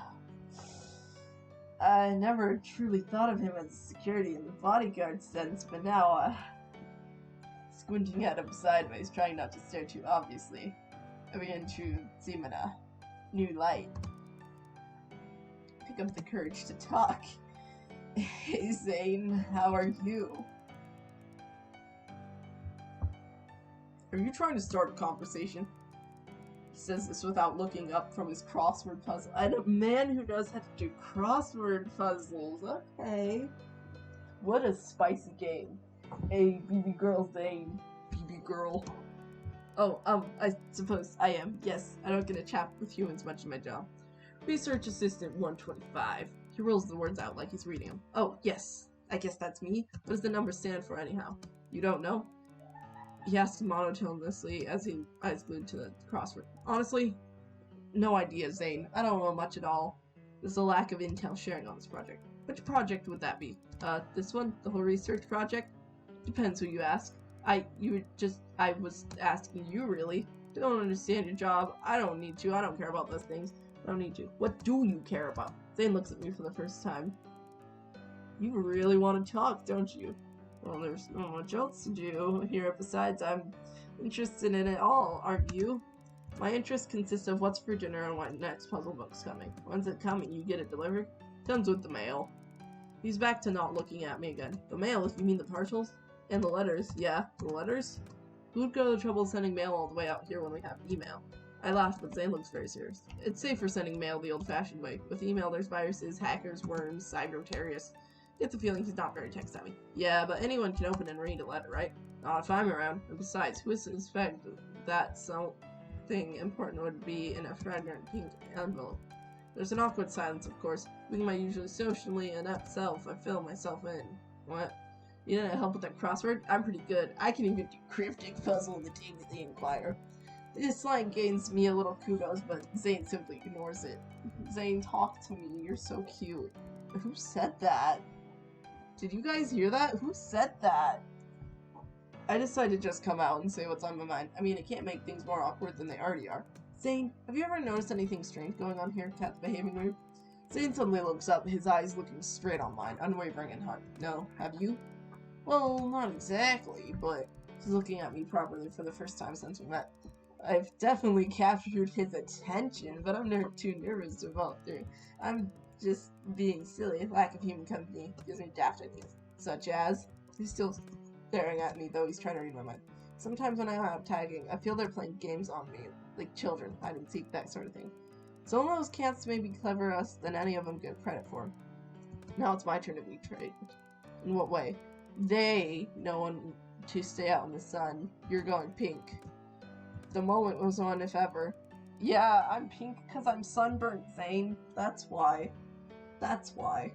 never truly thought of him as security in the bodyguard sense, but now, squinting at him sideways, trying not to stare too obviously, I begin to see him in a new light. Pick up the courage to talk. Hey Zane, how are you? Are you trying to start a conversation? He says this without looking up from his crossword puzzle. I'm a man who knows how to do crossword puzzles. Okay. What a spicy game. Hey, BB girl Zane. BB girl. Oh, I suppose I am. Yes, I don't get to chat with humans much in my job. Research Assistant 125. He rolls the words out like he's reading them. Oh, yes. I guess that's me. What does the number stand for anyhow? You don't know? He asked monotonously as he eyes glued to the crossword. Honestly, no idea, Zane. I don't know much at all. There's a lack of intel sharing on this project. Which project would that be? This one? The whole research project? Depends who you ask. I was asking you, really. Don't understand your job. I don't need to. I don't care about those things. I don't need to. What do you care about? Zane looks at me for the first time. You really want to talk, don't you? Well, there's not much else to do here besides I'm interested in it all, aren't you? My interest consists of what's for dinner and when next puzzle book's coming. When's it coming? You get it delivered? Comes with the mail. He's back to not looking at me again. The mail? You mean the parcels? And the letters? Yeah, the letters? Who'd go to the trouble of sending mail all the way out here when we have email? I laughed, but Zane looks very serious. It's safer sending mail the old-fashioned way. With email, there's viruses, hackers, worms, cyber-terrorists. Get the feeling he's not very tech-savvy. Yeah, but anyone can open and read a letter, right? Not if I'm around. And besides, who is to suspect that something important would be in a fragrant pink envelope? There's an awkward silence, of course. Being my usually socially inept self, I fill myself in. What? You didn't help with that crossword? I'm pretty good. I can even do cryptic puzzle in the Daily Inquirer. This line gains me a little kudos, but Zane simply ignores it. Zane, talk to me. You're so cute. Who said that? Did you guys hear that? Who said that? I decided to just come out and say what's on my mind. I mean, it can't make things more awkward than they already are. Zane, have you ever noticed anything strange going on here? Cat's behaving weird. Zane suddenly looks up, his eyes looking straight on mine, unwavering and hard. No, have you? Well, not exactly, but he's looking at me properly for the first time since we met. I've definitely captured his attention, but I'm never too nervous to follow through. I'm just being silly. Lack of human company gives me daft ideas. Such as? He's still staring at me, though he's trying to read my mind. Sometimes when I'm out tagging, I feel they're playing games on me, like children, hide and seek, that sort of thing. Some of those cats may be cleverer than any of them get credit for. Now it's my turn to be betrayed. In what way? They know when to stay out in the sun. You're going pink. The moment was on, if ever. Yeah, I'm pink because I'm sunburned, Zane. That's why. That's why.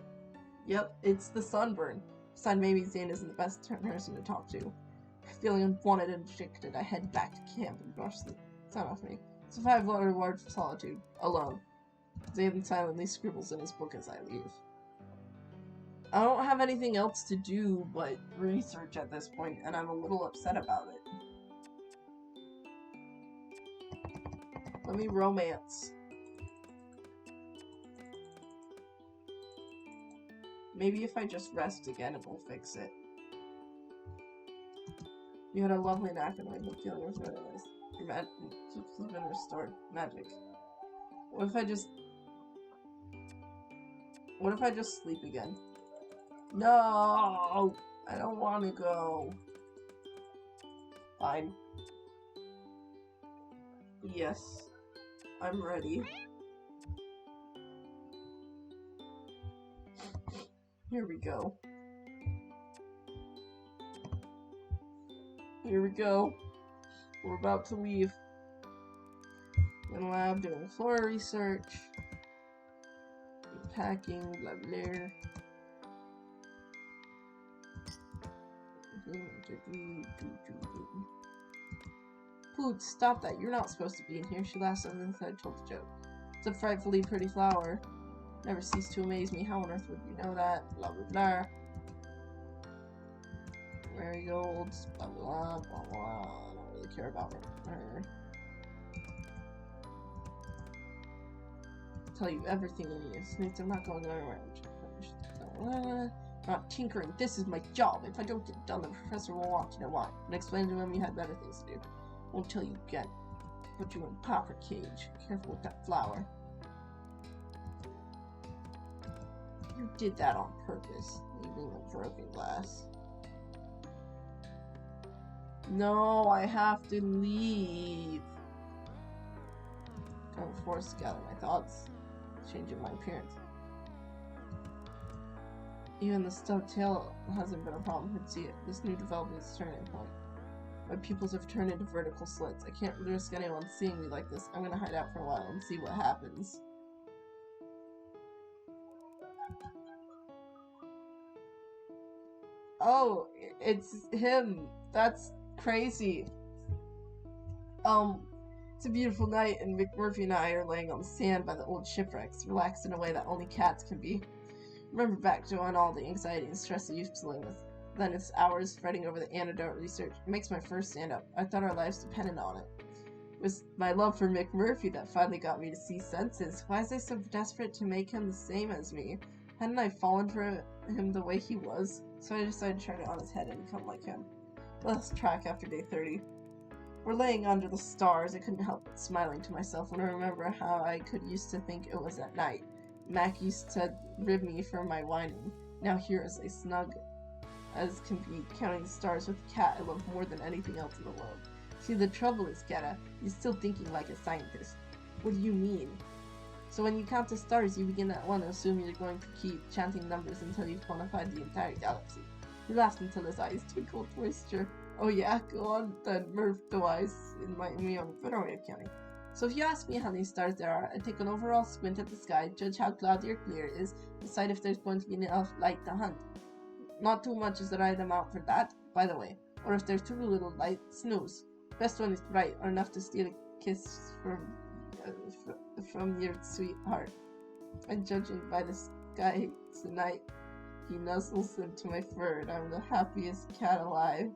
Yep, it's the sunburn. Besides, maybe Zane isn't the best person to talk to. Feeling unwanted and dejected, I head back to camp and brush the sun off me. It's a 5-letter word for solitude. Alone. Zane silently scribbles in his book as I leave. I don't have anything else to do but research at this point, and I'm a little upset about it. Let me romance. Maybe if I just rest again, it will fix it. You had a lovely nap and I've been feeling revitalized. Your magic has been restored. Magic. What if I just sleep again? No! I don't want to go. Fine. Yes. I'm ready. Here we go. Here we go. We're about to leave. In the lab doing floor research. Packing, blah blah. Pooch, stop that. You're not supposed to be in here. She laughed and then told the joke. It's a frightfully pretty flower. Never ceased to amaze me. How on earth would you know that? Blah blah blah. Marigolds, blah blah blah blah. I don't really care about her. Tell you everything in here. Snakes, I'm not going around. Not tinkering. This is my job. If I don't get it done, the professor will want to know why. And explain to him you had better things to do. Won't tell you again. Put you in a pauper cage. Careful with that flower. You did that on purpose. Leaving the broken glass. No, I have to leave. I'm forced to gather my thoughts. Changing my appearance. Even the stubbed tail hasn't been a problem. Could see it. This new development is a turning point. My pupils have turned into vertical slits. I can't risk anyone seeing me like this. I'm gonna hide out for a while and see what happens. Oh, it's him. That's crazy. It's a beautiful night, and McMurphy and I are laying on the sand by the old shipwrecks, relaxed in a way that only cats can be. Remember back to when all the anxiety and stress I used to live with. Then it's hours fretting over the antidote research. It makes my fur stand up. I thought our lives depended on it. It was my love for McMurphy that finally got me to see senses. Why was I so desperate to make him the same as me? Hadn't I fallen for him the way he was? So I decided to turn it on his head and become like him. Let's track after day 30. We're laying under the stars. I couldn't help but smiling to myself when I remember how I used to think it was at night. Mac used to rib me for my whining. Now here is a snug as can be, counting the stars with a cat I love more than anything else in the world. See, the trouble is, Geta, you're still thinking like a scientist. What do you mean? So when you count the stars, you begin at one and assume you're going to keep chanting numbers until you've quantified the entire galaxy. He laughed until his eyes twinkled moisture. Oh yeah, go on then, Murph Device in me on a better way of counting. So if you ask me how many stars there are, I take an overall squint at the sky, judge how cloudy or clear it is, decide if there's going to be enough light to hunt. Not too much is the right amount for that, by the way. Or if there's too little light, snooze. Best one is bright, or enough to steal a kiss from your sweetheart. And judging by the sky tonight, he nuzzles into my fur, and I'm the happiest cat alive.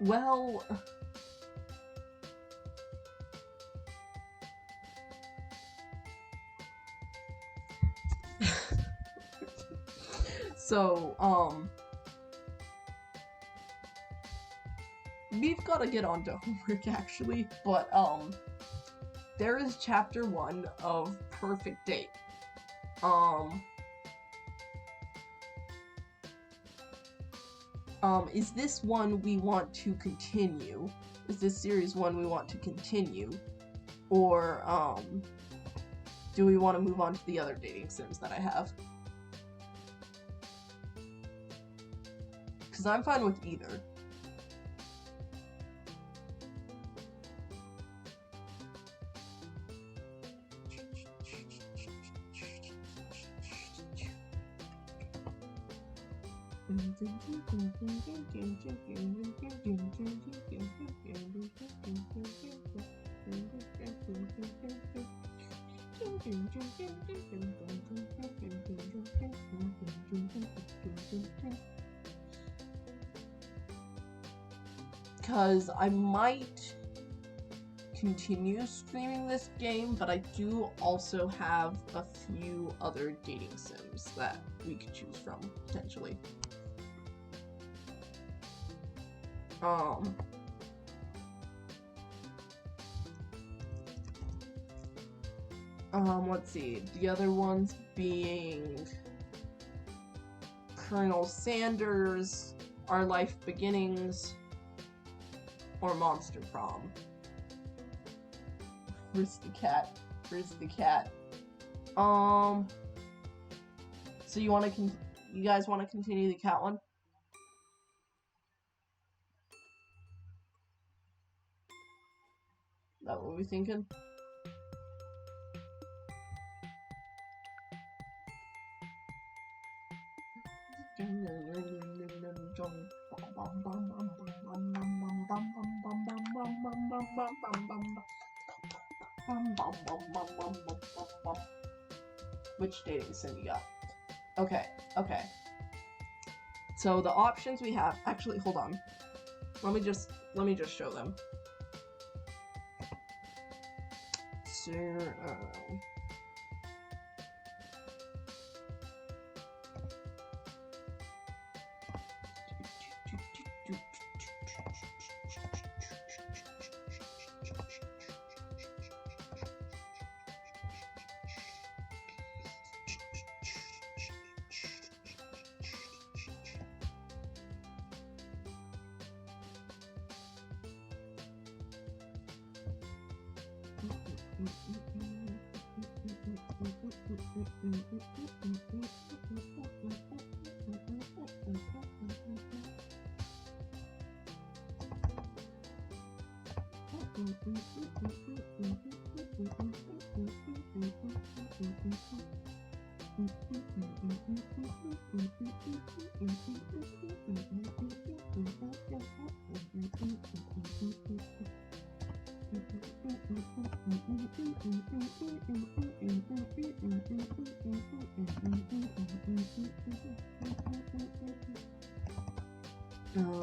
Well, so, we've got to get on to homework actually, but, there is chapter 1 of Perfect Date. Is this one we want to continue? Is this series one we want to continue? Or, do we want to move on to the other dating sims that I have? Because I'm fine with either. Because I might continue streaming this game, but I do also have a few other dating sims that we could choose from, potentially. Let's see. The other ones being Colonel Sanders, Our Life Beginnings, or Monster Prom. Where's the cat? Where's the cat? So you guys want to continue the cat one? Is that what we're thinking? Which dating sim you got? Okay, okay. So the options we have, actually, hold on. Let me just show them. So,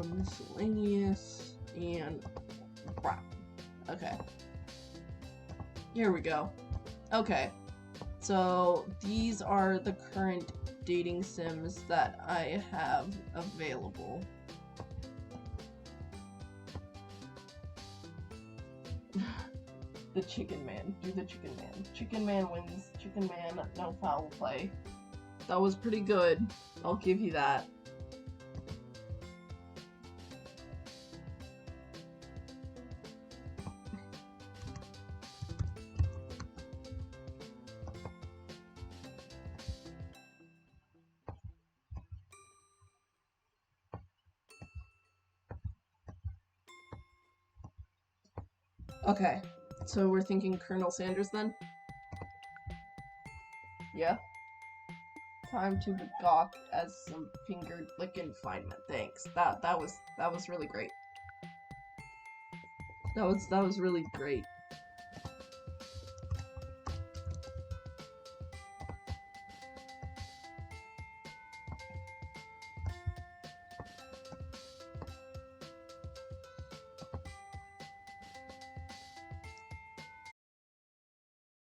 miscellaneous and crap. Okay. Here we go. Okay. So these are the current dating sims that I have available. The Chicken Man. Do the Chicken Man. Chicken Man wins. Chicken Man, no foul play. That was pretty good. I'll give you that. Okay, so we're thinking Colonel Sanders then? Yeah? Time to gawk as some finger licking confinement. Thanks. That was really great. That was really great.